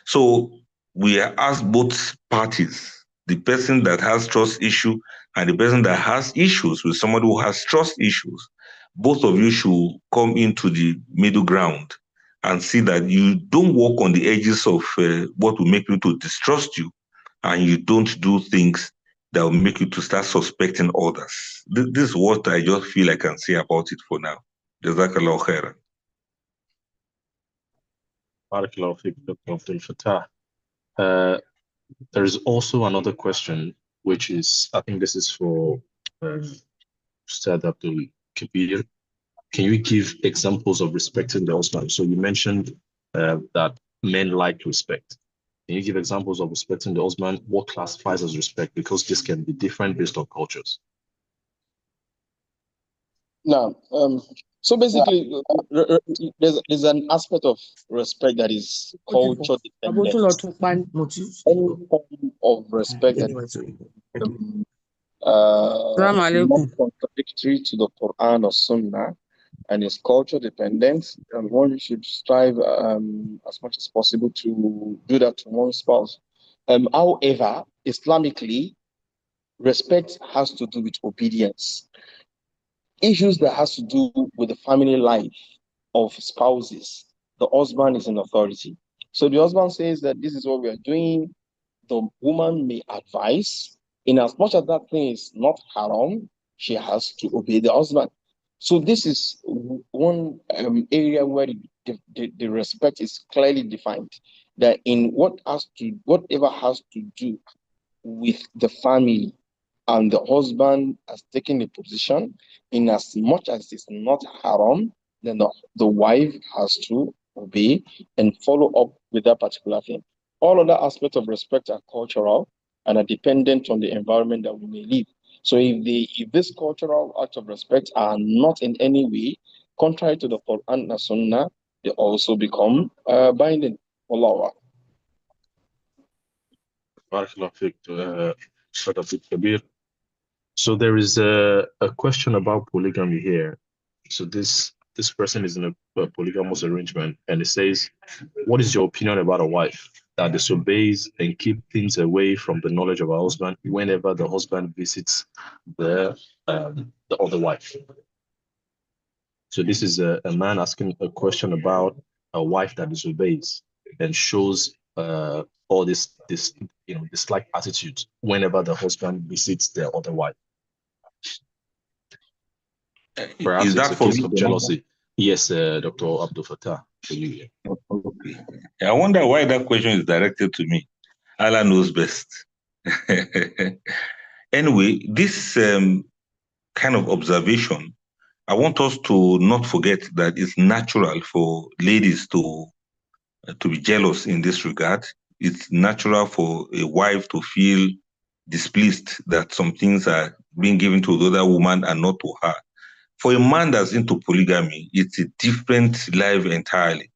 So we ask both parties, the person that has trust issue and the person that has issues with somebody who has trust issues, both of you should come into the middle ground and see that you don't walk on the edges of what will make you to distrust you, and you don't do things that will make you to start suspecting others. This is what I just feel I can say about it for now. Jazakallah khairan. Barakallahu feek, Dr. Abdul Fattah. There is also another question, which is, I think this is for Ustad Abdul Kabir. Can you give examples of respecting the husband? So you mentioned that men like respect. Can you give examples of respecting the husband? What classifies as respect? Because this can be different based on cultures. Now, so basically, there's an aspect of respect that is culture dependent. Any form of respect that not contradictory to the Quran or Sunnah and is culture dependent, and one should strive as much as possible to do that to one's spouse. However, Islamically, respect has to do with obedience. Issues that has to do with the family life of spouses, the husband is in authority. So the husband says that this is what we are doing. The woman may advise, in as much as that thing is not haram, she has to obey the husband. So this is one area where the respect is clearly defined. That in whatever has to do with the family, and the husband has taken a position, in as much as it's not haram, then the wife has to obey and follow up with that particular thing. All other aspects of respect are cultural and are dependent on the environment that we may live. So if this cultural acts of respect are not in any way contrary to the Quran and Sunnah, they also become binding. Allah. Barakallahu feek, Ustad Abdul Kabir. So there is a question about polygamy here. So this person is in a polygamous arrangement, and it says, what is your opinion about a wife that disobeys and keep things away from the knowledge of her husband whenever the husband visits the other wife? So this is a man asking a question about a wife that disobeys and shows all this dislike attitude whenever the husband visits the other wife. Perhaps Is it's that a for case me? of jealousy. Yes, Dr. Abdul Fattah, for you. Okay. I wonder why that question is directed to me. Allah knows best. Anyway, this kind of observation, I want us to not forget that it's natural for ladies to be jealous in this regard. It's natural for a wife to feel displeased that some things are being given to the other woman and not to her. For a man that's into polygamy, it's a different life entirely.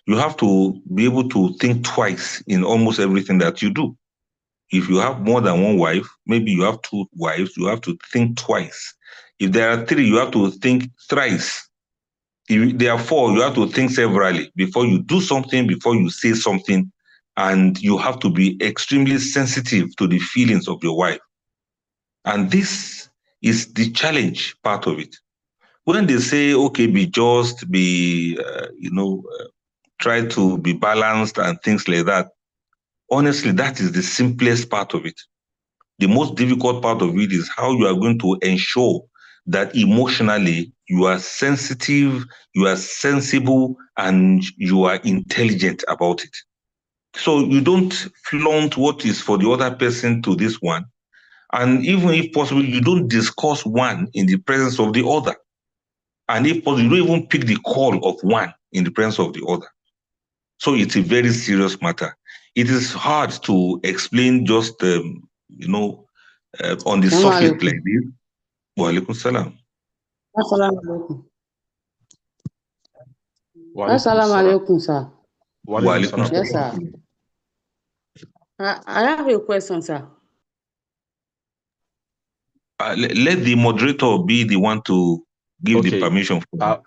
You have to be able to think twice in almost everything that you do. If you have more than one wife, maybe you have two wives, you have to think twice. If there are three, you have to think thrice. If there are four, you have to think severally before you do something, before you say something, and you have to be extremely sensitive to the feelings of your wife. And this is the challenge part of it. When they say, okay, be just, try to be balanced and things like that, honestly, that is the simplest part of it. The most difficult part of it is how you are going to ensure that emotionally you are sensitive, you are sensible, and you are intelligent about it. So you don't flaunt what is for the other person to this one. And even if possible, you don't discuss one in the presence of the other. And if possible, you don't even pick the call of one in the presence of the other. So it's a very serious matter. It is hard to explain just, on the surface like this. Wa alaikum salam. Assalamu alaikum. Wa alaikum Assalamu salam. alaikum, sir. Wa Wa alaikum alaikum salam. Yes, sir. I have a question, sir. Let the moderator be the one to give the Okay. permission for that.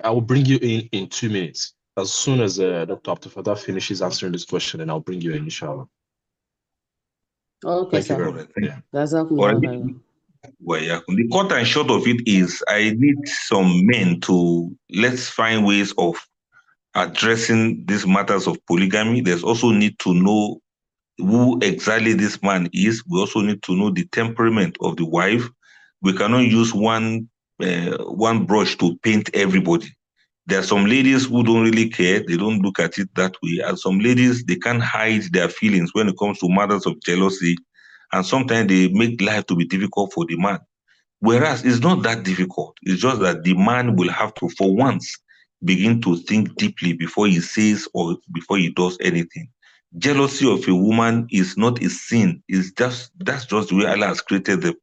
I will bring you in 2 minutes. as soon as Dr. Abdulfatah finishes answering this question, then I'll bring you in, inshallah. Okay, Thank you sir. very much. Yeah. All right. Well, yeah. The cut and short of it is I need some men to let's find ways of addressing these matters of polygamy. There's also need to know who exactly this man is. We also need to know the temperament of the wife. We cannot use one brush to paint everybody. There are some ladies who don't really care. They don't look at it that way. And some ladies, they can't hide their feelings when it comes to matters of jealousy. And sometimes they make life to be difficult for the man. Whereas it's not that difficult. It's just that the man will have to, for once, begin to think deeply before he says or before he does anything. Jealousy of a woman is not a sin. It's just that's just the way Allah has created them.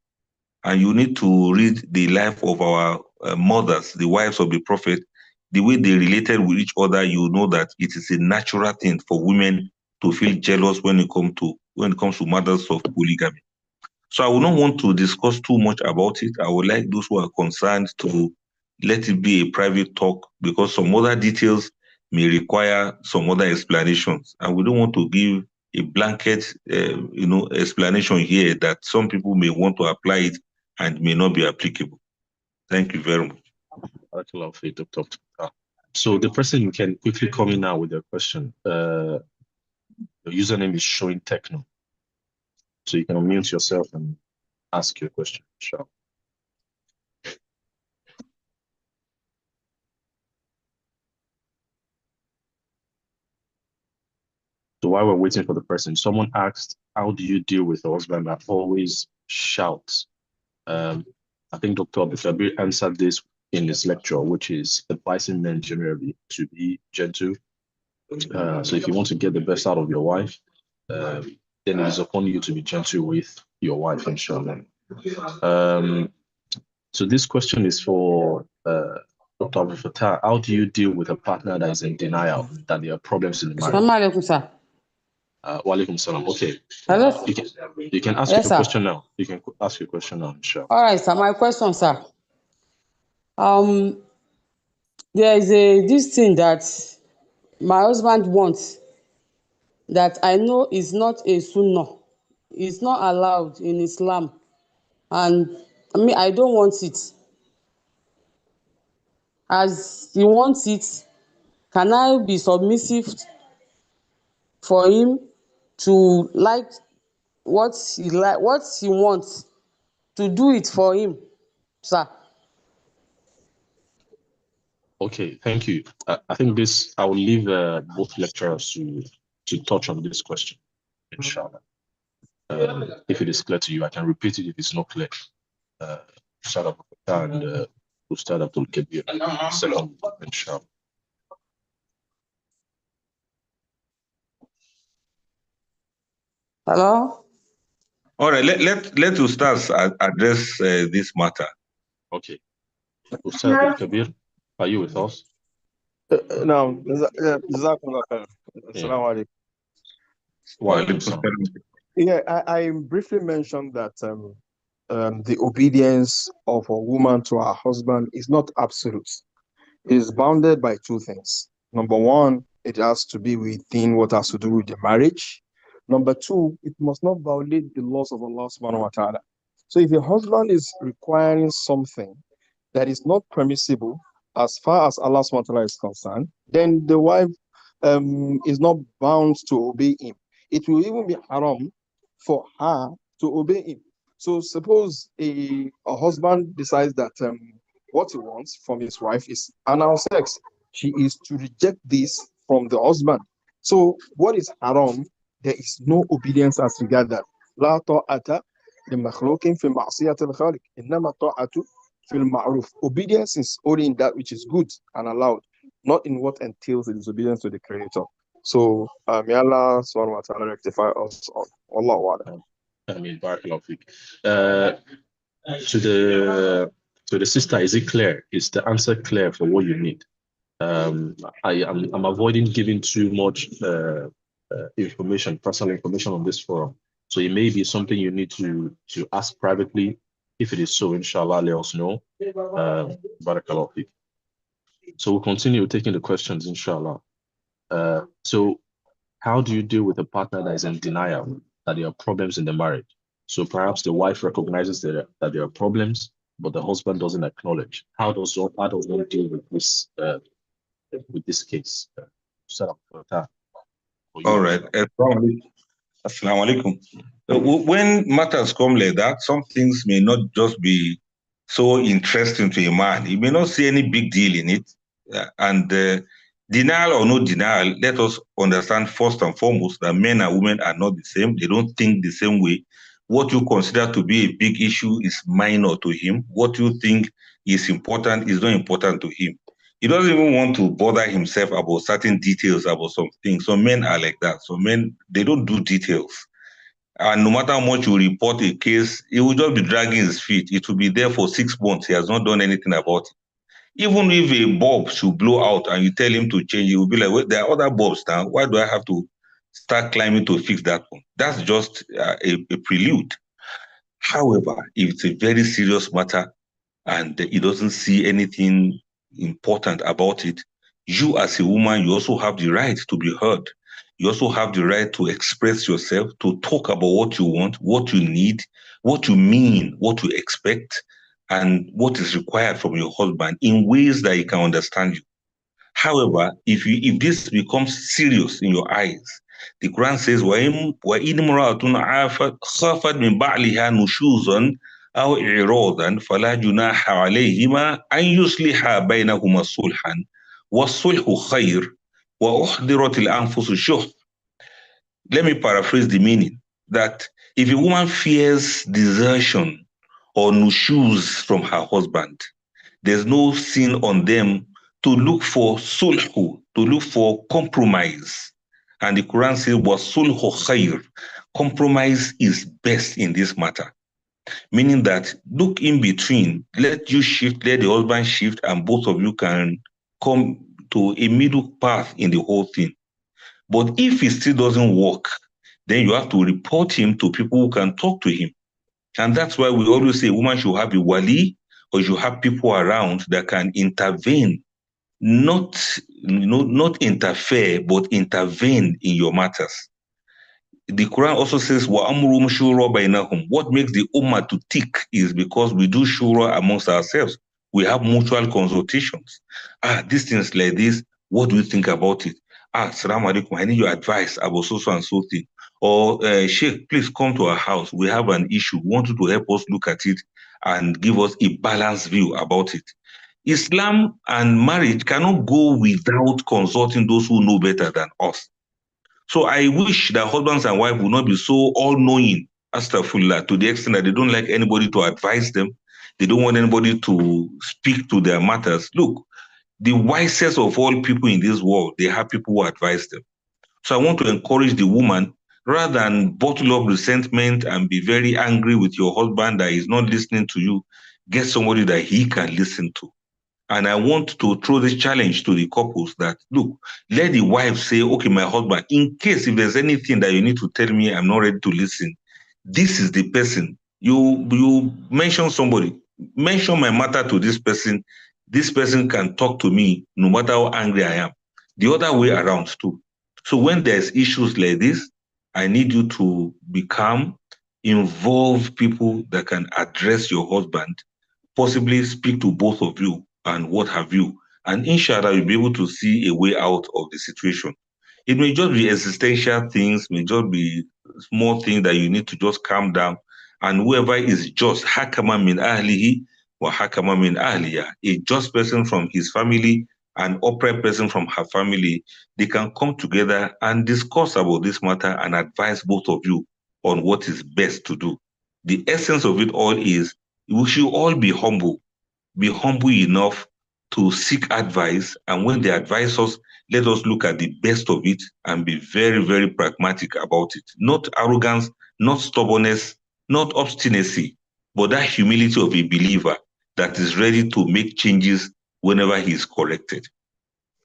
And you need to read the life of our mothers, the wives of the prophet, the way they related with each other. You know that it is a natural thing for women to feel jealous when it comes to matters of polygamy. So I would not want to discuss too much about it. I would like those who are concerned to let it be a private talk because some other details may require some other explanations, and we don't want to give a blanket, explanation here that some people may want to apply it and may not be applicable. Thank you very much. So the person can quickly come in now with their question. The username is showing techno. So you can unmute yourself and ask your question. Sure. So while we're waiting for the person, someone asked, how do you deal with a husband that always shouts? I think Dr. Abdulkabir answered this in his lecture, which is advising men generally to be gentle. So if you want to get the best out of your wife, then it is upon you to be gentle with your wife, inshallah. So this question is for Dr. Abdul Fattah. How do you deal with a partner that is in denial that there are problems in the marriage? Assalamu alaikum, sir. Wa alaikum salam. Okay. Hello? You can ask Yes, your sir. question now. You can ask your question now, inshallah. All right, sir. My question, sir. There is this thing that my husband wants that I know is not a sunnah. It's not allowed in Islam. And I mean, I don't want it. As he wants it, can I be submissive for him to like what he wants, to do it for him, sir? Okay, thank you. I think I will leave both lecturers to touch on this question, inshallah. If it is clear to you, I can repeat it if it's not clear. Ustad Abdul Fattah and Ustad Abdul Kabir, second, inshallah. Hello? All right, let Ustaz address this matter. Okay. Ustad Abdul Kabir, are you with us? No, Jazakumullah khair. Assalamu alaikum. Wa alaikum salam. Yeah, I briefly mentioned that the obedience of a woman to her husband is not absolute. It is bounded by two things. Number one, it has to be within what has to do with the marriage. Number two, it must not violate the laws of Allah subhanahu wa ta'ala. So if your husband is requiring something that is not permissible as far as Allah subhanahu wa ta'ala is concerned, then the wife is not bound to obey him. It will even be haram for her to obey him. So suppose a husband decides that what he wants from his wife is anal sex. She is to reject this from the husband. So what is haram? There is no obedience as regard that. لا طاعة لمخلوق في معصية الخالق إنما طاعة في المعروف. Obedience is only in that which is good and allowed, not in what entails the disobedience to the Creator. So may Allah subhanahu wa ta'ala rectify us all. Wallahu a'lam. I mean, barakallahu feek. To the sister, is it clear? Is the answer clear for what you need? I'm avoiding giving too much information, personal information on this forum. So it may be something you need to ask privately. If it is so, inshallah, let us know. Barakallahu feek. So we'll continue taking the questions, inshallah. So how do you deal with a partner that is in denial that there are problems in the marriage? So perhaps the wife recognizes that there are problems, but the husband doesn't acknowledge. How does one deal with this case? Set up for that for All you. right. Assalamu alaikum. When matters come like that, some things may not just be so interesting to a man. He may not see any big deal in it. And denial or no denial, let us understand first and foremost that men and women are not the same. They don't think the same way. What you consider to be a big issue is minor to him. What you think is important is not important to him. He doesn't even want to bother himself about certain details about some things. Some men are like that. Some men, they don't do details. And no matter how much you report a case, he will just be dragging his feet. It will be there for 6 months. He has not done anything about it. Even if a bulb should blow out and you tell him to change, he will be like, well, there are other bulbs now. Why do I have to start climbing to fix that one? That's just a prelude. However, if it's a very serious matter and he doesn't see anything important about it, you as a woman, you also have the right to be heard. You also have the right to express yourself, to talk about what you want, what you need, what you mean, what you expect, and what is required from your husband in ways that he can understand you. However, if this becomes serious in your eyes, the Quran says, وَإِنْ امْرَأَةٌ خَافَتْ مِنْ بَعْلِهَا نُشُوزًا أَوْ إِعْرَاضًا فَلَا جُنَاحَ عَلَيْهِمَا أَنْ يُصْلِحَا بَيْنَهُمَا صُلْحًا وَالصُّلْحُ خَيْرٌ وَأُحْضِرَتِ الْأَنْفُسُ الشُّحَّ. Let me paraphrase the meaning that if a woman fears desertion or nushuz from her husband, there's no sin on them to look for sulhu, to look for compromise. And the Quran says, was sulhu khair. Compromise is best in this matter. Meaning that look in between, let you shift, let the husband shift, and both of you can come to a middle path in the whole thing. But if it still doesn't work, then you have to report him to people who can talk to him. And that's why we always say a woman should have a wali, or you have people around that can intervene, not interfere, but intervene in your matters. The Quran also says, وَأَمْرُهُمْ شُورَى بَيْنَهُمْ. What makes the ummah to tick is because we do shura amongst ourselves. We have mutual consultations. These things like this, what do you think about it? Assalamu alaikum, I need your advice about so and so thing. Or, Sheikh, please come to our house. We have an issue. We want you to help us look at it and give us a balanced view about it. Islam and marriage cannot go without consulting those who know better than us. So I wish that husbands and wives will not be so all-knowing, astaghfirullah, to the extent that they don't like anybody to advise them. They don't want anybody to speak to their matters. Look, the wisest of all people in this world, they have people who advise them. So I want to encourage the woman, rather than bottle up resentment and be very angry with your husband that is not listening to you, get somebody that he can listen to. And I want to throw this challenge to the couples that, look, let the wife say, okay, my husband, in case if there's anything that you need to tell me, I'm not ready to listen. This is the person. You mention somebody, mention my matter to this person. This person can talk to me no matter how angry I am. The other way around too. So when there's issues like this, I need you to be calm, involve people that can address your husband, possibly speak to both of you and what have you. And inshallah, you'll be able to see a way out of the situation. It may just be existential things, may just be small things that you need to just calm down. And whoever is just, hakama min ahlihi wa hakama min ahliya, a just person from his family, an upright person from her family, they can come together and discuss about this matter and advise both of you on what is best to do. The essence of it all is we should all be humble enough to seek advice. And when they advise us, let us look at the best of it and be very, very pragmatic about it. Not arrogance, not stubbornness, not obstinacy, but that humility of a believer that is ready to make changes whenever he is corrected.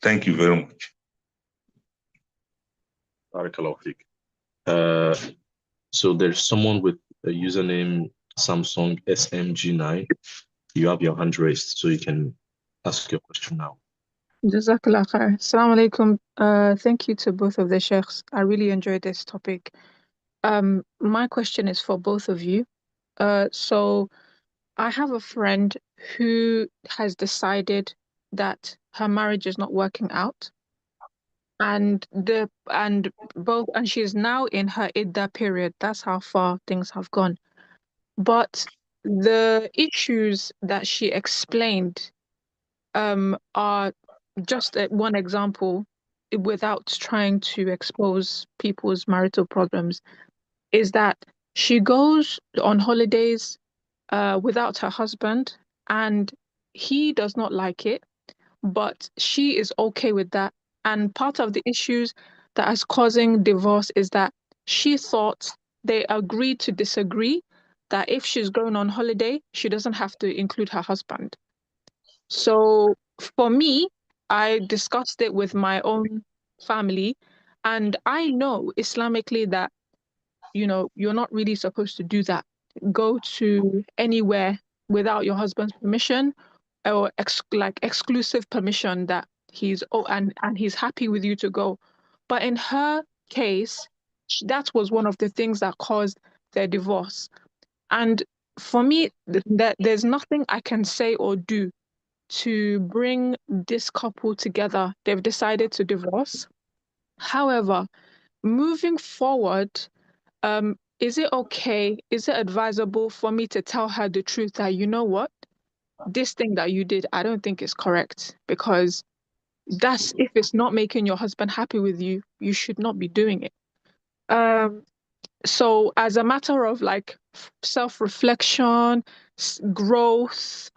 Thank you very much. Barakallahu feek. So there's someone with a username Samsung SMG9. You have your hand raised, so you can ask your question now. Jazakallah khair. Assalamu alaikum. Thank you to both of the sheikhs. I really enjoyed this topic. My question is for both of you. So I have a friend who has decided that her marriage is not working out, and she's now in her idda period. That's how far things have gone. But the issues that she explained are just one example, without trying to expose people's marital problems, is that she goes on holidays without her husband, and he does not like it, but she is okay with that. And part of the issues that is causing divorce is that she thought they agreed to disagree, that if she's going on holiday, she doesn't have to include her husband. So for me, I discussed it with my own family, and I know Islamically that, you're not really supposed to do that. Go to anywhere without your husband's permission, or like exclusive permission that and he's happy with you to go. But in her case, that was one of the things that caused their divorce. And for me, there's nothing I can say or do to bring this couple together. They've decided to divorce. However, moving forward, is it okay? Is it advisable for me to tell her the truth that, you know what, this thing that you did, I don't think is correct, because if it's not making your husband happy with you, you should not be doing it. So as a matter of like self-reflection, growth,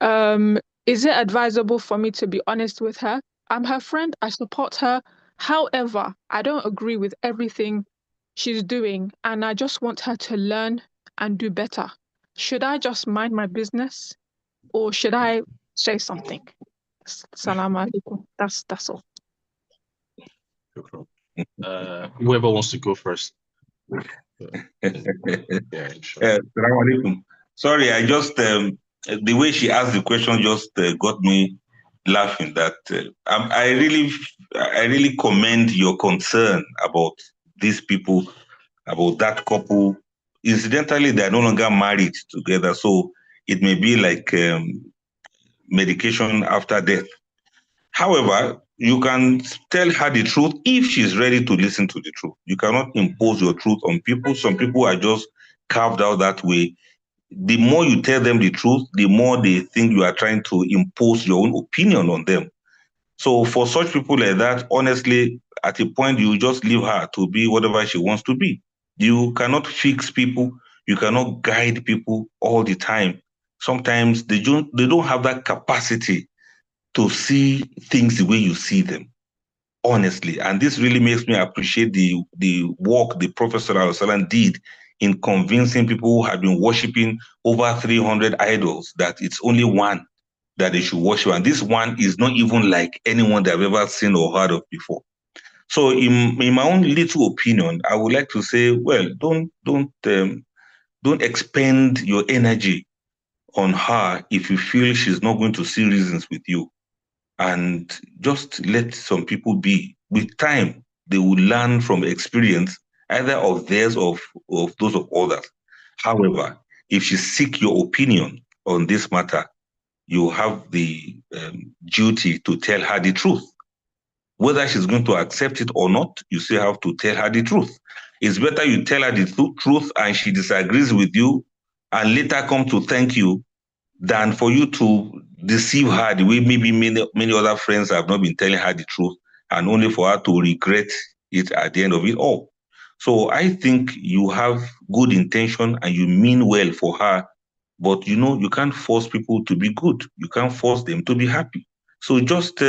is it advisable for me to be honest with her? I'm her friend, I support her. However, I don't agree with everything she's doing, and I just want her to learn and do better. Should I just mind my business, or should I say something? Salam alaikum. That's all. Whoever wants to go first. Yeah, sure. Assalamu alaikum. Sorry, I just the way she asked the question just got me laughing. That I really commend your concern about these people, about that couple. Incidentally, they are no longer married together, so it may be like medication after death. However, you can tell her the truth if she's ready to listen to the truth. You cannot impose your truth on people. Some people are just carved out that way. The more you tell them the truth, the more they think you are trying to impose your own opinion on them. So for such people like that, honestly, at a point, you just leave her to be whatever she wants to be. You cannot fix people. You cannot guide people all the time. Sometimes they don't have that capacity to see things the way you see them, honestly. And this really makes me appreciate the work the Prophet ﷺ did in convincing people who had been worshiping over 300 idols that it's only one that they should worship. And this one is not even like anyone they've ever seen or heard of before. So in my own little opinion, I would like to say, well, don't expend your energy on her if you feel she's not going to see reasons with you. And just let some people be. With time, they will learn from experience, either of theirs or of those of others. However, if she seek your opinion on this matter, you have the duty to tell her the truth. Whether she's going to accept it or not, you still have to tell her the truth. It's better you tell her the truth and she disagrees with you and later come to thank you than for you to deceive her the way maybe many other friends have not been telling her the truth, and only for her to regret it at the end of it all. So I think you have good intention and you mean well for her, but you can't force people to be good. You can't force them to be happy. So just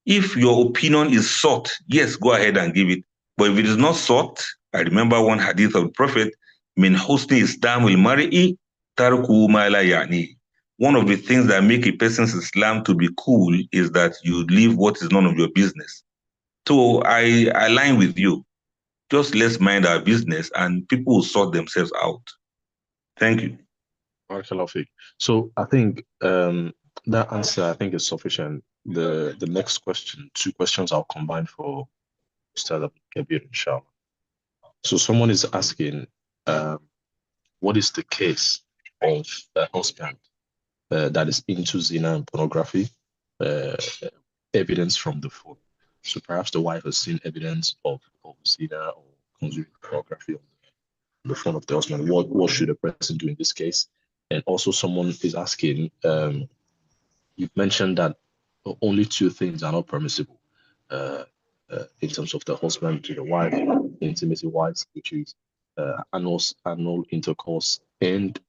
if your opinion is sought, yes, go ahead and give it. But if it is not sought, I remember one hadith of the Prophet, min husni islamil mar'i tarku ma la ya'ni. One of the things that make a person's Islam to be cool is that you leave what is none of your business. So I align with you. Just let's mind our business and people will sort themselves out. Thank you. So I think that answer, I think, is sufficient. the next question, two questions I'll combine for Ustad Kabir, inshallah. So someone is asking, what is the case of a husband that is into zina and pornography? Evidence from the phone. So perhaps the wife has seen evidence of zina or consuming pornography on the phone of the husband. What should a person do in this case? And also someone is asking, you've mentioned that only two things are not permissible in terms of the husband to the wife, intimacy wise, which is anal intercourse and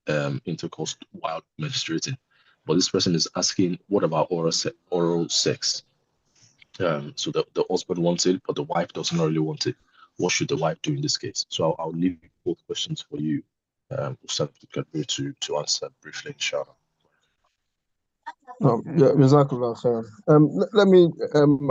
intercourse while menstruating. But this person is asking, what about oral sex? So the husband wants it, but the wife doesn't really want it. What should the wife do in this case? So I'll leave both questions for you, Ustad Kabir, to answer briefly, inshallah. Yeah, Jazakallah khair. Let me,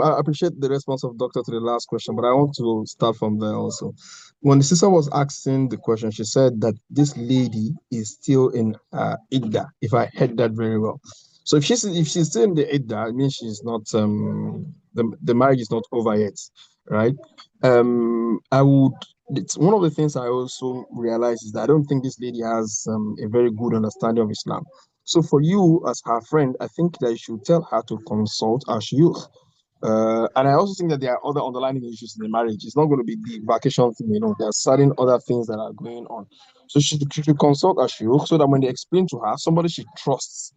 I appreciate the response of Doctor to the last question, but I want to start from there also. When the sister was asking the question, she said that this lady is still in Idda, if I heard that very well. So if she's still in the Idda, it means she's not, the marriage is not over yet, right? It's one of the things I also realize is that I don't think this lady has a very good understanding of Islam. So for you as her friend, I think that you should tell her to consult her youth. And I also think that there are other underlying issues in the marriage. It's not going to be the vacation thing, there are certain other things that are going on. So she should consult her youth so that when they explain to her, somebody she trusts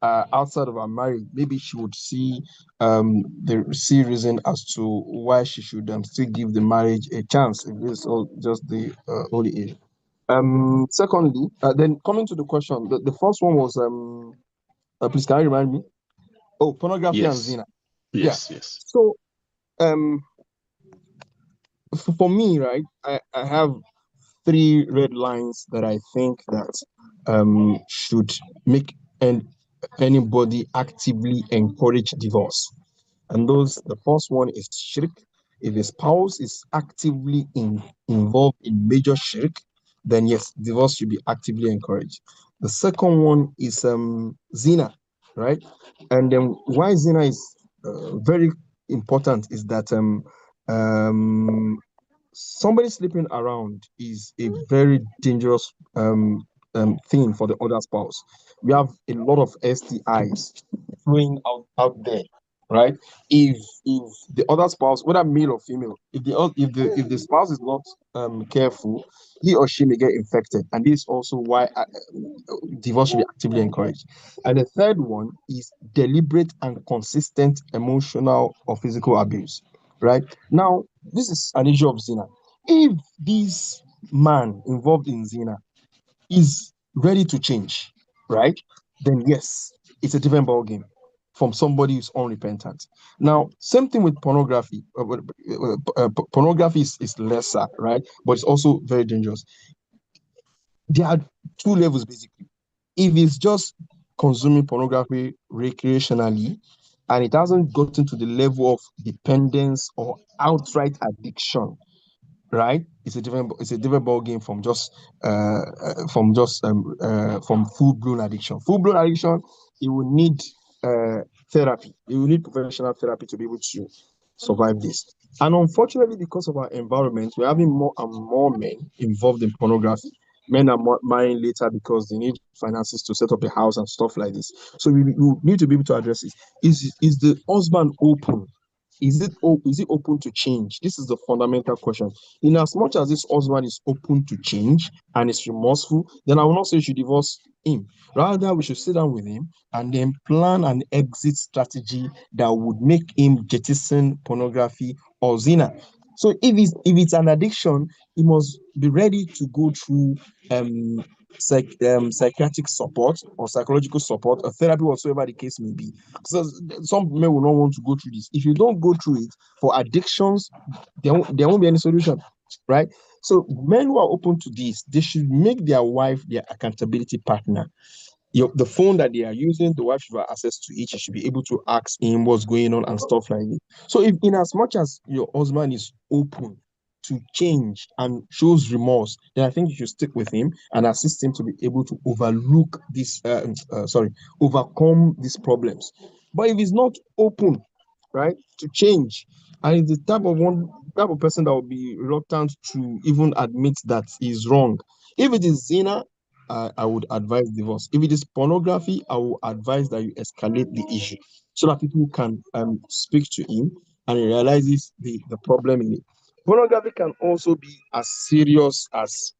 outside of her marriage, maybe she would see reason as to why she should still give the marriage a chance if it's all just the holy age. Secondly, then coming to the question, the first one was please can you remind me? Oh, pornography and zina. Yes. So for me, right, I have three red lines that I think that should make anybody actively encourage divorce. And the first one is shirk. If a spouse is actively involved in major shirk, then yes, divorce should be actively encouraged. The second one is zina, right? And then why zina is very important is that somebody sleeping around is a very dangerous thing for the other spouse. We have a lot of STIs flowing out there, right? If the other spouse, whether male or female, if the spouse is not careful, he or she may get infected, and this is also why divorce should be actively encouraged. And the third one is deliberate and consistent emotional or physical abuse, right? Now, this is an issue of zina. If this man involved in zina is ready to change, right, then yes, it's a different ballgame from somebody who's unrepentant. Now, same thing with pornography. Pornography is lesser, right, but it's also very dangerous. There are two levels basically. If it's just consuming pornography recreationally and it hasn't gotten to the level of dependence or outright addiction, right? It's a different ball game from from full-blown addiction. Full-blown addiction, you will need therapy. You will need professional therapy to be able to survive this. And unfortunately, because of our environment, we're having more and more men involved in pornography. Men are marrying later because they need finances to set up a house and stuff like this. So we need to be able to address it. Is the husband open? Is it open to change? This is the fundamental question. In as much as this husband is open to change and is remorseful, then I will not say you should divorce him. Rather, we should sit down with him and then plan an exit strategy that would make him jettison pornography or zina. So if it's an addiction, he must be ready to go through psychiatric support or psychological support or therapy, whatsoever the case may be. So some men will not want to go through this. If you don't go through it for addictions, there won't be any solution, right? So men who are open to this, they should make their wife their accountability partner. The phone that they are using, the wife should have access to it. She should be able to ask him what's going on and stuff like that. So if in as much as your husband is open to change and shows remorse, then I think you should stick with him and assist him to be able to overcome these problems. But if he's not open, right, to change, and he's the type of person that will be reluctant to even admit that he's wrong. If it is zina, I would advise divorce. If it is pornography, I will advise that you escalate the issue so that people can speak to him and he realizes the problem in it. Pornography can also be as serious as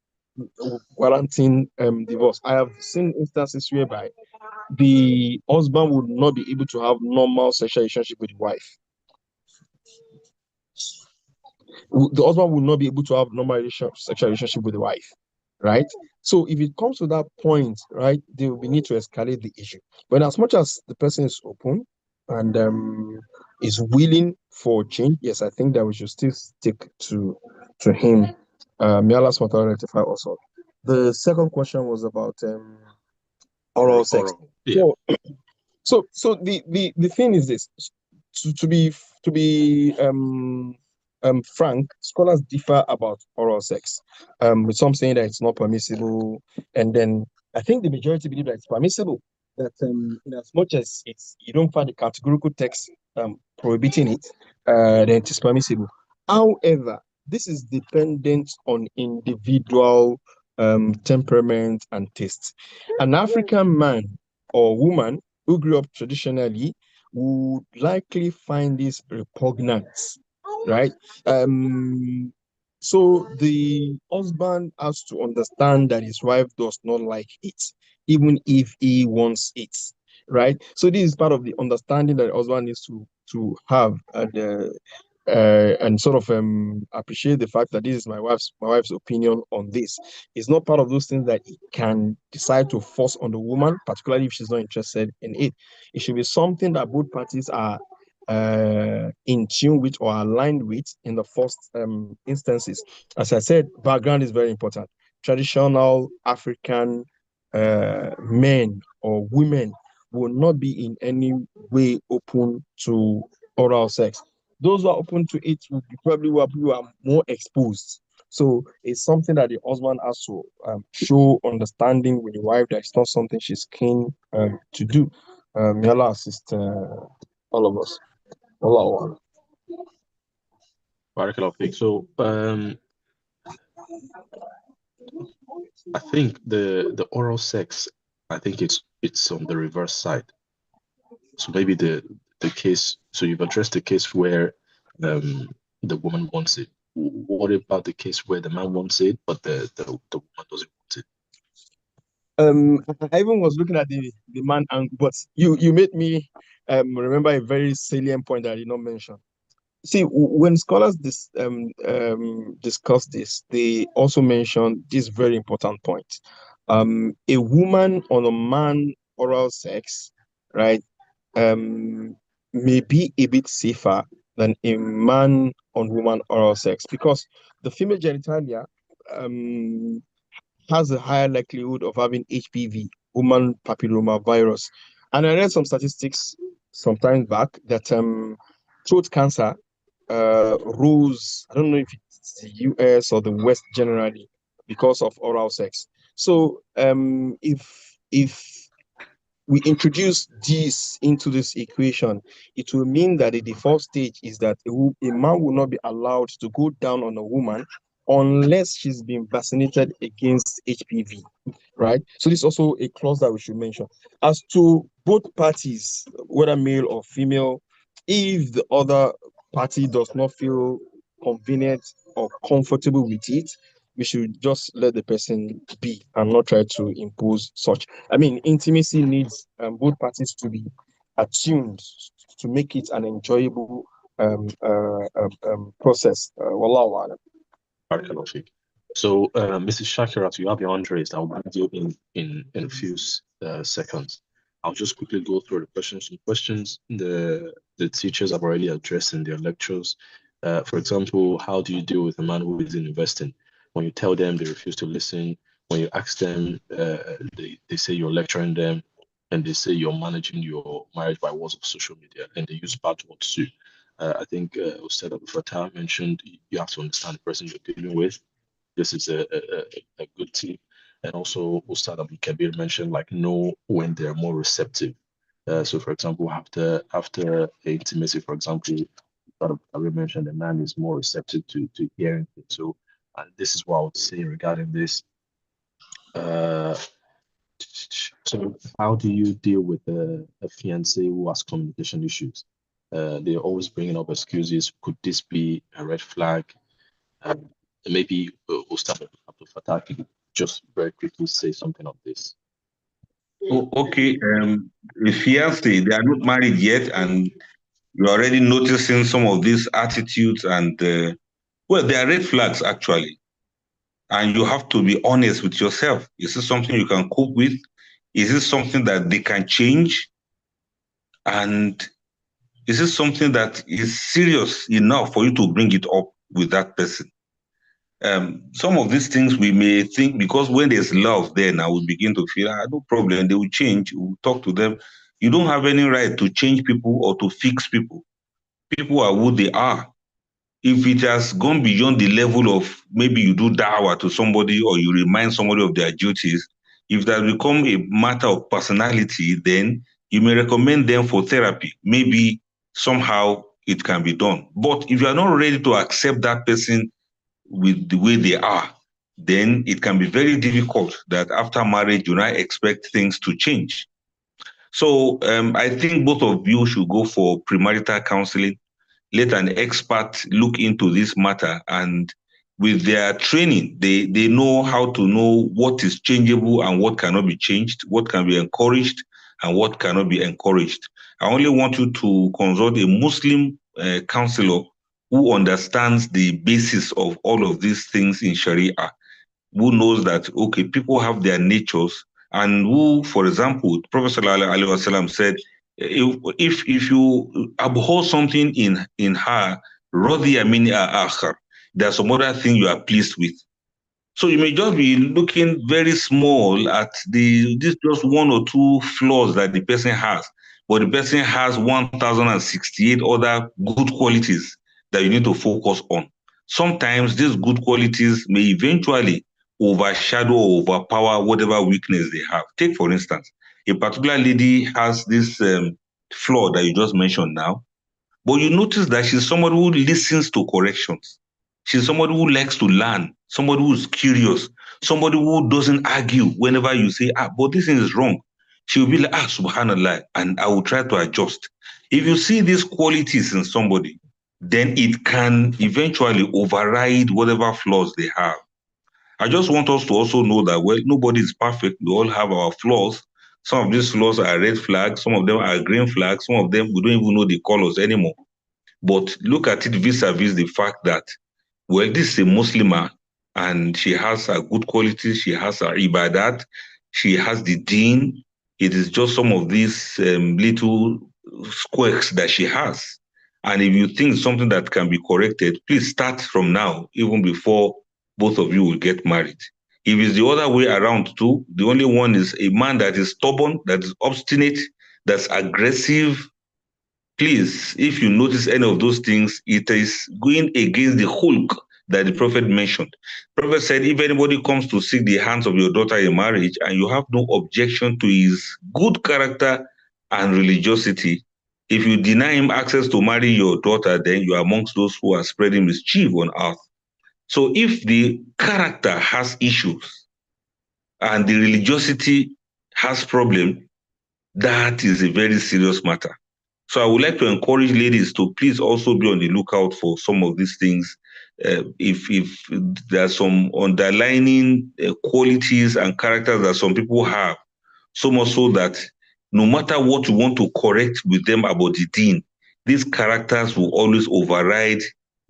warranting divorce. I have seen instances whereby the husband would not be able to have normal sexual relationship with the wife. The husband will not be able to have sexual relationship with the wife, right? So if it comes to that point, right, they will need to escalate the issue. But as much as the person is open and is willing for change, yes, I think that we should still stick to him. May Allah SWT rectify also. The second question was about oral sex. Yeah. So the thing is this: to be frank, scholars differ about oral sex. With some saying that it's not permissible, and then I think the majority believe that it's permissible. That in as much as it's you don't find a categorical text prohibiting it, then it is permissible. However, this is dependent on individual temperament and taste. An African man or woman who grew up traditionally would likely find this repugnant, right? So the husband has to understand that his wife does not like it, even if he wants it, right? So this is part of the understanding that the husband needs to have and sort of appreciate the fact that this is my wife's opinion on this. It's not part of those things that he can decide to force on the woman, particularly if she's not interested in it. It should be something that both parties are in tune with or aligned with in the first instances. As I said, background is very important. Traditional African men or women will not be in any way open to oral sex. Those who are open to it will be probably who are more exposed. So it's something that the husband has to show understanding with the wife that it's not something she's keen to do. May Allah assist all of us. Allah. Barakallahu. So I think the oral sex, I think it's on the reverse side. So maybe the case, so you've addressed the case where the woman wants it. What about the case where the man wants it, but the woman doesn't want it? I even was looking at the man angle, but you made me remember a very salient point that I did not mention. See, when scholars discuss this, they also mention this very important point. A woman on a man oral sex, right, may be a bit safer than a man on woman oral sex because the female genitalia has a higher likelihood of having HPV, human papilloma virus. And I read some statistics some time back that throat cancer rose, I don't know if it's the US or the West generally, because of oral sex. So if we introduce this into this equation, it will mean that the default stage is that a man will not be allowed to go down on a woman unless she's been vaccinated against HPV, right? So this is also a clause that we should mention. As to both parties, whether male or female, if the other party does not feel convenient or comfortable with it, we should just let the person be and not try to impose such. I mean, intimacy needs both parties to be attuned to make it an enjoyable process. Wallahu a'lam. Barakallahu. So, Mrs. Shakirat, you have your hand raised. I'll bring you in a few seconds. I'll just quickly go through the questions. Some questions the teachers have already addressed in their lectures. For example, how do you deal with a man who is investing? When you tell them, they refuse to listen. When you ask them, they say you're lecturing them, and they say you're managing your marriage by words of social media, and they use bad words too. I think Ustad Abu Fatah mentioned you have to understand the person you're dealing with. This is a good tip. And also Ustad Abu Kabir mentioned like know when they're more receptive. So, for example, after intimacy, for example, I mentioned the man is more receptive to hearing things. So, this is what I would say regarding this. Uh, so, how do you deal with a fiancé who has communication issues? They're always bringing up excuses. Could this be a red flag? Maybe Ustaz Abdul Fattah could just very quickly say something on this. Oh, okay. The fiancé, they are not married yet, and you're already noticing some of these attitudes, and well, they are red flags actually. And you have to be honest with yourself. Is this something you can cope with? Is this something that they can change? And is this something that is serious enough for you to bring it up with that person? Some of these things we may think, because when there's love there now, we begin to feel, no problem, they will change, we'll talk to them. You don't have any right to change people or to fix people. People are who they are. If it has gone beyond the level of maybe you do dawah to somebody or you remind somebody of their duties, if that become a matter of personality, then you may recommend them for therapy. Maybe somehow it can be done. But if you are not ready to accept that person with the way they are, then it can be very difficult that after marriage, you not expect things to change. So I think both of you should go for premarital counseling. Let an expert look into this matter, and with their training, they know how to know what is changeable and what cannot be changed, what can be encouraged and what cannot be encouraged. I only want you to consult a Muslim counselor who understands the basis of all of these things in Sharia, who knows that, okay, people have their natures, and who, for example, Prophet ﷺ said, if you abhor something in her, رَضِيَ مِنْهَا آخَرَ, there's some other thing you are pleased with. So you may just be looking very small at this just one or two flaws that the person has, but the person has 1,068 other good qualities that you need to focus on. Sometimes these good qualities may eventually overshadow or overpower whatever weakness they have. Take, for instance, a particular lady has this flaw that you just mentioned now, but you notice that she's somebody who listens to corrections. She's somebody who likes to learn, somebody who's curious, somebody who doesn't argue whenever you say, but this thing is wrong. She will be like, subhanallah, and I will try to adjust. If you see these qualities in somebody, then it can eventually override whatever flaws they have. I just want us to also know that, well, nobody is perfect. We all have our flaws. Some of these flaws are red flags. Some of them are green flags. Some of them, we don't even know the colors anymore. But look at it vis-a-vis the fact that, well, this is a Muslimah and she has her good qualities. She has her ibadat. She has the deen. It is just some of these little quirks that she has. And if you think something that can be corrected, please start from now, even before both of you will get married. If it's the other way around too, the only one is a man that is stubborn, that is obstinate, that's aggressive. Please, if you notice any of those things, it is going against the hulk that the Prophet mentioned. Prophet said, if anybody comes to seek the hands of your daughter in marriage and you have no objection to his good character and religiosity, if you deny him access to marry your daughter, then you are amongst those who are spreading mischief on earth. So if the character has issues and the religiosity has problem, that is a very serious matter. So I would like to encourage ladies to please also be on the lookout for some of these things. If there are some underlining qualities and characters that some people have, so much so that no matter what you want to correct with them about the deen, these characters will always override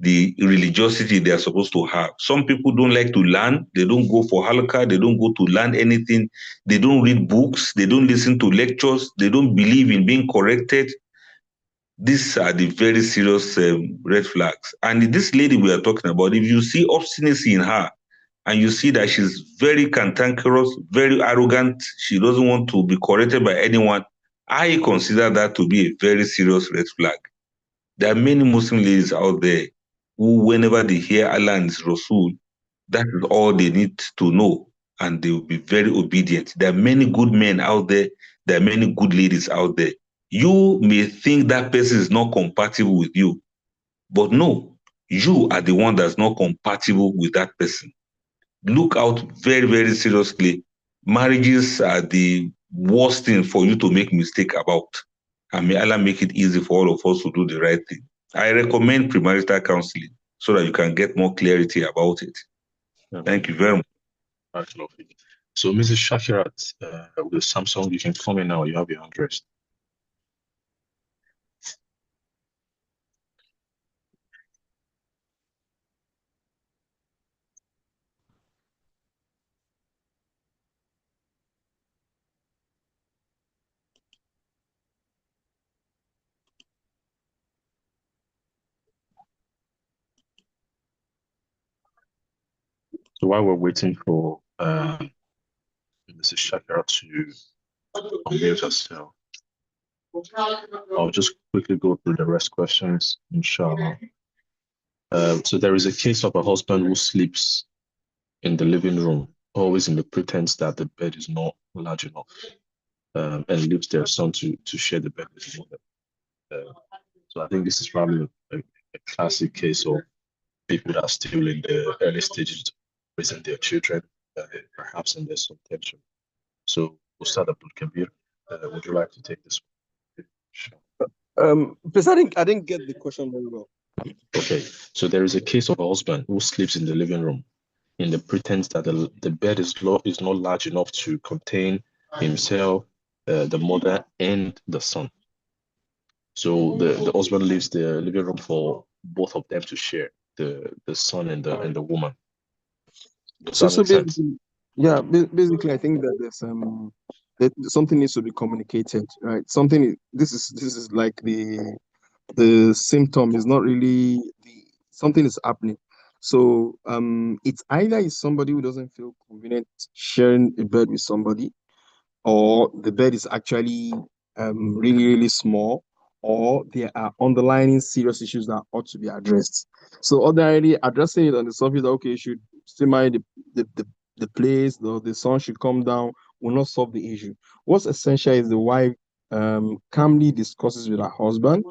the religiosity they are supposed to have. Some people don't like to learn. They don't go for halakha. They don't go to learn anything. They don't read books. They don't listen to lectures. They don't believe in being corrected. These are the very serious red flags. And this lady we are talking about, if you see obstinacy in her, and you see that she's very cantankerous, very arrogant, she doesn't want to be corrected by anyone, I consider that to be a very serious red flag. There are many Muslim ladies out there who, whenever they hear Allah and His Rasul, that is all they need to know, and they will be very obedient. There are many good men out there. There are many good ladies out there. You may think that person is not compatible with you, but no, you are the one that's not compatible with that person. Look out very, very seriously. Marriages are the worst thing for you to make mistake about. And may Allah make it easy for all of us to do the right thing. I recommend premarital counseling so that you can get more clarity about it. Thank you very much. So, Mrs. Shakirat, with Samsung, you can come in now. You have your hand raised. So while we're waiting for Mrs. Shakira to unmute herself, I'll just quickly go through the rest questions, inshallah. So there is a case of a husband who sleeps in the living room, always in the pretense that the bed is not large enough, and leaves their son to share the bed with his mother. So I think this is probably a classic case of people that are still in the early stages of raising their children, perhaps in there's some tension. So, Ustad Abdul Kabir, would you like to take this one? Sure. Please, I didn't get the question very well. Okay, so there is a case of a husband who sleeps in the living room in the pretense that the bed is not large enough to contain himself, the mother, and the son. So the husband leaves the living room for both of them to share, the son and the woman. Does that make sense? Yeah, basically, I think that there's that something needs to be communicated, right? This is like the symptom is not really something is happening. So it's either is somebody who doesn't feel convenient sharing a bed with somebody, or the bed is actually really, really small, or there are underlying serious issues that ought to be addressed. So ordinarily addressing it on the surface, okay, you should still mind the place, the sun should come down, will not solve the issue. What's essential is the wife calmly discusses with her husband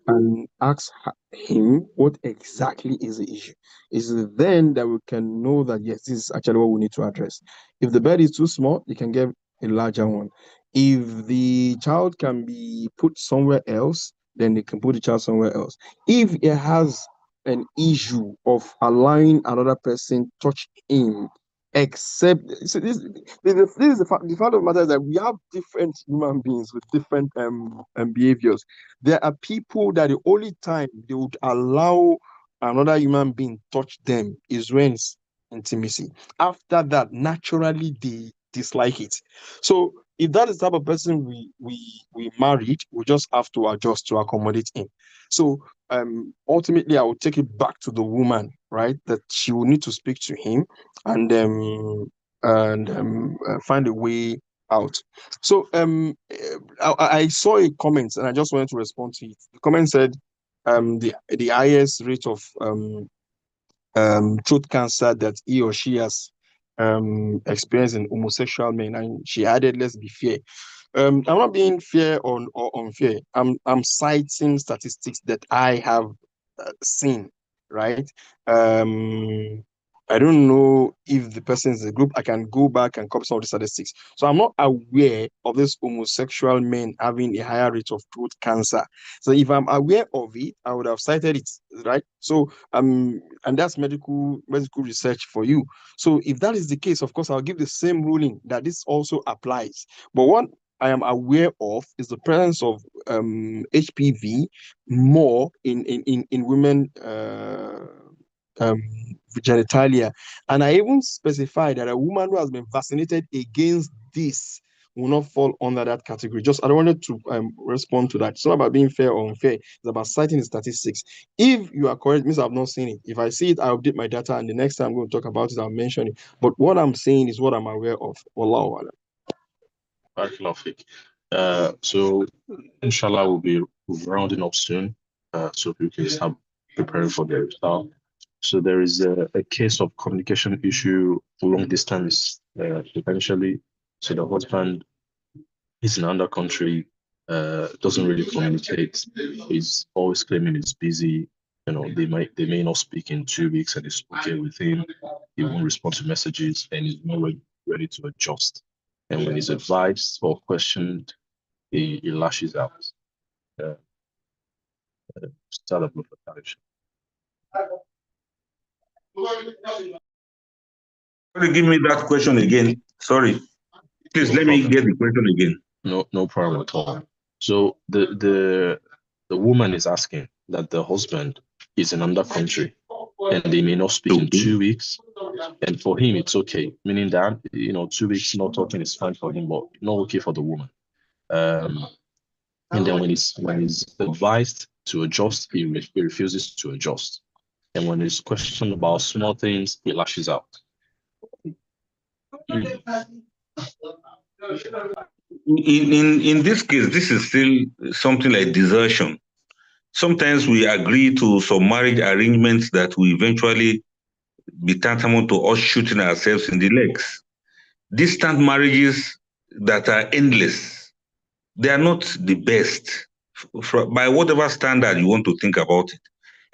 and asks him what exactly is the issue. Is it then that we can know that yes, this is actually what we need to address. If the bed is too small, you can get a larger one. If the child can be put somewhere else, then they can put the child somewhere else. If it has an issue of allowing another person touch him, except so this is the fact of the matter is that we have different human beings with different behaviors. There are people that the only time they would allow another human being touch them is when it's intimacy. After that, naturally they dislike it. So if that is the type of person we married, we just have to adjust to accommodate him. So ultimately I will take it back to the woman, right? That she will need to speak to him and find a way out. So I saw a comment and I just wanted to respond to it. The comment said the highest rate of throat cancer that he or she has experienced in homosexual men, and she added, "Let's be fair." I'm not being fair or unfair. I'm citing statistics that I have seen, right? Um, I don't know if the person is a group. I can go back and copy some of the statistics. So I'm not aware of this homosexual men having a higher rate of throat cancer. So if I'm aware of it, I would have cited it, right? So and that's medical research for you. So if that is the case, of course, I'll give the same ruling that this also applies. But what I am aware of is the presence of HPV more in women um, genitalia. And I even specify that a woman who has been vaccinated against this will not fall under that category. Just I don't wanted to respond to that. It's not about being fair or unfair. It's about citing the statistics. If you are correct, means I've not seen it. If I see it, I'll update my data, and the next time I'm going to talk about it, I'll mention it. But what I'm saying is what I'm aware of. Wallahu alam. So, inshallah, we'll be rounding up soon, so we can start preparing for the start. So there is a case of communication issue long distance, potentially. So the husband is in another country, doesn't really communicate. He's always claiming he's busy. They may not speak in 2 weeks, and it's okay with him. He won't respond to messages, and he's not ready to adjust. And when he's advised or questioned, he lashes out. Start up with a Give me that question again. Sorry. Please let me get the question again. No problem at all. So the woman is asking that the husband is in another country and they may not speak in 2 weeks. And for him, it's okay, meaning that 2 weeks not talking is fine for him, but not okay for the woman. And then when he's advised to adjust, he refuses to adjust. And when he's questioned about small things, he lashes out. In this case, this is still something like desertion. Sometimes we agree to some marriage arrangements that will eventually be tantamount to us shooting ourselves in the legs. Distant marriages that are endless, they are not the best by whatever standard you want to think about it,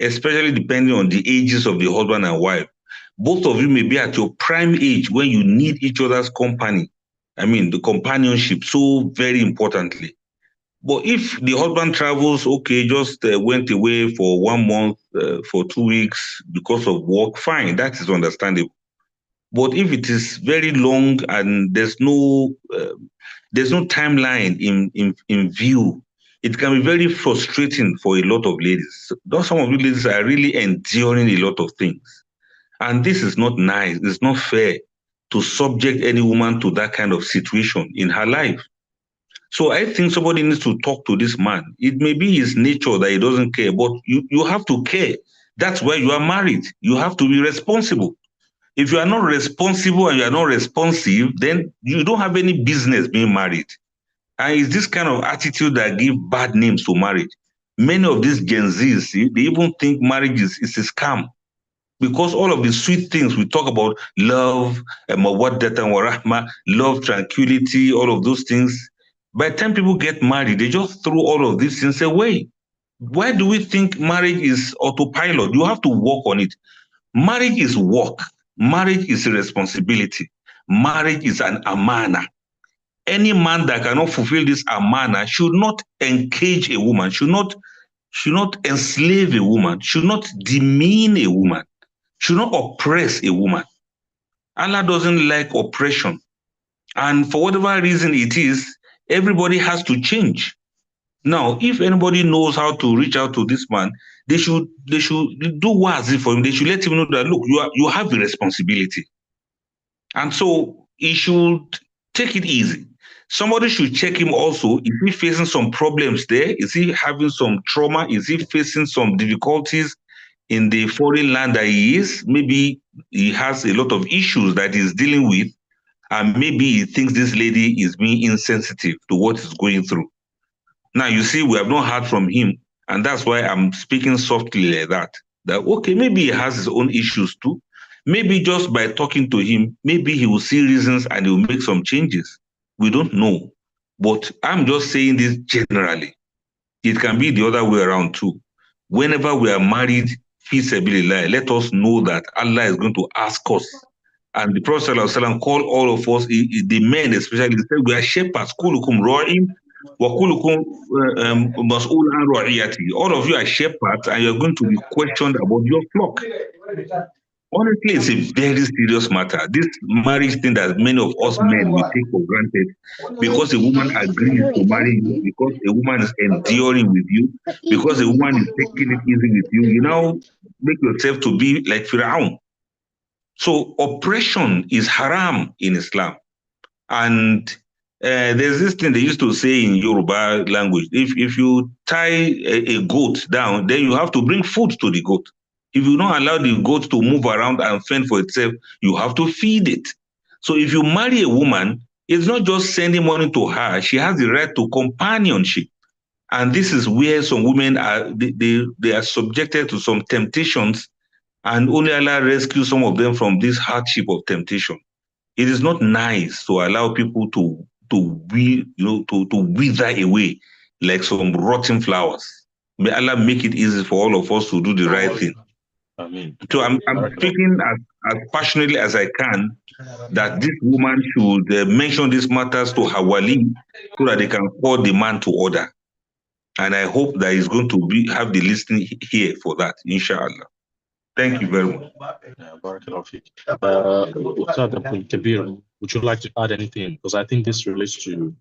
especially depending on the ages of the husband and wife. Both of you may be at your prime age when you need each other's company. I mean, the companionship, so very importantly. But if the husband travels, okay, just went away for 1 month, for 2 weeks because of work, fine, that is understandable. But if it is very long and there's no timeline in view, it can be very frustrating for a lot of ladies. Some of you ladies are really enduring a lot of things. And this is not nice. It's not fair to subject any woman to that kind of situation in her life. So I think somebody needs to talk to this man. It may be his nature that he doesn't care, but you have to care. That's why you are married. You have to be responsible. If you are not responsible and you are not responsive, then you don't have any business being married. And it's this kind of attitude that gives bad names to marriage. Many of these Gen Zs, they even think marriage is a scam. Because all of the sweet things we talk about, love, mawaddatan wa rahma, love, tranquility, all of those things, by the time people get married, they just throw all of these things away. Why do we think marriage is autopilot? You have to work on it. Marriage is work. Marriage is a responsibility. Marriage is an amana. Any man that cannot fulfill this amana should not engage a woman, should not enslave a woman, should not demean a woman, should not oppress a woman. Allah doesn't like oppression. And for whatever reason it is, everybody has to change. Now, if anybody knows how to reach out to this man, they should do wazi for him. They should let him know that, look, you have a responsibility. And so he should take it easy. Somebody should check him also. Is he facing some problems there? Is he having some trauma? Is he facing some difficulties in the foreign land that he is? Maybe he has a lot of issues that he's dealing with, and maybe he thinks this lady is being insensitive to what he's going through. Now, you see, we have not heard from him, and that's why I'm speaking softly like that. That, okay, maybe he has his own issues too. Maybe just by talking to him, maybe he will see reasons and he will make some changes. We don't know. But I'm just saying this generally. It can be the other way around too. Whenever we are married, feasibility, let us know that Allah is going to ask us. And the Prophet ﷺ called all of us, the men especially, he said, we are shepherds. Kulukum ra'im wa kulukum mas'ul an ra'iyati. All of you are shepherds and you're going to be questioned about your flock. Honestly, it's a very serious matter. This marriage thing that many of us men we take for granted, because a woman agrees to marry you, because a woman is enduring with you, because a woman is taking it easy with you, you now make yourself to be like Firaun. So oppression is haram in Islam. And there's this thing they used to say in Yoruba language, if you tie a goat down, then you have to bring food to the goat. If you don't allow the goat to move around and fend for itself, you have to feed it. So if you marry a woman, it's not just sending money to her. She has the right to companionship. And this is where some women are, they are subjected to some temptations, and only Allah rescues some of them from this hardship of temptation. It is not nice to allow people to wither away like some rotten flowers. May Allah make it easy for all of us to do the right thing. So I'm speaking as passionately as I can that this woman should mention these matters to her wali so that they can call the man to order. And I hope that he's going to have the listening here for that, inshallah. Thank you very much. Kabir, would you like to add anything? Because I think this relates to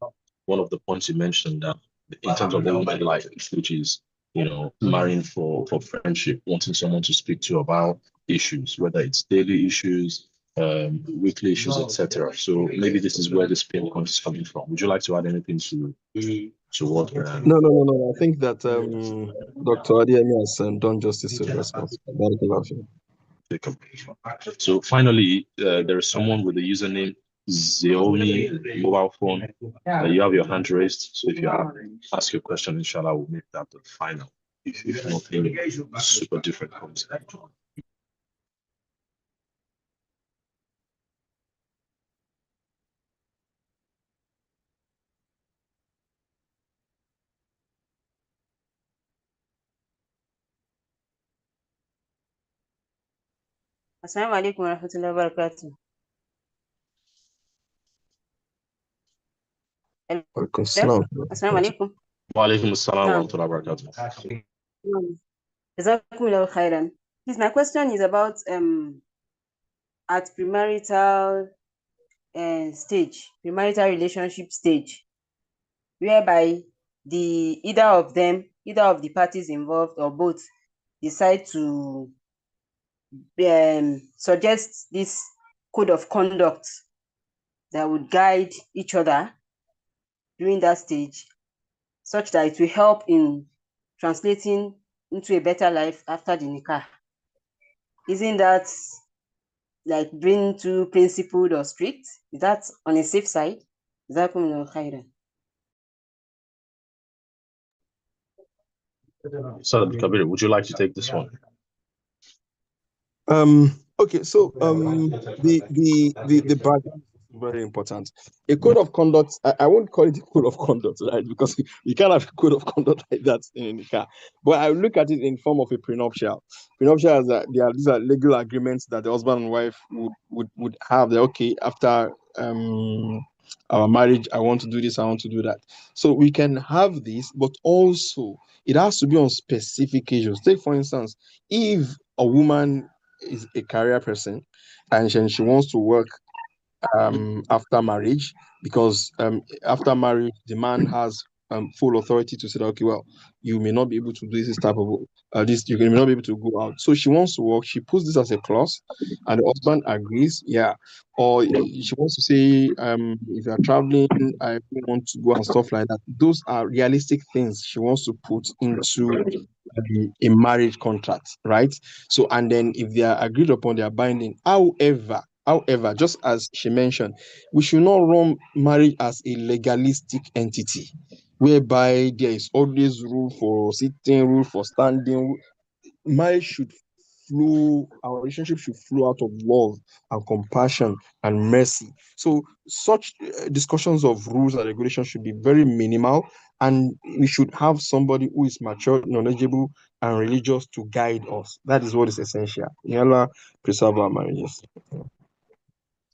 one of the points you mentioned, that in terms of the woman life, which is, marrying for friendship, wanting someone to speak to about issues, whether it's daily issues, weekly issues, etc. So maybe this is where this pain point is coming from. Would you like to add anything to what? No. I think that Dr. Adeyemi has done justice to the response. So finally, there is someone with the username Xeoni mobile phone. You have your hand raised. So if you ask your question, inshallah, we'll make that the final. If nothing super different comes out. Assalamu alaikum wa rahmatullahi wa barakatuh. Assalamu alaikum. Wa alaikum assalam wa rahmatullahi wa barakatuh. Jazakumullahu khairan. Please, my question is about at premarital stage, premarital relationship stage, whereby either of the parties involved or both decide to suggest this code of conduct that would guide each other during that stage, such that it will help in translating into a better life after the nikah. Isn't that like being too principled or strict? Is that on a safe side? Jazakumullahu khairan. So, Kabir, would you like to take this one? Okay, so the background is very important. A code of conduct, I won't call it a code of conduct, right? Because you can't have a code of conduct like that in the car. But I look at it in form of a prenuptial. Prenuptial is that these are legal agreements that the husband and wife would have. That okay, after our marriage, I want to do this, I want to do that. So we can have this, but also it has to be on specific issues. Take for instance, if a woman is a career person and she wants to work after marriage, because after marriage the man has full authority to say that, okay, well, you may not be able to do this type of you may not be able to go out. So she wants to work, she puts this as a clause and the husband agrees, yeah. Or she wants to say, if you are traveling, I want to go and stuff like that. Those are realistic things she wants to put into a marriage contract, right? So, and then if they are agreed upon, they are binding. However, just as she mentioned, we should not run marriage as a legalistic entity, whereby there is always rule for sitting, rule for standing. Marriage should flow, our relationship should flow out of love and compassion and mercy. So such discussions of rules and regulations should be very minimal, and we should have somebody who is mature, knowledgeable, and religious to guide us. That is what is essential. May Allah preserve our marriages.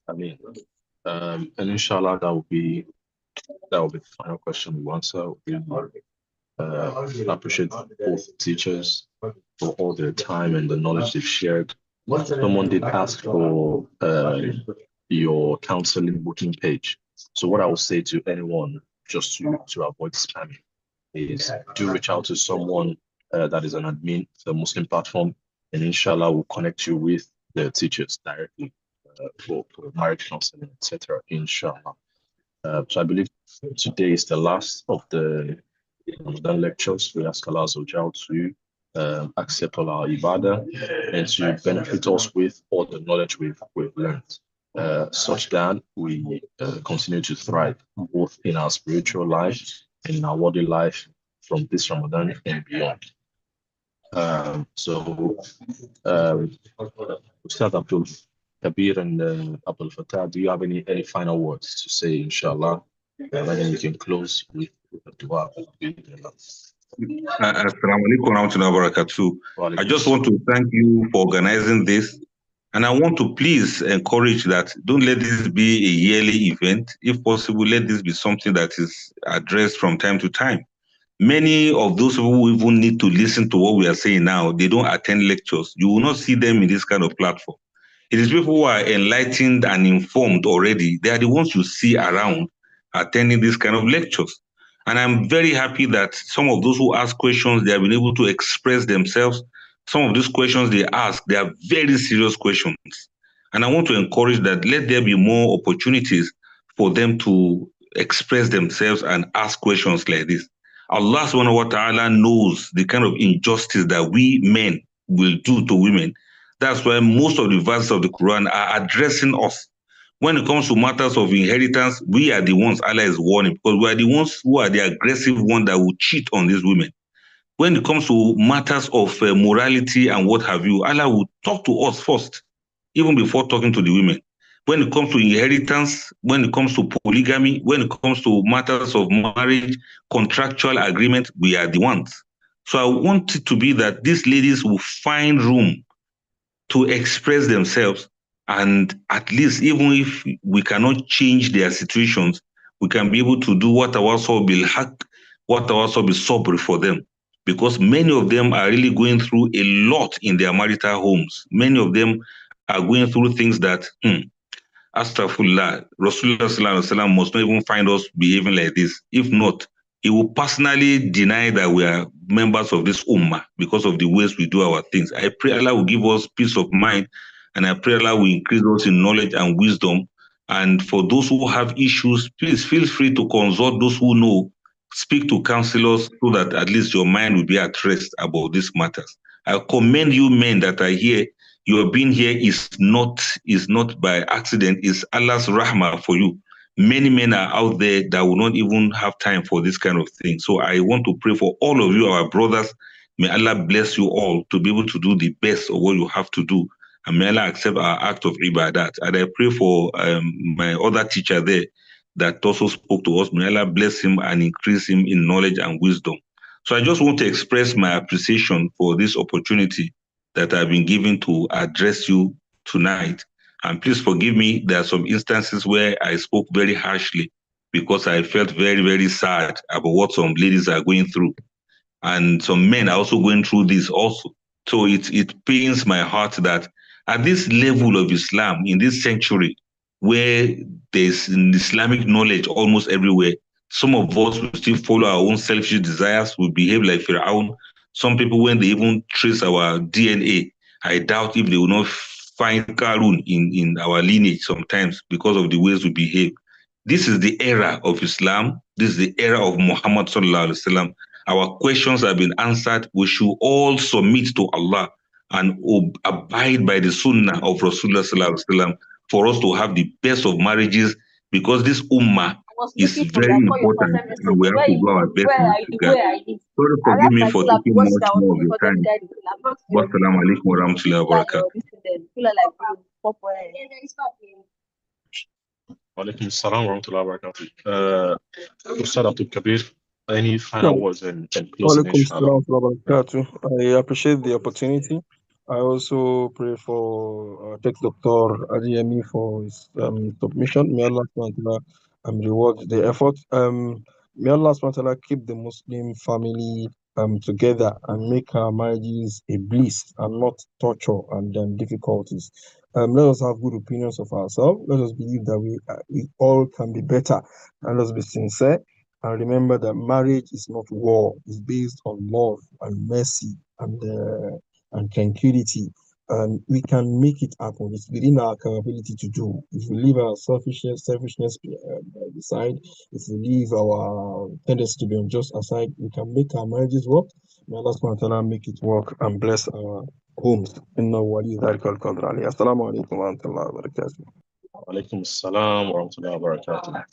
And inshallah, that will be the final question we answer. We appreciate both teachers for all their time and the knowledge they've shared. Someone did ask for your counseling booking page. So what I will say to anyone, just to avoid spamming, is do reach out to someone that is an admin, the Muslim platform, and inshallah will connect you with the teachers directly for marriage counseling, etc. Inshallah. So I believe today is the last of the Ramadan lectures. We ask Allah to accept all our ibadah and to benefit us with all the knowledge we've learned, such that we continue to thrive both in our spiritual life and in our worldly life from this Ramadan and beyond. Ustad Abdul Kabir and Abdul Fattah, do you have any final words to say, inshallah? And then we can close with with the dua. Assalamu alaikum warahmatullahi wabarakatuh. I just want to thank you for organizing this. And I want to please encourage that don't let this be a yearly event. If possible, let this be something that is addressed from time to time. Many of those people who even need to listen to what we are saying now, they don't attend lectures. You will not see them in this kind of platform. It is people who are enlightened and informed already. They are the ones you see around attending this kind of lectures. And I'm very happy that some of those who ask questions, they have been able to express themselves. Some of these questions they ask, they are very serious questions. And I want to encourage that let there be more opportunities for them to express themselves and ask questions like this. Allah subhanahu wa ta'ala knows the kind of injustice that we men will do to women. That's why most of the verses of the Quran are addressing us. When it comes to matters of inheritance, we are the ones Allah is warning because we are the ones who are the aggressive ones that will cheat on these women. When it comes to matters of morality and what have you, Allah will talk to us first, even before talking to the women. When it comes to inheritance, when it comes to polygamy, when it comes to matters of marriage, contractual agreement, we are the ones. So I want it to be that these ladies will find room to express themselves. And at least, even if we cannot change their situations, we can be able to do what our bil haq, what our bil sabr for them. Because many of them are really going through a lot in their marital homes. Many of them are going through things that, Astaghfirullah, Rasulullah Sallallahu Alaihi Wasallam must not even find us behaving like this. If not, he will personally deny that we are members of this ummah because of the ways we do our things. I pray Allah will give us peace of mind, and I pray Allah will increase us in knowledge and wisdom. And for those who have issues, please feel free to consult those who know, speak to counselors so that at least your mind will be at rest about these matters. I commend you men that are here. Your being here is not by accident, it's Allah's rahmah for you. Many men are out there that will not even have time for this kind of thing. So I want to pray for all of you, our brothers. May Allah bless you all to be able to do the best of what you have to do. And may Allah accept our act of ibadat. And I pray for my other teacher there that also spoke to us. May Allah bless him and increase him in knowledge and wisdom. So I just want to express my appreciation for this opportunity that I've been given to address you tonight. And please forgive me, there are some instances where I spoke very harshly because I felt very, very sad about what some ladies are going through. And some men are also going through this also. So it pains my heart that at this level of Islam, in this century, where there's Islamic knowledge almost everywhere, some of us will still follow our own selfish desires, will behave like Fir'aun. Some people, when they even trace our DNA, I doubt if they will not find Karun in our lineage sometimes because of the ways we behave. This is the era of Islam. This is the era of Muhammad sallallahu alaihi wasallam. Our questions have been answered. We should all submit to Allah and abide by the sunnah of Rasulullah sallallahu alaihi wasallam for us to have the best of marriages, because this ummah is very important and we have to do our best in this regard. Sorry, forgive me for taking much more of your time. Wassalamu alaikum wa rahmatullahi wa barakatuh. Walaikum assalam wa rahmatullahi wa barakatuh. Ustad Abdul Kabir, any final words and closing, Walaikum inshallah? assalam wa barakatuh. I appreciate the opportunity. I also pray for Dr. Adiyemi for his submission. May Allah subhanahu wa ta'ala, reward the effort. May Allah subhanahu wa ta'ala keep the Muslim family together and make our marriages a bliss and not torture and difficulties. Let us have good opinions of ourselves. Let us believe that we all can be better, and let's be sincere. And remember that marriage is not war; it's based on love and mercy and tranquility. And we can make it happen. It's within our capability to do. If we leave our selfishness aside, if we leave our tendency to be unjust aside, we can make our marriages work. May Allah subhanahu wa ta'ala make it work and bless our homes. Inna wali dhalika al-qadr alayhi. Assalamu alaikum wa rahmatullahi wa barakatuh. Walaikum assalam wa rahmatullahi wa barakatuh.